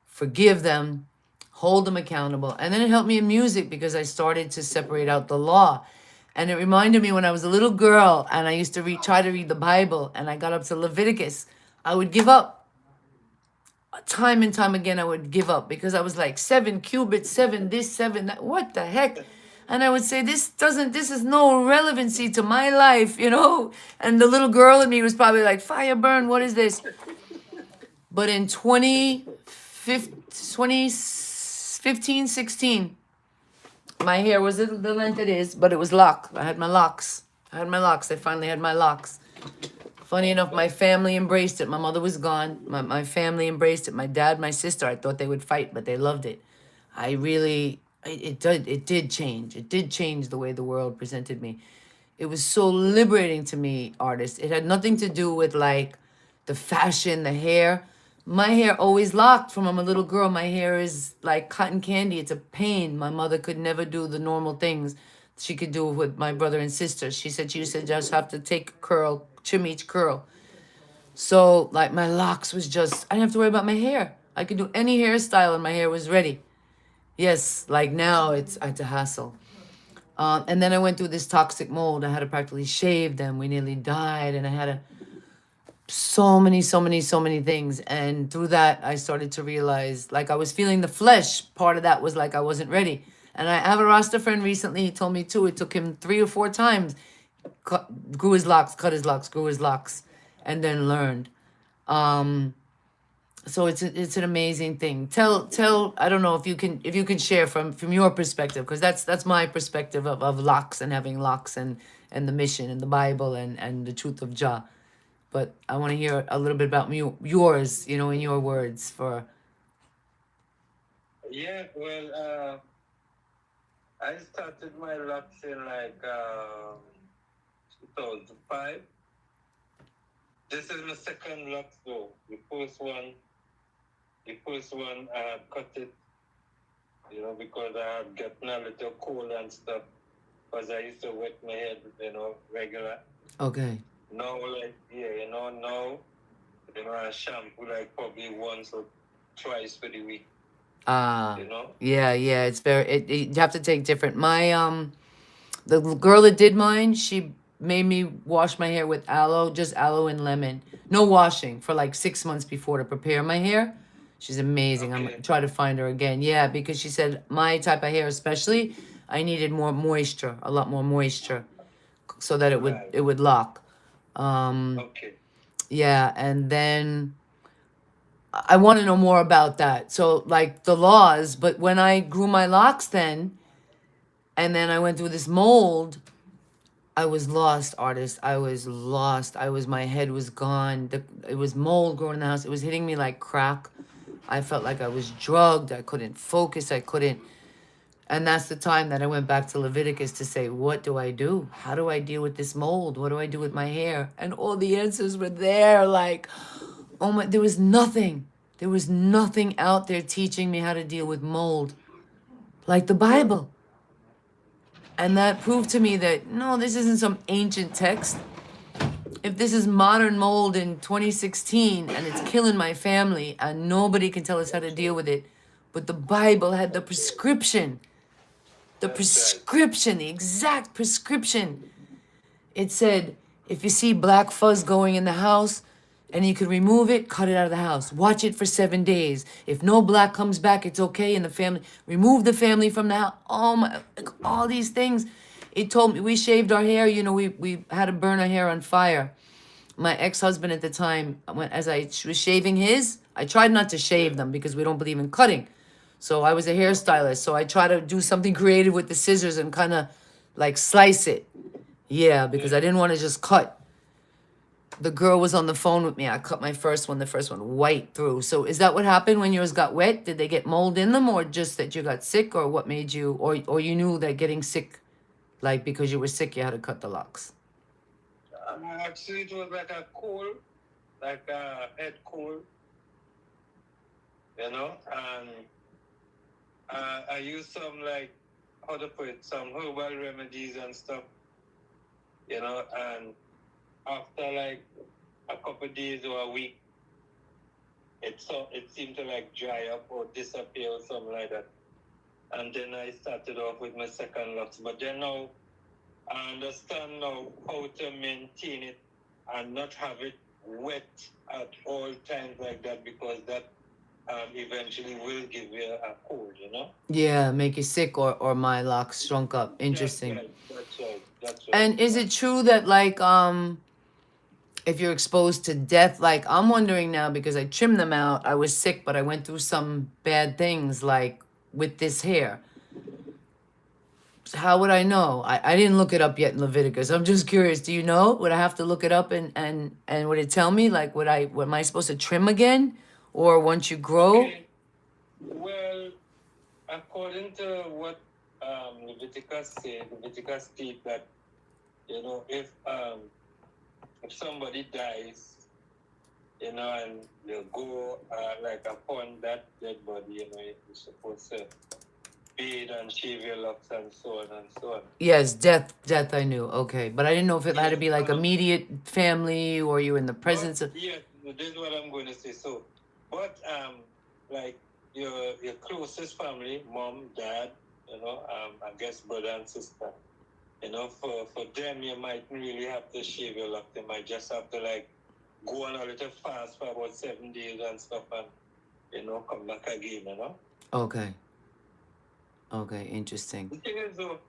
forgive them, hold them accountable. And then it helped me in music because I started to separate out the law. And it reminded me when I was a little girl and I used to try to read the Bible and I got up to Leviticus, I would give up. Time and time again, I would give up because I was like 7 cubits, 7 this, 7 that. What the heck? And I would say, this is no relevancy to my life, you know? And the little girl in me was probably like, fire burn, what is this? But in 2015, 16, my hair was the length it is, but it was locked. I had my locks. I finally had my locks. Funny enough, my family embraced it. My mother was gone. My family embraced it. My dad, my sister, I thought they would fight, but they loved it. It did change. It did change the way the world presented me. It was so liberating to me, artists. It had nothing to do with like the fashion, the hair. My hair always locked from I'm a little girl. My hair is like cotton candy. It's a pain. My mother could never do the normal things she could do with my brother and sister. She said she used to just have to take a curl, trim each curl. So like my locks was just, I didn't have to worry about my hair. I could do any hairstyle and my hair was ready. Yes, like now it's a hassle. And then I went through this toxic mold. I had to practically shave them. We nearly died. And I had so many things. And through that, I started to realize, like I was feeling the flesh. Part of that was like I wasn't ready. And I have a Rasta friend recently, he told me too, it took him 3 or 4 times. Grew his locks, cut his locks, grew his locks, and then learned. So it's an amazing thing. Tell I don't know if you can share from your perspective, because that's my perspective of locks and having locks and the mission and the Bible and the truth of Jah. But I want to hear a little bit about yours, you know, in your words for. Yeah, well, I started my locks in like 2005. This is my second locks though. The first one I had cut it, you know, because I had gotten a little cold and stuff. Because I used to wet my head, you know, regular. Okay. Now, like, yeah, you know, I shampoo like probably once or twice for the week. You know? Yeah, it's very, you have to take different. My, the girl that did mine, she made me wash my hair with aloe, just aloe and lemon. No washing for like 6 months before to prepare my hair. She's amazing. I'm gonna try to find her again. Yeah, because she said my type of hair especially, I needed more moisture, a lot more moisture, so that it would lock. Yeah, and then I want to know more about that. So like the laws, but when I grew my locks then, and then I went through this mold, I was lost, artist. I was lost. My head was gone. It was mold growing in the house. It was hitting me like crack. I felt like I was drugged. I couldn't focus. I couldn't. And that's the time that I went back to Leviticus to say, what do I do? How do I deal with this mold? What do I do with my hair? And all the answers were there. Like, oh my, there was nothing. There was nothing out there teaching me how to deal with mold like the Bible. And that proved to me that, no, this isn't some ancient text. If this is modern mold in 2016 and it's killing my family and nobody can tell us how to deal with it, but the Bible had the prescription. The prescription, the exact prescription. It said, if you see black fuzz going in the house and you can remove it, cut it out of the house. Watch it for 7 days. If no black comes back, it's okay in the family. Remove the family from the house. Oh my, like all these things. It told me, we shaved our hair, you know, we had to burn our hair on fire. My ex-husband at the time, as I was shaving his, I tried not to shave them because we don't believe in cutting. So I was a hairstylist. So I try to do something creative with the scissors and kind of like slice it. Yeah, because I didn't want to just cut. The girl was on the phone with me. I cut my first one, the first one white through. So is that what happened when yours got wet? Did they get mold in them, or just that you got sick, or what made you, or you knew that getting sick, like because you were sick, you had to cut the locks? Actually, it was like a cold, like a head cold, you know, and I used some, like, how to put it, some herbal remedies and stuff, you know, and after like a couple of days or a week, it seemed to like dry up or disappear or something like that. And then I started off with my second locks. But then now I understand now how to maintain it and not have it wet at all times like that, because that eventually will give you a cold, you know? Yeah, make you sick, or my locks shrunk up. Interesting. That's right. And is it true that like if you're exposed to death, like I'm wondering now because I trimmed them out, I was sick, but I went through some bad things like with this hair. How would I know? I didn't look it up yet in Leviticus. I'm just curious. Do you know? Would I have to look it up and would it tell me like what am I supposed to trim again, or once you grow? Well, according to what Leviticus said, Leviticus states that, you know, if somebody dies, you know, and they'll go like upon that dead body, you know, you're supposed to bathe and shave your locks and so on and so on. Yes, death I knew. Okay, but I didn't know if it had to be like immediate family or you in the presence of. Yeah, this is what I'm going to say. So, but like your closest family, mom, dad, you know, I guess brother and sister, you know, for them you might really have to shave your locks. They might just have to like go on a little fast for about 7 days and stuff, and you know, come back again, you know. Okay. Okay, interesting. The thing is, though,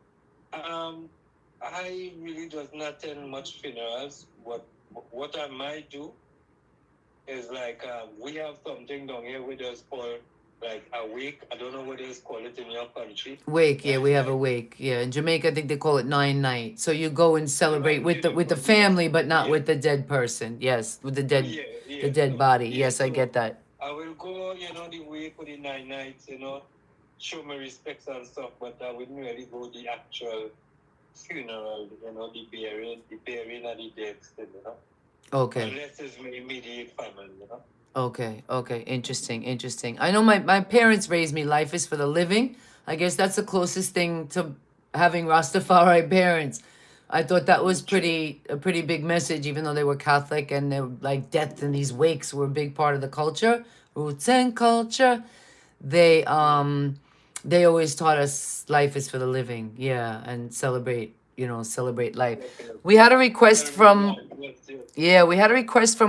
I really does not attend much funerals. What I might do is like we have something down here we just call like a wake. I don't know what they call it in your country. Wake, yeah, we have a wake. Yeah, in Jamaica, I think they call it 9 night. So you go and celebrate with the family, but not with the dead person. Yes, with the dead body. Yes, I get that. I will go, you know, the wake for the 9 nights, you know, show my respects and stuff, but I wouldn't really go the actual funeral, you know, the burying of the dead still, you know. Okay. Unless it's my immediate family, you know. Okay, interesting. I know my parents raised me, life is for the living. I guess that's the closest thing to having Rastafari parents. I thought that was a pretty big message, even though they were Catholic and they were like death and these wakes were a big part of the culture, roots and culture. They always taught us life is for the living, yeah, and celebrate life. We had a request from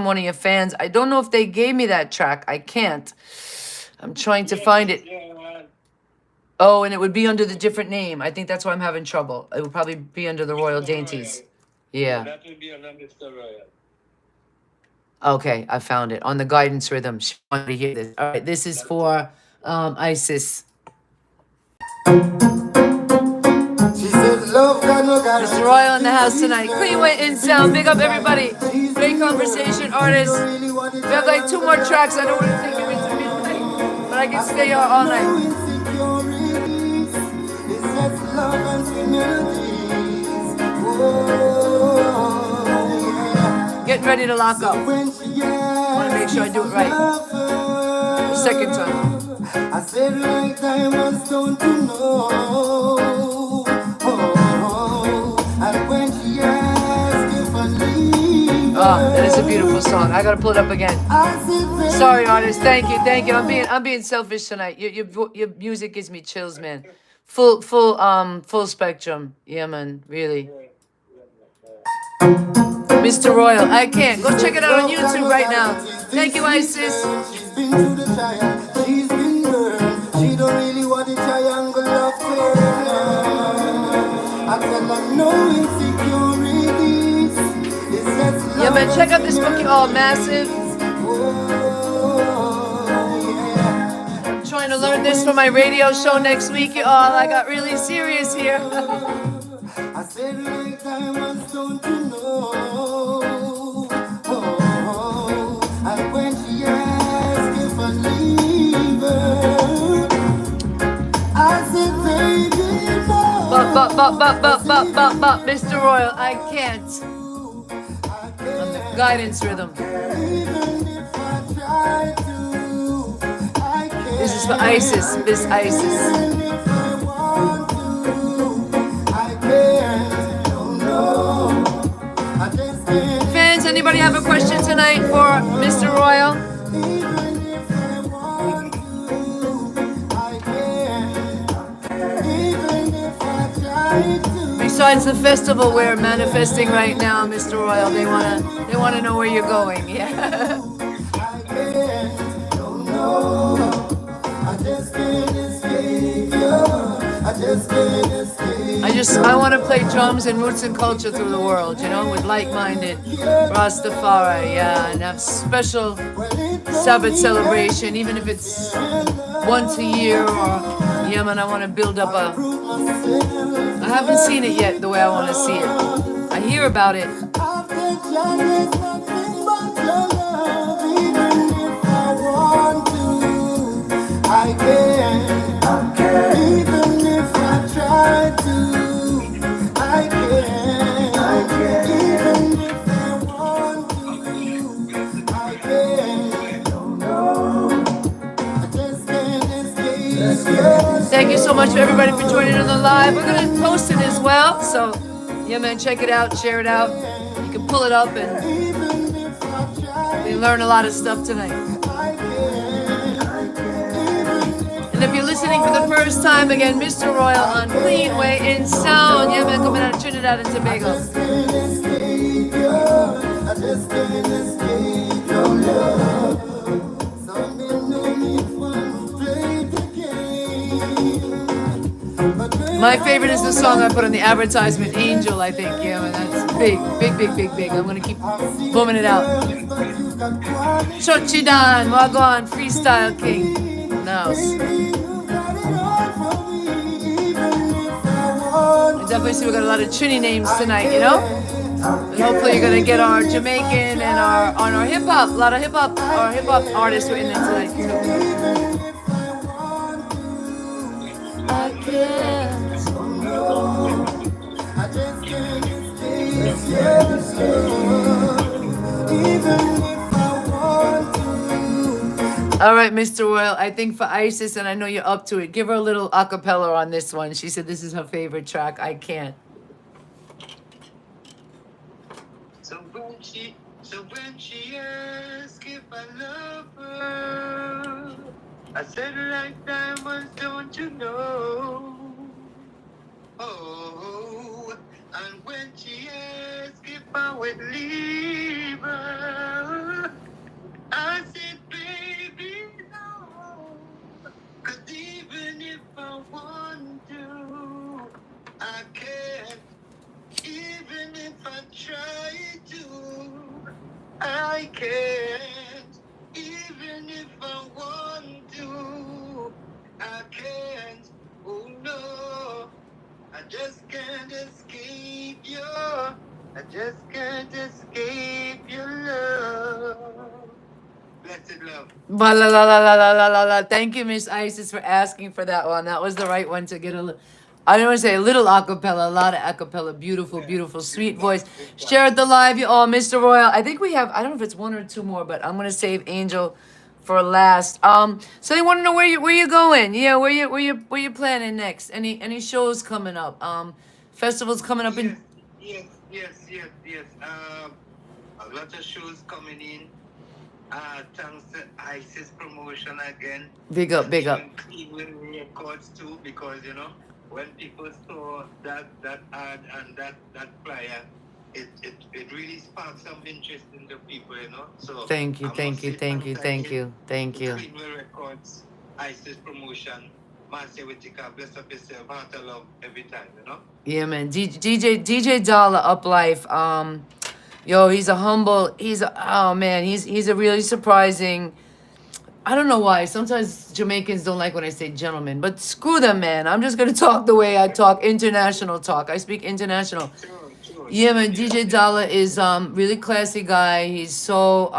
one of your fans. I don't know if they gave me that track. I can't. I'm trying to find it. Oh, and it would be under the different name. I think that's why I'm having trouble. It would probably be under the Royal Dainties. Yeah. That would be under Mr. Royal. Okay, I found it on the guidance rhythm. She wanted to hear this. All right, this is for Isis. She said love got no guarantee. Mr. Royal in the house tonight. CleanWay InSound. Big up everybody. Great conversation, artists. We have like 2 more tracks. I don't want to take you into midnight, but I can stay here all night. Getting ready to lock up. I want to make sure I do it right. The second time. I said like diamonds don't you know. And when she asked if I leave, that is a beautiful song. I gotta pull it up again. Sorry, artist. Thank you. I'm being selfish tonight. Your music gives me chills, man. Full spectrum. Yeah, man. Really. Mr. Royal, I can't. Go check it out on YouTube right now. Thank you, Isis. she's been through the trial, she's been burned. She don't really want the triangle of fame. I tell her no insecurities. Yeah, man, check out this book. Oh, massive. I'm trying to learn this for my radio show next week, y'all. I got really serious here. I said like diamonds don't you know. And when she asked if I leave her, I said baby no. But, Mr. Royal, I can't. On the guidance rhythm. Even if I try to, I can't. This is for Isis, Miss Isis. Even if I want to, I can't. No, I just can't. Fans, anybody have a question tonight for Mr. Royal? Even if I want to, I can't. Even if I try to. Besides the festival we're manifesting right now, Mr. Royal, they wanna know where you're going. Yeah. I can't, no, I just can't escape you. I just can't escape. I want to play drums and roots and culture through the world, you know, with like-minded Rastafari, yeah, and have special Sabbath celebration, even if it's once a year or, yeah, man, I want to build up I haven't seen it yet the way I want to see it. I hear about it. After John, there's nothing but your love. Even if I want to, I can't. Even if I try to, I can't. Even if I want to, I can't. I just can't escape. Thank you so much for everybody for joining on the live. We're going to post it as well. So, yeah, man, check it out, share it out. You can pull it up and we learn a lot of stuff tonight. And if you're listening for the first time, again, Mr. Royal on CleanWay InSound. Yeah, man, coming out of Trinidad and Tobago. I just can't escape your love. Some men know me from play the game. But My favorite is the song I put on the advertisement, Angel, I think. Yeah, man, that's big. I'm going to keep booming it out. Chochidan, Wagwan, Freestyle King. Now. I definitely see we got a lot of Trini names tonight, you know? And hopefully you're gonna get our Jamaican and our hip hop. A lot of hip hop artists were in there tonight. I can't. I just can't escape even if I want to. All right, Mr. Royal, I think for Isis, and I know you're up to it, give her a little acapella on this one. She said this is her favorite track. I can't. So when she asked if I love her, I said like diamonds, don't you know? Oh, and when she asked if I would leave her, I said, baby, no. 'Cause even if I want to, I can't. Even if I try to, I can't. Even if I want to, I can't. Oh no, I just can't escape you. I just can't escape your love. Blessed love. La la la la la la la la la. Thank you, Miss Isis, for asking for that one. That was the right one to get I don't want to say a little acapella, a lot of acapella. Beautiful, Yeah, beautiful, sweet big bang, voice. big bang. Share it the live, you all, Mr. Royal. I think we have. I don't know if it's one or two more, but I'm gonna save Angel for last. So they want to know where you going? Yeah, where you planning next? Any shows coming up? Festivals coming up in. Yes. A lot of shows coming in. Thanks to ISIS promotion again. Big up, big up. And CleanWayRecords too, because when people saw that ad and that flyer, it really sparked some interest in the people. So Thank you, I must thank you, say thank you, thanks thank again you, thank to you. CleanWayRecords, ISIS promotion. Marcia Whitaker, bless up yourself, heart of love every time. Yeah, man. DJ Dollar Up Life. Yo, he's a humble. Oh man, he's a really surprising. I don't know why. Sometimes Jamaicans don't like when I say gentleman, but screw them, man. I'm just gonna talk the way I talk, international talk. I speak international. Sure. Yeah, man. DJ Dollar is really classy guy. He's so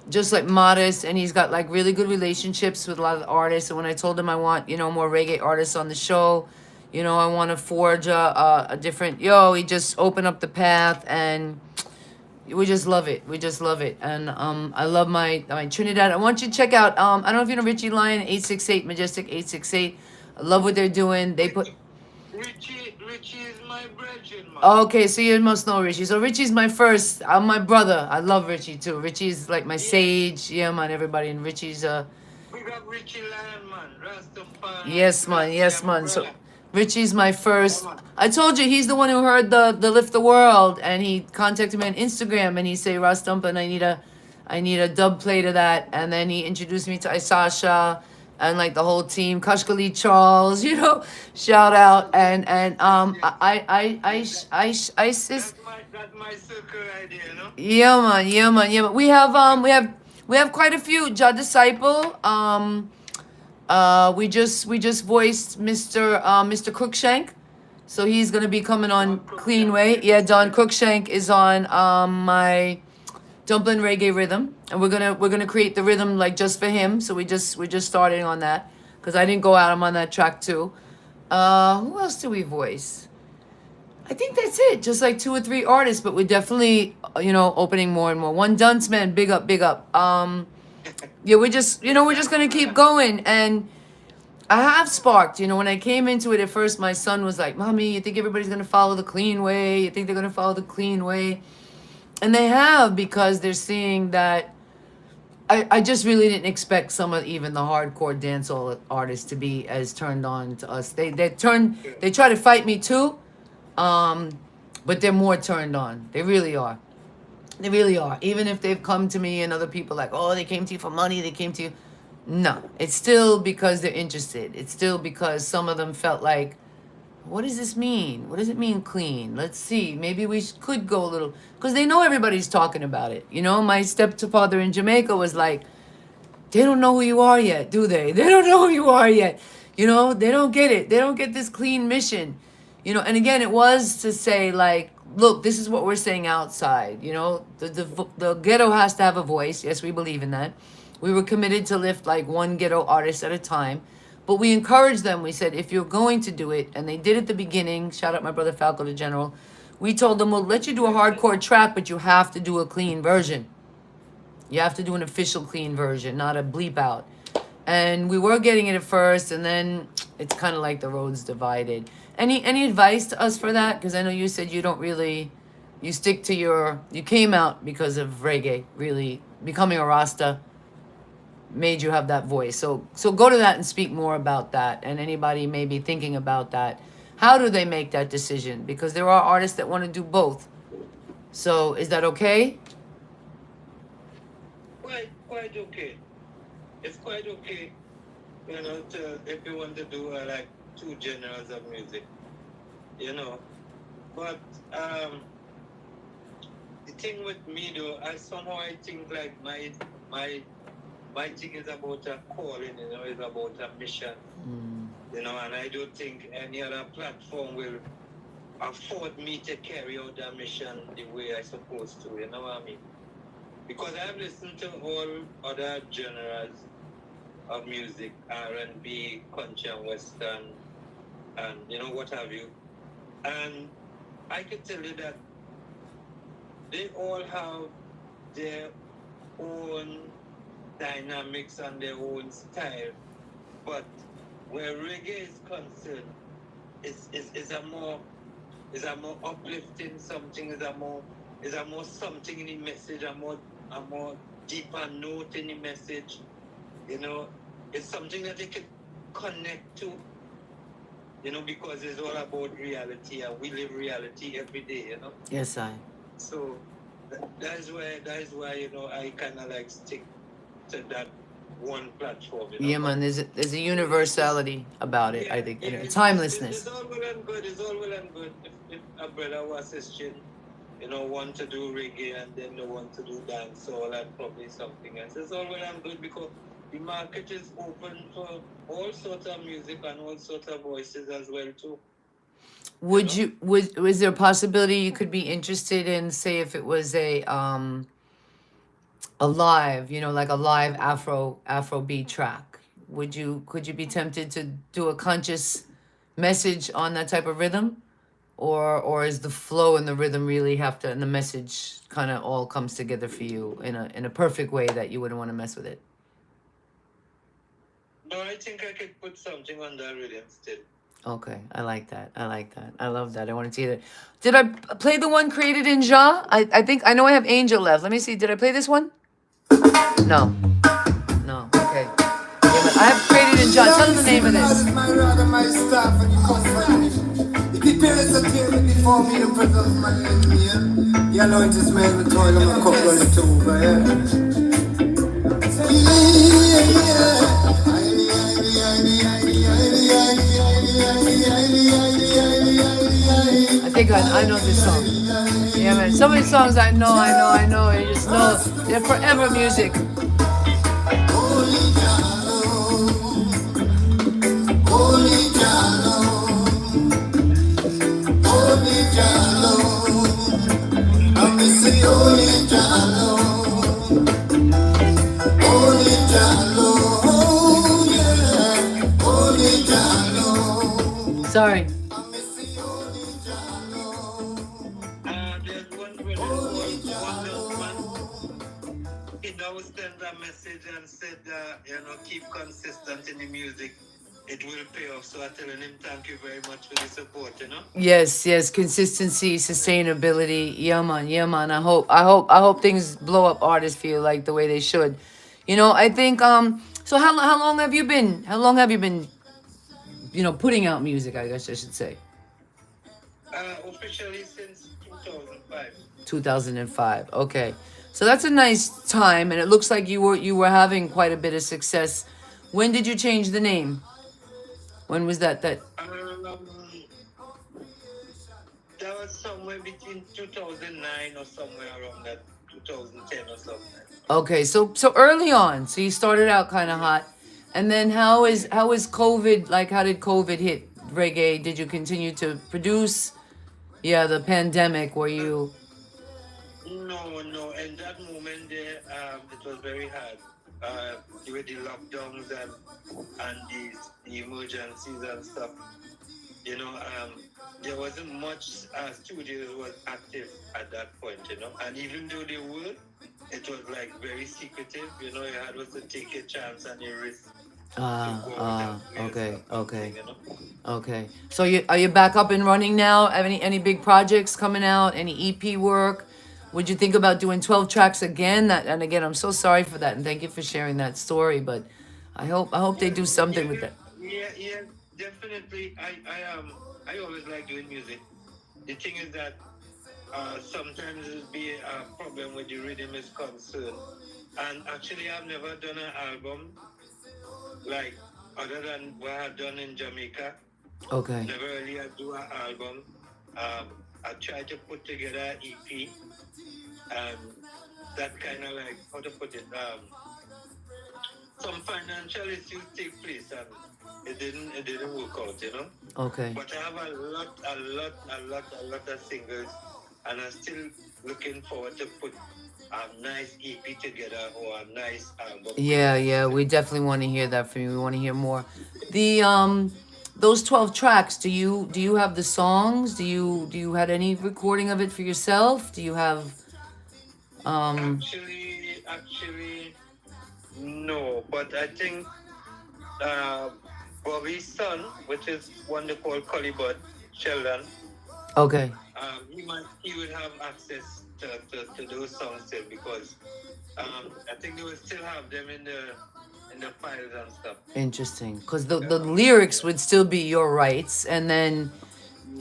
just like modest, and he's got like really good relationships with a lot of artists. And when I told him I want more reggae artists on the show, I want to forge a different. He just opened up the path, and we just love it. We just love it, and I love my Trinidad. I want you to check out. I don't know if you know Richie Lyon 868 Majestic 868. I love what they're doing. They put. Richie is my brethren, man. Okay, so you must know Richie. So Richie's my first. I'm my brother. I love Richie too. Richie's like my sage. Yeah, man, everybody. And Richie's We got Richie Lyon, man. Rastafari. Yes, man. So Richie's my first. Come on. I told you he's the one who heard the Lift the World, and he contacted me on Instagram, and he say, Rastumpa, I need a dub plate of that, and then he introduced me to Isasha and like the whole team, Kashkali Charles, shout out, and ISIS. That's my circle idea, Yeah, man. We have quite a few. Ja Disciple. We just voiced Mr. Crookshank, so he's gonna be coming on Cleanway. Yeah, Don Crookshank is on my Dumpling Reggae Rhythm, and we're gonna create the rhythm like just for him. So we're just starting on that because I didn't go out. I'm on that track too. Who else do we voice? I think that's it. Just like 2 or 3 artists, but we're definitely opening more and more. One Dunce, man, big up. Yeah, we're just gonna keep going, and I have sparked. When I came into it at first, my son was like, "Mommy, you think everybody's gonna follow the clean way? You think they're gonna follow the clean way?" And they have, because they're seeing that. I just really didn't expect some of even the hardcore dancehall artists to be as turned on to us. They try to fight me too, but they're more turned on. They really are. They really are. Even if they've come to me and other people like, oh, they came to you for money, they came to you. No, it's still because they're interested. It's still because some of them felt like, what does this mean? What does it mean clean? Let's see. Maybe we could go a little, because they know everybody's talking about it. My stepfather in Jamaica was like, they don't know who you are yet, do they? They don't know who you are yet. They don't get it. They don't get this clean mission. And again, it was to say like, look, this is what we're saying outside. The ghetto has to have a voice. Yes, we believe in that. We were committed to lift like one ghetto artist at a time. But we encouraged them. We said, if you're going to do it, and they did at the beginning, shout out my brother Falco the General, we told them, we'll let you do a hardcore track, but you have to do a clean version. You have to do an official clean version, not a bleep out. And we were getting it at first, and then it's kind of like the roads divided. Any advice to us for that? Because I know you said you don't really, you stick to you came out because of reggae, really. Becoming a Rasta made you have that voice. So go to that and speak more about that. And anybody may be thinking about that. How do they make that decision? Because there are artists that want to do both. So is that okay? Quite okay. It's quite okay, if you want to do like 2 genres of music, But the thing with me though, I think like my thing is about a calling, it's about a mission. you know, and I don't think any other platform will afford me to carry out that mission the way I supposed to, you know what I mean? Because I've listened to all other genres of music, R&B, country and western, and you know what have you. And I can tell you that they all have their own dynamics and their own style. But where reggae is concerned, is a more uplifting something, is a more something in the message, a more deeper note in the message. You know, it's something that they can connect to. You know, because it's all about reality, and we live reality every day. You know. Yes, I. So that is why you know I kind of like stick to that one platform. You know? Yeah, man. There's a universality about it. Yeah, I think, yeah, a it's timelessness. all well and good. It's all well and good. If a brother was Christian, you know, want to do reggae and then they want to do dancehall and probably something else. It's all well and good because the market is open for all sorts of music and all sorts of voices as well too. Would you was there a possibility you could be interested in, say, if it was a live, like a live Afrobeat track? Could you be tempted to do a conscious message on that type of rhythm? Or is the flow and the rhythm really have to, and the message kind of all comes together for you in a perfect way that you wouldn't want to mess with it? No, I think I could put something on that rhythm still. Okay, I like that. I love that. I want to see that. Did I play the one created in Ja? I think I know I have Angel left. Let me see. Did I play this one? No. No. Okay. Yeah, but I have created in Ja. Tell them the name of this. I think I know this song. Yeah, man. Some of these songs I know. You just know they're forever music. Sorry. There's one brother called Wonderman. He now sent a message and said, keep consistent in the music. It will pay off. So I'm telling him thank you very much for the support, you know? Yes, consistency, sustainability. Yeah, man. I hope things blow up artists for you like the way they should. I think so how long have you been putting out music, I guess I should say? Officially since 2005. 2005. Okay. So that's a nice time, and it looks like you were having quite a bit of success. When did you change the name? When was that? That was somewhere between 2009 or somewhere around that, 2010 or something. Okay, so early on, so you started out kind of hot, and then how is COVID, like how did COVID hit reggae? Did you continue to produce? Yeah, the pandemic, were you? No. In that moment there, it was very hard. With the lockdowns and the emergencies and stuff. There wasn't much studios was active at that point, and even though they were, it was like very secretive, you had to take a chance and a risk. Okay. So are you back up and running now? Have any big projects coming out? Any EP work? Would you think about doing 12 tracks again? And again, I'm so sorry for that, and thank you for sharing that story. But I hope they do something with that. Yeah, definitely. I always like doing music. The thing is that sometimes it'll be a problem with the rhythm is concerned. And actually, I've never done an album like other than what I've done in Jamaica. Okay. Never really do an album. I tried to put together an EP, and that kind of like, how to put it, some financial issues take place and it didn't work out, you know. Okay. But I have a lot of singles, and I'm still looking forward to put a nice EP together or a nice album Yeah, together. yeah, we definitely want to hear that from you. We want to hear more. The those 12 tracks, do you have the songs? Do you had any recording of it for yourself? Do you have um Actually, no. But I think uh, Bobby's son, which is one they call Colibud, Sheldon, okay. he would have access to those songs still because I think they will still have them in the files and stuff. Interesting. Cuz the Yeah. lyrics would still be your rights, and then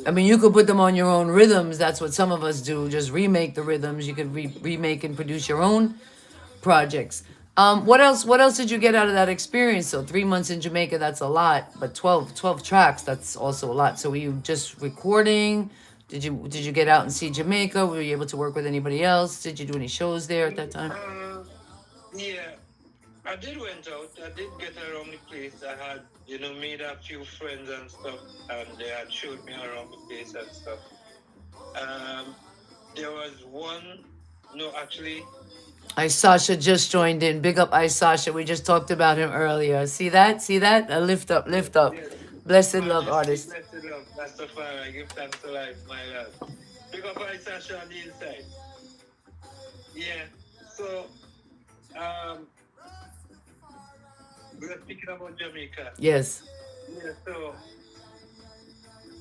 I mean, you could put them on your own rhythms. That's what some of us do. Just remake the rhythms. You could remake and produce your own projects. What else? What else did you get out of that experience? So 3 months in Jamaica, that's a lot. But 12 tracks, that's also a lot. So were you just recording? Did you get out and see Jamaica? Were you able to work with anybody else? Did you do any shows there at that time? Yeah, I did went out. I did get around the place. I had, made a few friends and stuff, and they had showed me around the place and stuff. Um, there was one. No, actually, Sasha just joined in. Big up Sasha. We just talked about him earlier. See that? See that? A lift up, lift up. yes. Blessed love Majesty, artist. blessed love, Rastafari, give thanks to life, my love. Big up I Sasha on the inside. Yeah. So, um, we were speaking about Jamaica. Yes. Yeah. So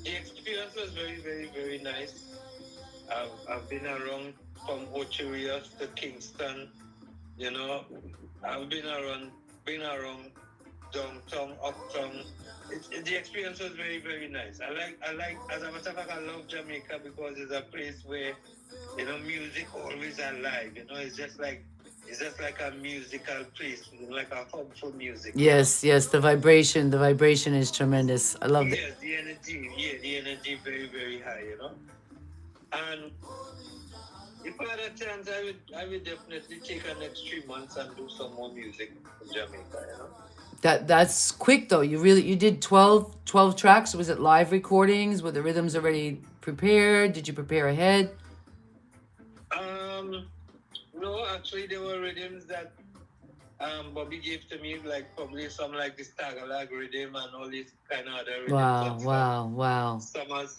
the experience was very, very, very nice. I've been around from Ocherias to Kingston. You know, I've been around downtown, uptown. The experience was very, very nice. I like. As a matter of fact, I love Jamaica because it's a place where, music always alive. It's just like a musical place, like a hub for music. Yes, yes, the vibration is tremendous. I love it. Yes, the energy very, very high. And if I had a chance, I would definitely take the next 3 months and do some more music in Jamaica. That's quick though. You did 12 tracks. Was it live recordings? Were the rhythms already prepared? Did you prepare ahead? No, actually, there were rhythms that Bobby gave to me, like probably some like this Tagalog rhythm and all these kind of other rhythms Wow, and stuff. wow.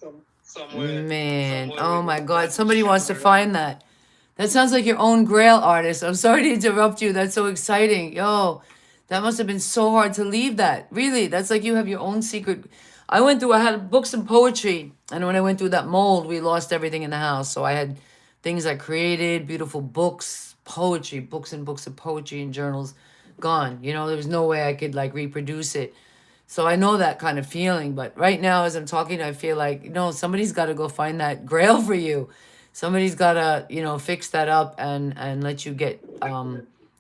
Somewhere. Man, oh my God. Somebody wants to find that. That sounds like your own Grail artist. I'm sorry to interrupt you. That's so exciting. Yo, that must have been so hard to leave that. Really, that's like you have your own secret. I had books and poetry. And when I went through that mold, we lost everything in the house. So I had things I created, beautiful books, poetry, books and books of poetry and journals gone. There was no way I could like reproduce it. So I know that kind of feeling, but right now as I'm talking, I feel like, somebody's got to go find that grail for you. Somebody's got to, fix that up and let you get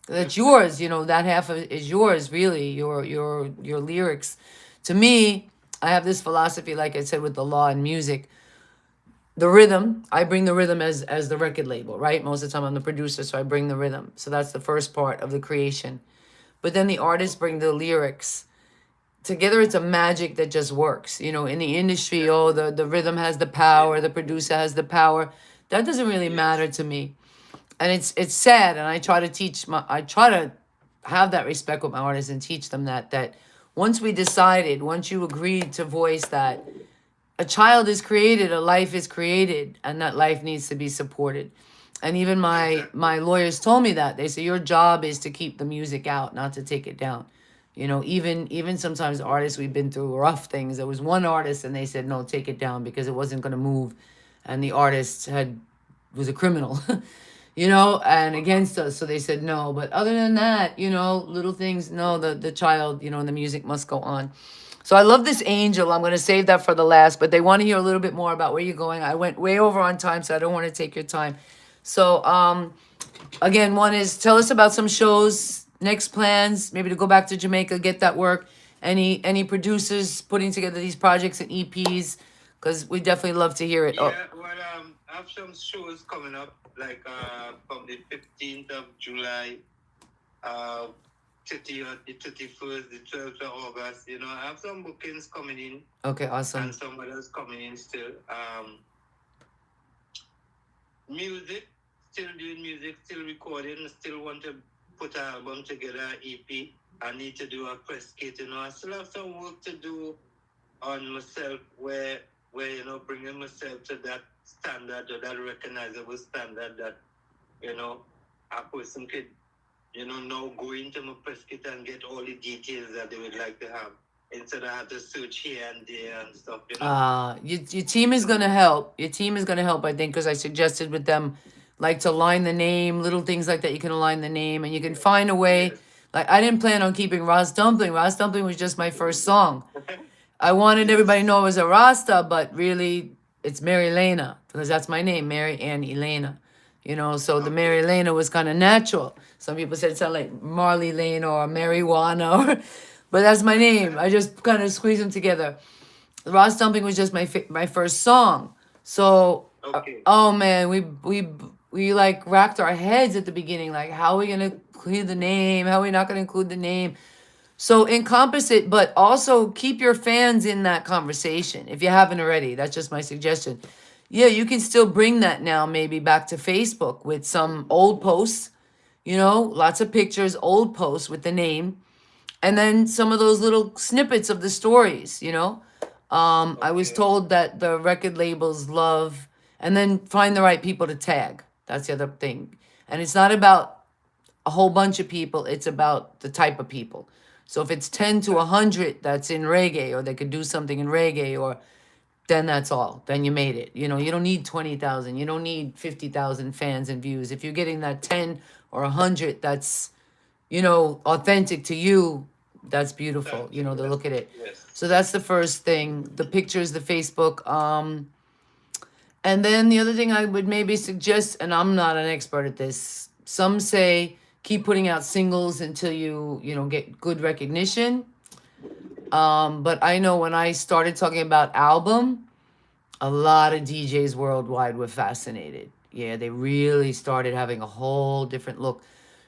that's yours, that half of it is yours really, your lyrics. To me, I have this philosophy, like I said, with the law and music. The rhythm, I bring the rhythm as the record label, right? Most of the time I'm the producer, so I bring the rhythm. So that's the first part of the creation. But then the artists bring the lyrics. Together it's a magic that just works. In the industry, the rhythm has the power, the producer has the power. That doesn't really matter to me. And it's sad, and I try to have that respect with my artists and teach them that once you agreed to voice that a child is created, a life is created, and that life needs to be supported. And even my lawyers told me that. They say your job is to keep the music out, not to take it down. Even sometimes artists, we've been through rough things. There was one artist and they said, no, take it down because it wasn't going to move. And the artist was a criminal, and against us. So they said no. But other than that, little things, no, the child, and the music must go on. So I love this Angel. I'm going to save that for the last, but they want to hear a little bit more about where you're going. I went way over on time, so I don't want to take your time. So, again, one is tell us about some shows, next plans, maybe to go back to Jamaica, get that work. Any producers putting together these projects and EPs? Because we definitely love to hear it. Yeah, well, I have some shows coming up, like from the 15th of July 30 or the 31st, the 12th of August. You know, I have some bookings coming in Okay, awesome. and some others coming in still. Music, still doing music, still recording, still want to put an album together, EP. I need to do a press kit, you know. I still have some work to do on myself where you know, bringing myself to that standard or that recognizable standard that, you know, a person could, you know, now go into my press kit and get all the details that they would like to have instead of have to search here and there and stuff, you know. Your team is gonna help. Your team is gonna help, I think, because I suggested with them, like to align the name, little things like that. You can align the name, and you can find a way. Yes. Like I didn't plan on keeping Ross Dumpling. Ross Dumpling was just my first song. I wanted everybody to know it was a Rasta, but really it's Marilana because that's my name, Mary Ann Elena. You know, so the Mary Elena was kind of natural. Some people said it sounded like Marley Lane or Marijuana, or, but that's my name. I just kind of squeezed them together. Ross Dumpling was just my first song. So, Okay. oh man, we like racked our heads at the beginning, like how are we gonna include the name? How are we not gonna include the name? So encompass it, but also keep your fans in that conversation if you haven't already. That's just my suggestion. Yeah, you can still bring that now maybe back to Facebook with some old posts, you know, lots of pictures, old posts with the name, and then some of those little snippets of the stories, you know. I was Okay. told that the record labels love, and then find the right people to tag. That's the other thing. And it's not about a whole bunch of people, it's about the type of people. So if it's 10 to 100 that's in reggae, or they could do something in reggae, or then that's all. Then you made it. You know, you don't need 20,000. You don't need 50,000 fans and views. If you're getting that 10 or 100 that's, you know, authentic to you, that's beautiful. Thank You know, you. to look at it. Yes. So that's the first thing. The pictures, the Facebook. And then the other thing I would maybe suggest, and I'm not an expert at this, some say keep putting out singles until you know, get good recognition. But I know when I started talking about album, a lot of DJs worldwide were fascinated. Yeah, they really started having a whole different look.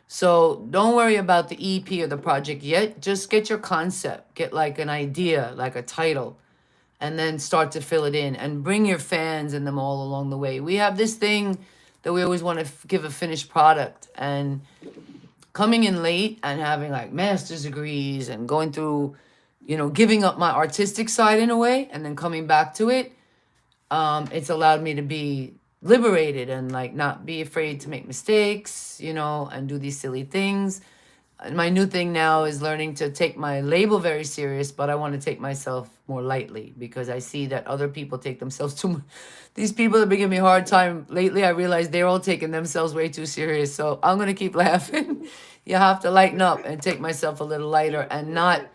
So don't worry about the EP or the project yet. Just get your concept, get like an idea, like a title, and then start to fill it in and bring your fans and them all along the way. We have this thing that we always want to give a finished product, and coming in late and having like master's degrees and going through, you know, giving up my artistic side in a way and then coming back to it, it's allowed me to be liberated and like not be afraid to make mistakes, you know, and do these silly things. And my new thing now is learning to take my label very serious, but I want to take myself more lightly because I see that other people take themselves too much. These people have been giving me a hard time lately. I realize they're all taking themselves way too serious. So I'm going to keep laughing. You have to lighten up and take myself a little lighter and not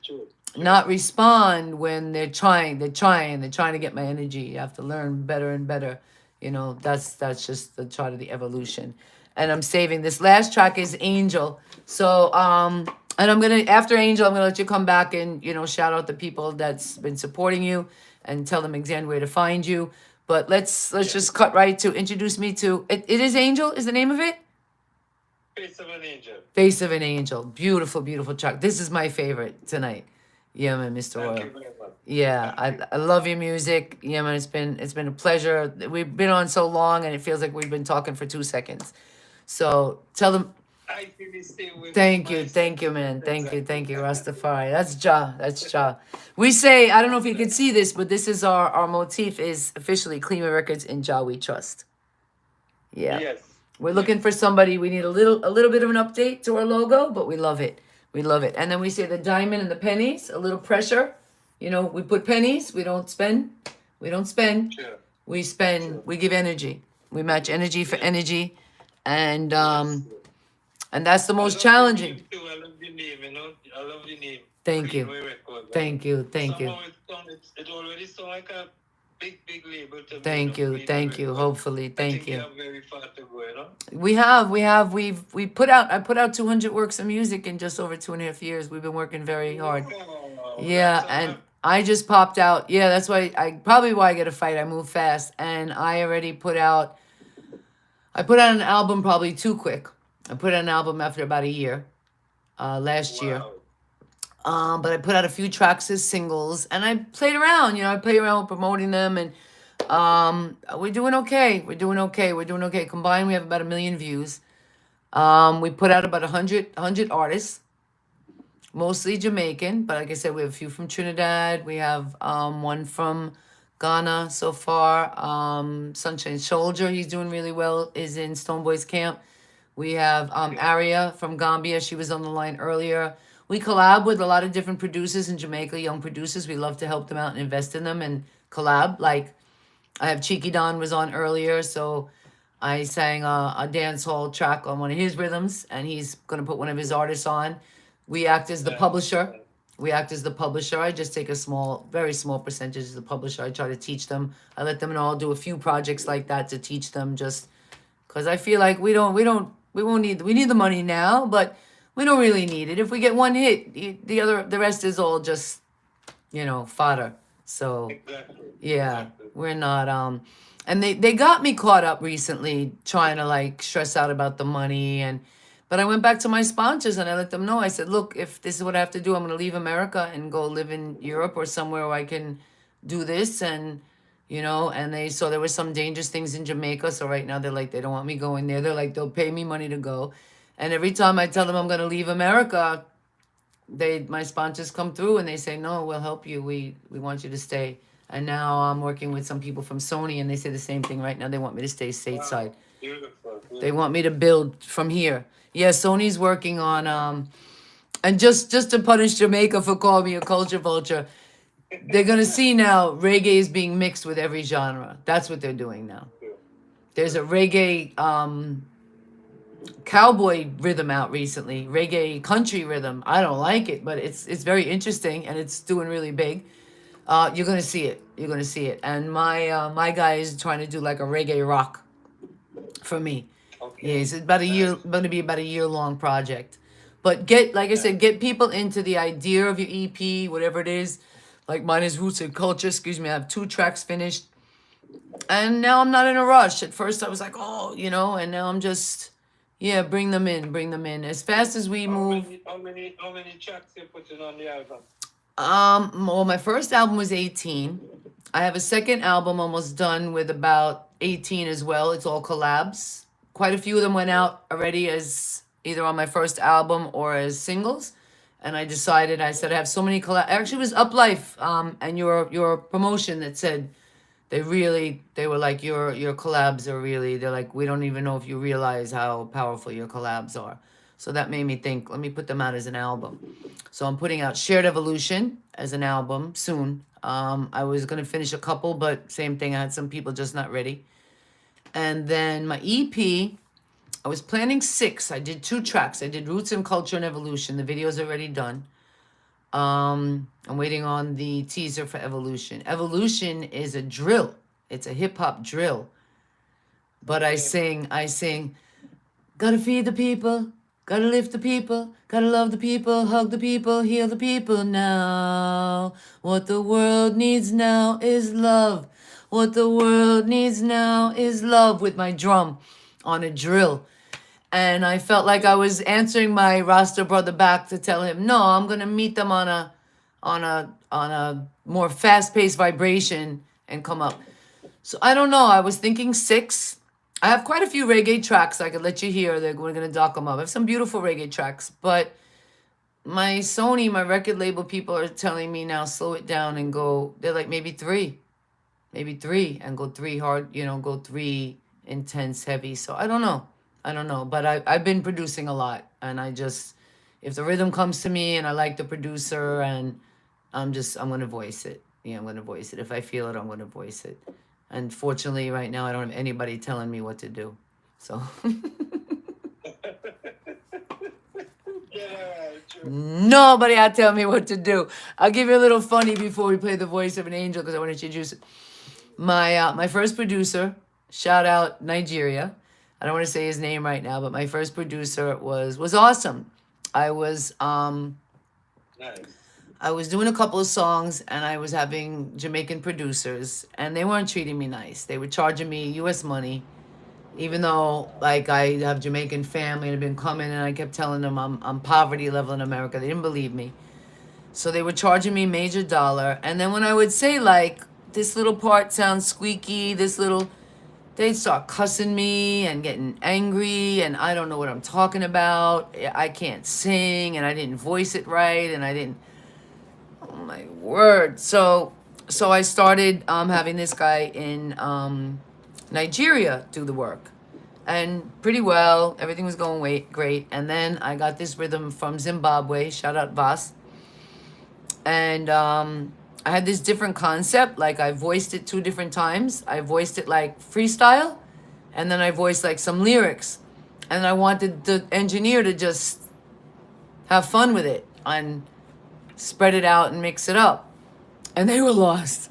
True. not respond when they're trying to get my energy. You have to learn better and better. You know, that's just the chart of the evolution. And I'm saving this last track is Angel. So and I'm gonna, after Angel, I'm gonna let you come back and, you know, shout out the people that's been supporting you and tell them exactly where to find you. But let's just cut right to introduce me to it is Angel is the name of it. Face of an Angel. Face of an Angel. Beautiful, beautiful track. This is my favorite tonight. Yeah, man, Mr. Thank Oil. you very much. Yeah, I love your music. Yeah, man, it's been a pleasure. We've been on so long, and it feels like we've been talking for 2 seconds. So tell them, I feel the same way. thank you, man, thank you, Rastafari. That's Ja. We say, I don't know if you can see this, but this is our motif is officially CleanWay Records in Ja We Trust. Yeah. Yes. We're looking for somebody. We need a little bit of an update to our logo, but we love it. We love it. And then we say the diamond and the pennies, a little pressure. You know, we put pennies, we don't spend. We don't spend. Sure. We spend, Sure. we give energy. We match energy for energy. And Yes. and that's the I most love challenging. The name too. I love the name, you know. I love the name. Thank you. CleanWayRecords. Thank you. Thank you. Somehow it already sounds like a big label to me. Thank you. Thank you. CleanWayRecords. Hopefully. I Thank think you. you have very far to go, you know. We put out, I put out 200 works of music in just over 2.5 years. We've been working very hard. Oh, Yeah, that's and I just popped out. Yeah, that's why why I get a fight. I move fast, and I already put out. I put out an album probably too quick. I put out an album after about a year. last year. Wow. But I put out a few tracks as singles, and I played around. You know, I played around with promoting them, and we're doing okay. We're doing okay. We're doing okay. Combined, we have about 1 million views. We put out about 100 artists, mostly Jamaican, but like I said, we have a few from Trinidad. We have one from Ghana so far. Sunshine Soldier, he's doing really well, is in Stoneboy's camp. We have Aria from Gambia. She was on the line earlier. We collab with a lot of different producers in Jamaica, young producers. We love to help them out and invest in them and collab. Like I have Cheeky Don was on earlier, so I sang a dance hall track on one of his rhythms, and he's gonna put one of his artists on. We act as the publisher. We act as the publisher. I just take a small, very small percentage as the publisher. I try to teach them. I let them know I'll do a few projects like that to teach them, just because I feel like we need the money now, but we don't really need it. If we get one hit, the rest is all just, fodder. So Exactly. yeah, Exactly. we're not and they got me caught up recently trying to like stress out about the money, but I went back to my sponsors and I let them know. I said, look, if this is what I have to do, I'm going to leave America and go live in Europe or somewhere where I can do this. And and they saw there was some dangerous things in Jamaica, so right now they're like, they don't want me going there. They're like, they'll pay me money to go. And every time I tell them I'm going to leave America, my sponsors come through and they say, no, we'll help you, we want you to stay. And now I'm working with some people from Sony, and they say the same thing. Right now they want me to stay stateside. Beautiful. They want me to build from here. Yeah, Sony's working on and just to punish Jamaica for calling me a culture vulture, they're gonna see now reggae is being mixed with every genre. That's what they're doing now. There's a reggae cowboy rhythm out recently, reggae country rhythm. I don't like it, but it's very interesting and it's doing really big. You're gonna see it. You're gonna see it. And my guy is trying to do like a reggae rock for me. Okay. Yeah, it's about a year, going to be about a year-long project. But like I said, get people into the idea of your EP, whatever it is. Like mine is Roots and Culture. Excuse me, I have 2 tracks finished, and now I'm not in a rush. At first, I was like, oh, and now I'm just, yeah, bring them in as fast as we move. How many tracks you putting on the album? Well, my first album was 18. I have a second album almost done with about 18 as well. It's all collabs. Quite a few of them went out already as either on my first album or as singles. And I said I have so many collabs. Actually, it was Uplife and your promotion that said they were like, your collabs are really, they're like, we don't even know if you realize how powerful your collabs are. So that made me think, let me put them out as an album. So I'm putting out Shared Evolution as an album soon. I was going to finish a couple, but same thing. I had some people just not ready. And then my EP, I was planning 6. I did 2 tracks. I did Roots and Culture and Evolution. The video's already done. I'm waiting on the teaser for Evolution. Evolution is a drill. It's a hip-hop drill. But I sing, gotta feed the people, gotta lift the people, gotta love the people, hug the people, heal the people now. What the world needs now is love. What the world needs now is love, with my drum on a drill. And I felt like I was answering my Rasta brother back to tell him, no, I'm gonna meet them on a more fast-paced vibration and come up. So I don't know. I was thinking 6. I have quite a few reggae tracks I could let you hear. We're gonna dock them up. I have some beautiful reggae tracks, but my record label people are telling me now, slow it down and go. They're like, maybe 3, and go 3 hard. Go 3 intense, heavy. So I don't know. But I've been producing a lot, and if the rhythm comes to me and I like the producer, and I'm gonna voice it. Yeah, I'm gonna voice it. If I feel it, I'm gonna voice it. And fortunately, right now, I don't have anybody telling me what to do. So Yeah, true. nobody out tell me what to do. I'll give you a little funny before we play the voice of an angel, because I want to introduce it. My first producer, shout out Nigeria. I don't want to say his name right now, but my first producer was awesome. I was Nice. I was doing a couple of songs, and I was having Jamaican producers, and they weren't treating me nice. They were charging me U.S. money, even though like I have Jamaican family and I've been coming and I kept telling them I'm poverty level in America. They didn't believe me. So they were charging me major dollar. And then when I would say like, this little part sounds squeaky, they'd start cussing me and getting angry and I don't know what I'm talking about. I can't sing and I didn't voice it right and I didn't, oh my word. So I started having this guy in Nigeria do the work. And pretty well, everything was going great. And then I got this rhythm from Zimbabwe, shout out Vas. And I had this different concept, like I voiced it 2 different times. I voiced it like freestyle, and then I voiced like some lyrics. And I wanted the engineer to just have fun with it and spread it out and mix it up. And they were lost.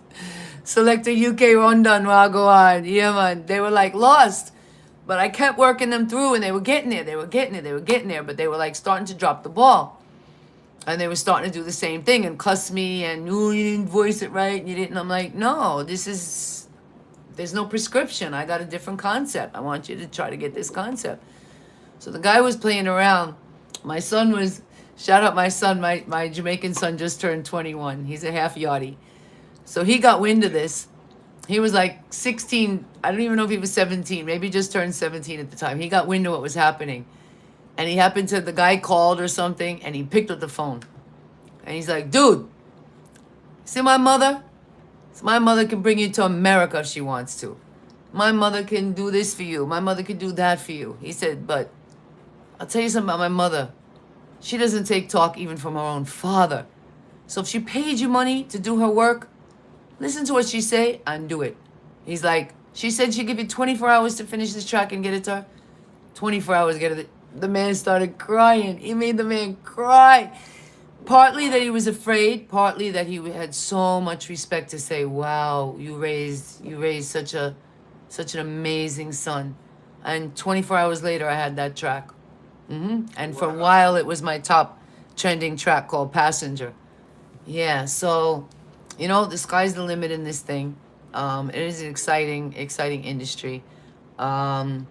Selector UK Rondon Wagwan. Yeah, man. They were like lost. But I kept working them through and they were getting there. They were getting there. But they were like starting to drop the ball. And they were starting to do the same thing and cuss me and, oh, you didn't voice it right and you didn't. I'm like, no, there's no prescription. I got a different concept. I want you to try to get this concept. So the guy was playing around. My son was, shout out my son, my Jamaican son just turned 21. He's a half yachty. So he got wind of this. He was like 16. I don't even know if he was 17. Maybe just turned 17 at the time. He got wind of what was happening. And he happened to, the guy called or something, and he picked up the phone. And he's like, dude, see my mother? So my mother can bring you to America if she wants to. My mother can do this for you. My mother can do that for you. He said, but I'll tell you something about my mother. She doesn't take talk even from her own father. So if she paid you money to do her work, listen to what she say and do it. He's like, she said she'd give you 24 hours to finish this track and get it to her. 24 hours to get it. The man started crying. He made the man cry. Partly that he was afraid, partly that he had so much respect to say, wow, you raised such an amazing son. And 24 hours later, I had that track. And for a while, it was my top trending track called Passenger. Yeah, so, you know, the sky's the limit in this thing. It is an exciting industry. I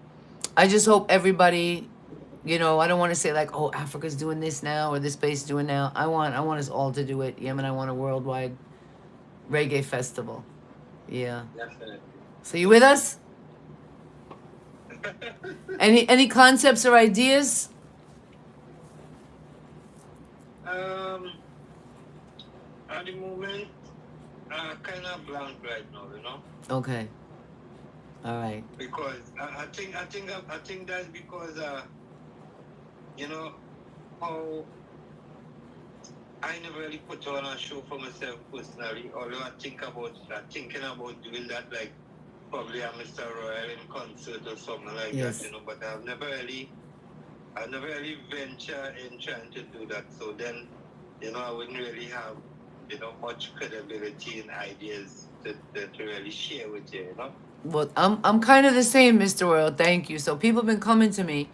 just hope everybody, you know, I don't want to say like, oh, Africa's doing this now or this place is doing now. I want us all to do it. Yemen, I want a worldwide reggae festival. Yeah. Definitely. So you with us? Any concepts or ideas? At the moment, kind of blank right now, you know. Okay. All right. Because I think that's because you know how I never really put on a show for myself personally. Although thinking about doing that, like probably a Mr. Royal in concert or something like Yes. that, you know. But I've never really ventured in trying to do that. So then, you know, I wouldn't really have, you know, much credibility and ideas to really share with you, you know. Well, I'm kind of the same, Mr. Royal. Thank you. So people have been coming to me,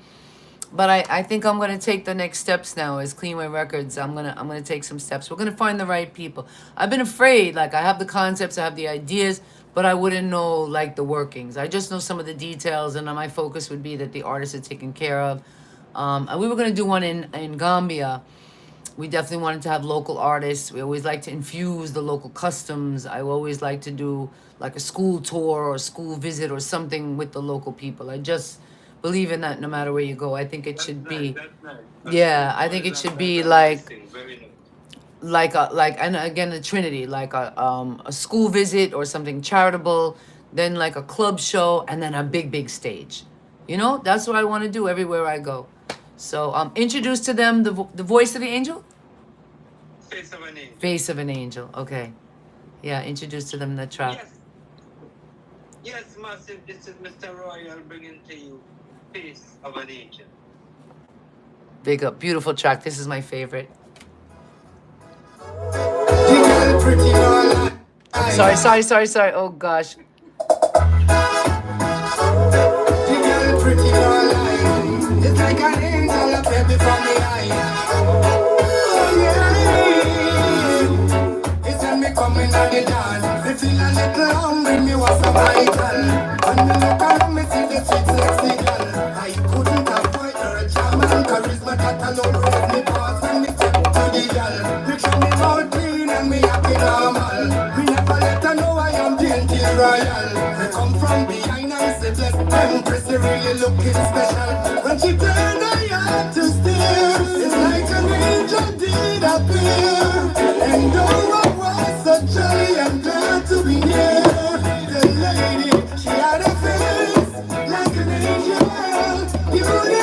but I think I'm gonna take the next steps now as CleanWayRecords. I'm gonna take some steps. We're gonna find the right people. I've been afraid, like I have the concepts, I have the ideas, but I wouldn't know like the workings. I just know some of the details, and my focus would be that the artists are taken care of. And we were gonna do one in Gambia. We definitely wanted to have local artists. We always like to infuse the local customs. I always like to do like a school tour or a school visit or something with the local people. I just believe in that no matter where you go. I think it should be, That's nice. yeah, I think it should be like, and again, the Trinity, like a school visit or something charitable, then like a club show, and then a big stage. You know, that's what I want to do everywhere I go. So introduce to them the voice of the angel? Face of an angel. Face of an angel. Okay. Yeah, introduce to them the track. Yes. Yes, Massive. This is Mr. Royal bringing to you Face of an Angel. Big up. Beautiful track. This is my favorite. Sorry. Oh, gosh. It's like an angel up baby from the eye. Oh yeah. It's when me coming on the dance. Me feel a little hungry, me was a vital. When me look around, me see the sweet, sexy girl. I couldn't avoid her charm and charisma that alone raised me past when me step to the girl. Picture me all clean and me happy normal. Me never let her know I am dainty royal. Me come from behind and say bless Empress, you really looking special. When she turned her heart to stare, it's like an angel did appear. And though I was so jolly and glad to be near the lady, she had a face like an angel, beauty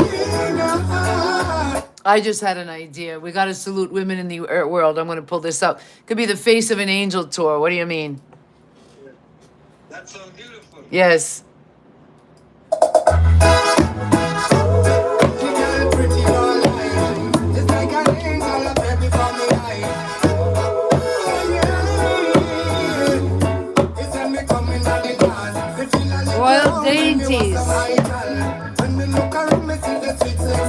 in her heart. I just had an idea. We got to salute women in the world. I'm going to pull this up. Could be the Face of an Angel tour. What do you mean? That's so beautiful. Yes. Royal Dainties.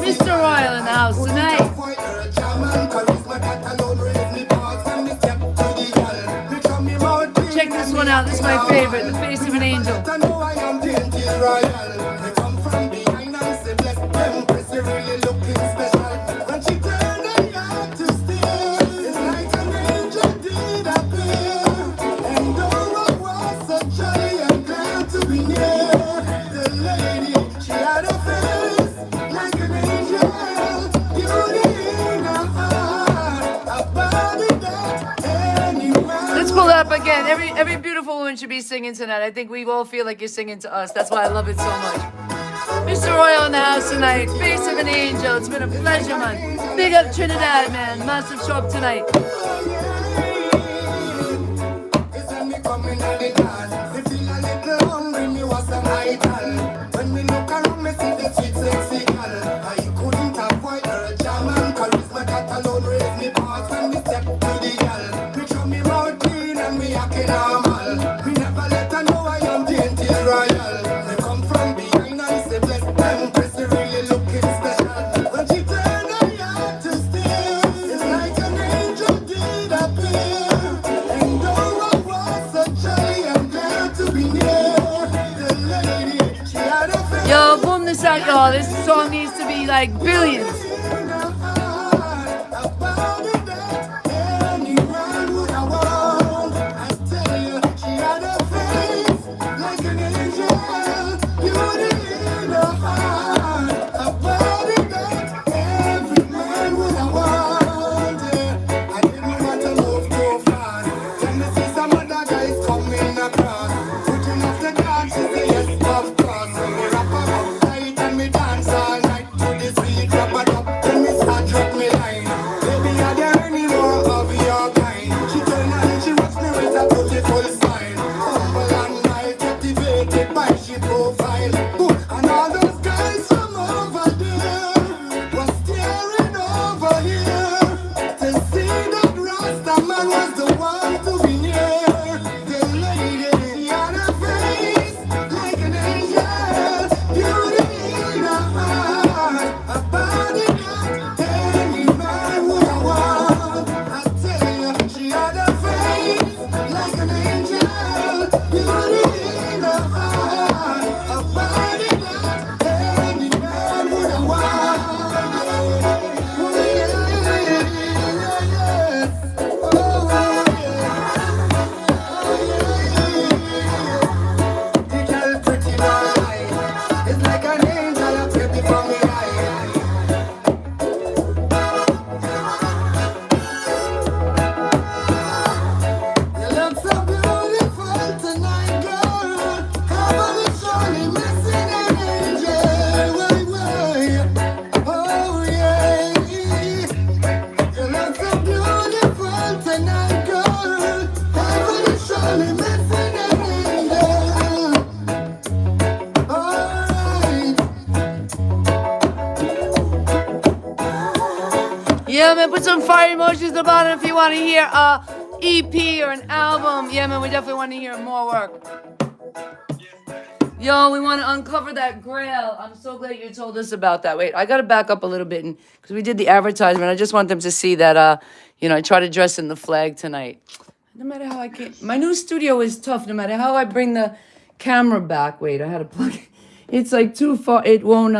Mr. Royal in the house tonight. Check this one out. This is my favorite. The Face of an Angel. Let's pull it up again. Every beautiful woman should be singing tonight. I think we all feel like you're singing to us. That's why I love it so much. Mr. Royal in the house tonight. Face of an Angel. It's been a pleasure, man. Big up Trinidad, man. Massive show up tonight. When we look around, me see the sweet, sexy girl. I couldn't avoid her charm and charisma that alone raised me past when we step to the girl. Picture me mouth clean and me acting normal. We never let her know I am dainty royal. They come from behind and say bless Empress, you really looking special. When she turned her heart to stare, it's like an angel did appear. And though I was so jolly and glad to be near the lady, she had a face. Yo, boom this out, y'all. This song needs to be like billions. Yeah, man, put some fire emojis at the bottom if you want to hear a EP or an album. Yeah, man, we definitely want to hear more work. Yo, we want to uncover that grail. I'm so glad you told us about that. Wait, I got to back up a little bit because we did the advertisement. I just want them to see that, I try to dress in the flag tonight. No matter how I can. My new studio is tough. No matter how I bring the camera back. Wait, I had to plug it. It's like too far. It won't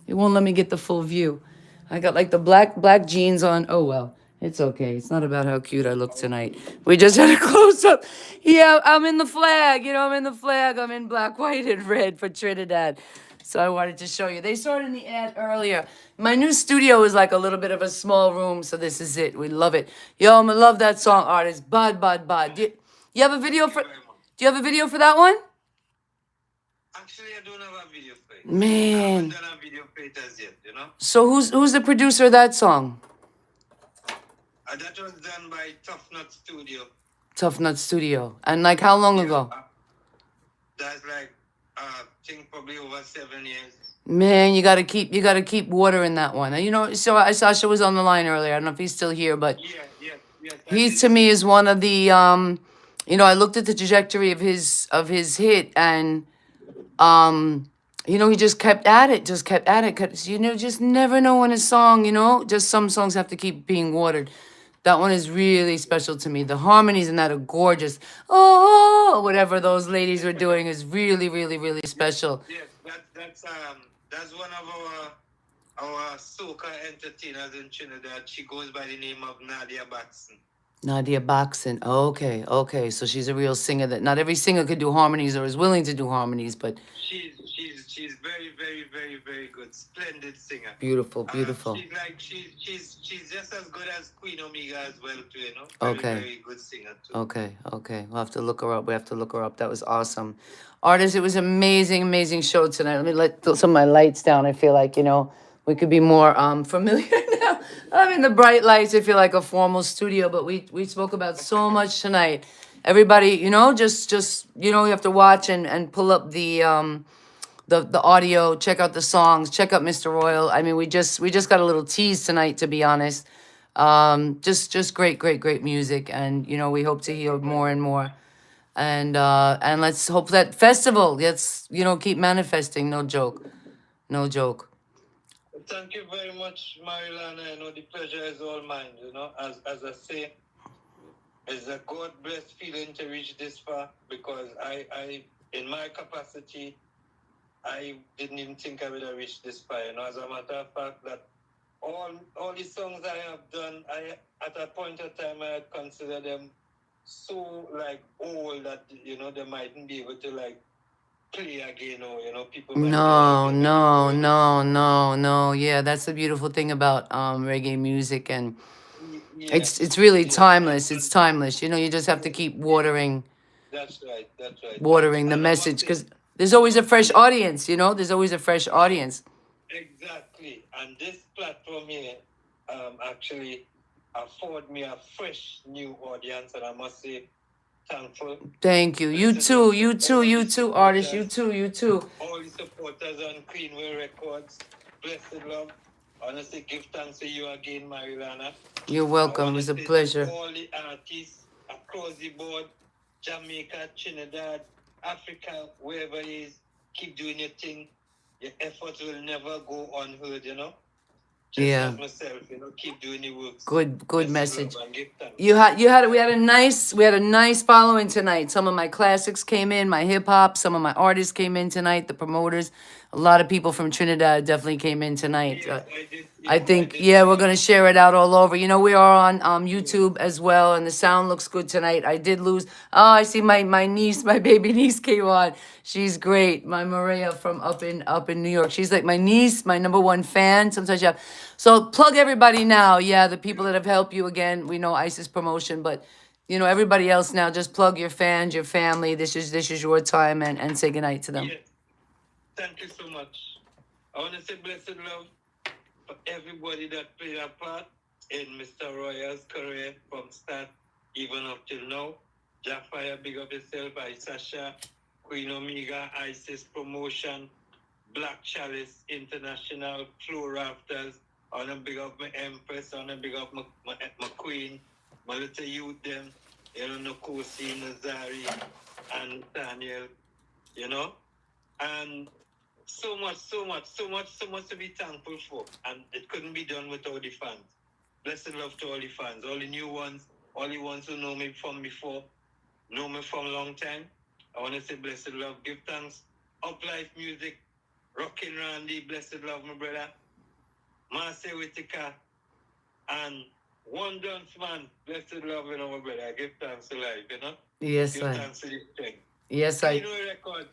let me get the full view. I got like the black jeans on. Oh well, it's okay. It's not about how cute I look tonight. We just had a close up. Yeah, I'm in the flag. I'm in the flag. I'm in black, white, and red for Trinidad. So I wanted to show you. They saw it in the ad earlier. My new studio is like a little bit of a small room, so this is it. We love it. Yo, I'm gonna love that song, artist. Bad. You have a video for? Do you have a video for that one? Actually, I don't have a video for it. I Man. haven't done a video for it as yet, So who's the producer of that song? That was done by Tough Nut Studio. Tough Nut Studio. And like how long ago? That's like, I think probably over 7 years. Man, you gotta keep watering that one. So Sasha was on the line earlier. I don't know if he's still here, but Yeah. he to me is one of the I looked at the trajectory of his hit, and he just kept at it, just never know when a song, just some songs have to keep being watered. That one is really special to me. The harmonies in that are gorgeous. Oh, whatever those ladies were doing is really, really, really special. Yes, that's one of our soca entertainers in Trinidad. She goes by the name of Nadia Batson. Nadia Boxon. Okay. So she's a real singer that not every singer could do harmonies or is willing to do harmonies, but she's very, very, very, very good. Splendid singer. Beautiful. She's just as good as Queen Omega as well too, Okay. Very good singer too. Okay. We'll have to look her up. We have to look her up. That was awesome. Artists, it was amazing show tonight. Let me let some of my lights down. I feel like, we could be more familiar now. I mean, the bright lights, I feel like a formal studio, but we spoke about so much tonight. Everybody, just you have to watch and pull up the audio, check out the songs, check out Mr. Royal. I mean, we just got a little tease tonight, to be honest. Just great music, and we hope to hear more and more. And let's hope that festival, let's keep manifesting. No joke. Thank you very much, Marilana. The pleasure is all mine. As I say, it's a God-blessed feeling to reach this far, because I in my capacity, I didn't even think I would have reached this far. As a matter of fact, that all the songs I have done, at a point of time I had considered them so old that they mightn't be able to play again, or people might No. Yeah, that's the beautiful thing about reggae music, and it's really timeless. It's timeless. You just have to keep watering. That's right. Watering the message, because there's always a fresh audience. There's always a fresh audience. Exactly, and this platform here actually afford me a fresh new audience, and I must say, thankful. Thank you. You too, artists. You too. All the supporters on CleanWayRecords, blessed love. Honestly, give thanks to you again, Marilana. You're welcome. It was a pleasure. All the artists across the board, Jamaica, Trinidad, Africa, wherever it is, keep doing your thing. Your efforts will never go unheard, Just as myself, keep doing your work. Good message. We had a nice following tonight. Some of my classics came in, my hip hop, some of my artists came in tonight, the promoters. A lot of people from Trinidad definitely came in tonight. Yes, I think we're gonna share it out all over. We are on YouTube as well, and the sound looks good tonight. I did lose. Oh, I see my niece, my baby niece came on. She's great. My Maria from up in New York. She's like my niece, my number one fan. Sometimes you have. So plug everybody now. Yeah, the people that have helped you again. We know ISIS promotion, but everybody else now. Just plug your fans, your family. This is your time, and say goodnight to them. Yes. Thank you so much. I want to say blessed love for everybody that played a part in Mr. Royal's career from start even up till now. Jafire, big up yourself. Sasha, Queen Omega, ISIS Promotion, Black Chalice International, Flow Rafters. I want to big up my Empress. I want to big up my Queen, my little youth them. Nakosi, Nazari, and Daniel. And so much to be thankful for. And it couldn't be done without the fans. Blessed love to all the fans, all the new ones, all the ones who know me from before, know me from a long time. I want to say blessed love. Give thanks. Up Life Music. Rockin' Randy. Blessed love, my brother. Marcel Whitaker. And One Dance Man. Blessed love, you know, my brother. Give thanks to life, you know. Yes, Give I. thanks to this thing. Yes, I. CleanWay Records.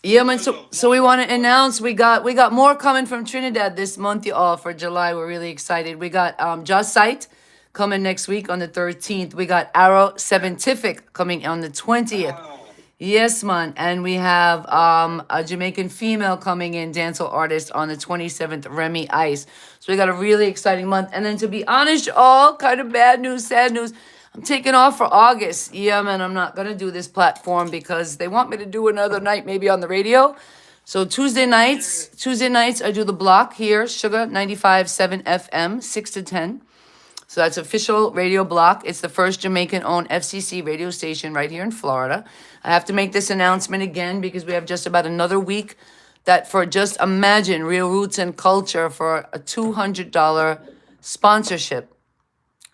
Yeah, man. So we want to announce we got more coming from Trinidad this month, y'all, for July. We're really excited. We got Just Sight coming next week on the 13th. We got Arrow Scientific coming on the 20th. Yes, man. And we have a Jamaican female coming in, dancehall artist, on the 27th, Remy Ice. So we got a really exciting month. And then to be honest, all kind of bad news, sad news. I'm taking off for August. Yeah, man, I'm not going to do this platform because they want me to do another night maybe on the radio. So Tuesday nights, I do the block here, Sugar 95.7 FM, 6 to 10. So that's official radio block. It's the first Jamaican-owned FCC radio station right here in Florida. I have to make this announcement again because we have just about another week that for just imagine Real Roots and Culture for a $200 sponsorship.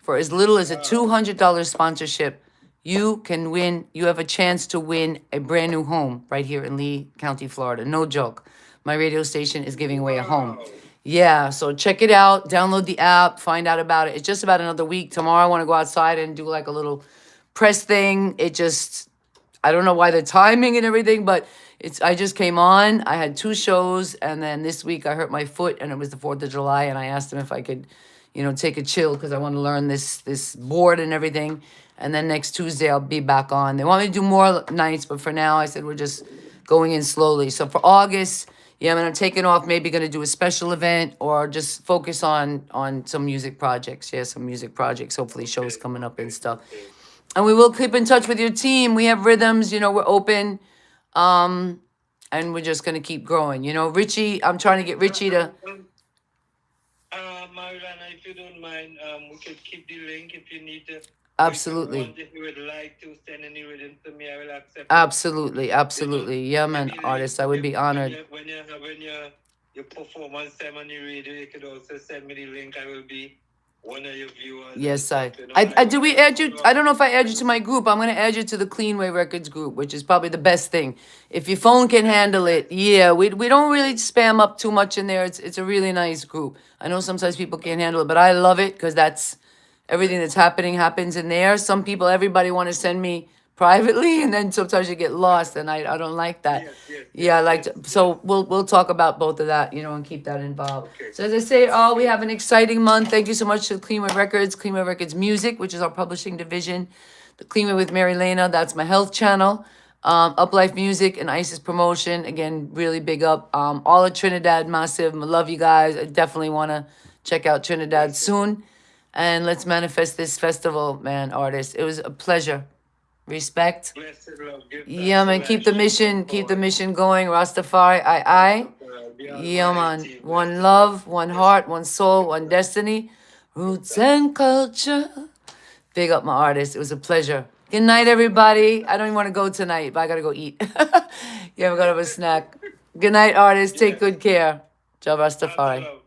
For as little as a $200 sponsorship, you can win. You have a chance to win a brand new home right here in Lee County, Florida. No joke. My radio station is giving away a home. Yeah, so check it out. Download the app. Find out about it. It's just about another week. Tomorrow I want to go outside and do like a little press thing. I don't know why the timing and everything, but I just came on. I had 2 shows, and then this week I hurt my foot, and it was the 4th of July, and I asked them if I could, take a chill because I want to learn this board and everything. And then next Tuesday I'll be back on. They want me to do more nights, but for now I said we're just going in slowly. So for August, yeah, I'm taking off, maybe going to do a special event or just focus on some music projects. Yeah, some music projects, hopefully shows coming up and stuff. And we will keep in touch with your team. We have rhythms, we're open. And we're just going to keep growing. Richie, I'm trying to get Richie to... Marilana, if you don't mind, we could keep the link if you need to. Absolutely. If you would like to send any rhythm to me, I will accept. Absolutely. Yeah, man, artist, I would be honored. When your performance time on the radio, you could also send me the link. I will be one of your viewers. Yes, do we add you? I don't know if I add you to my group. I'm going to add you to the CleanWayRecords group, which is probably the best thing. If your phone can handle it, yeah, we don't really spam up too much in there. It's a really nice group. I know sometimes people can't handle it, but I love it because that's everything that's happening happens in there. Some people, everybody want to send me privately, and then sometimes you get lost, and I don't like that. I like to, so we'll talk about both of that, and keep that involved. So as I say, we have an exciting month. Thank you so much to CleanWay Records Music, which is our publishing division. The CleanWay with Marilana, that's my health channel. Up Life Music and ISIS Promotion, again, really big up. All of Trinidad, massive. I love you guys. I definitely want to check out Trinidad soon. And let's manifest this festival, man, artists. It was a pleasure. Respect. Yeah, man, keep the mission going. Rastafari, I. Yeah, man. One love, one heart, one soul, one destiny. Roots and culture. Big up my artists. It was a pleasure. Good night, everybody. I don't even want to go tonight, but I got to go eat. Yeah, we got to have a snack. Good night, artists. Take good care. Ja Rastafari.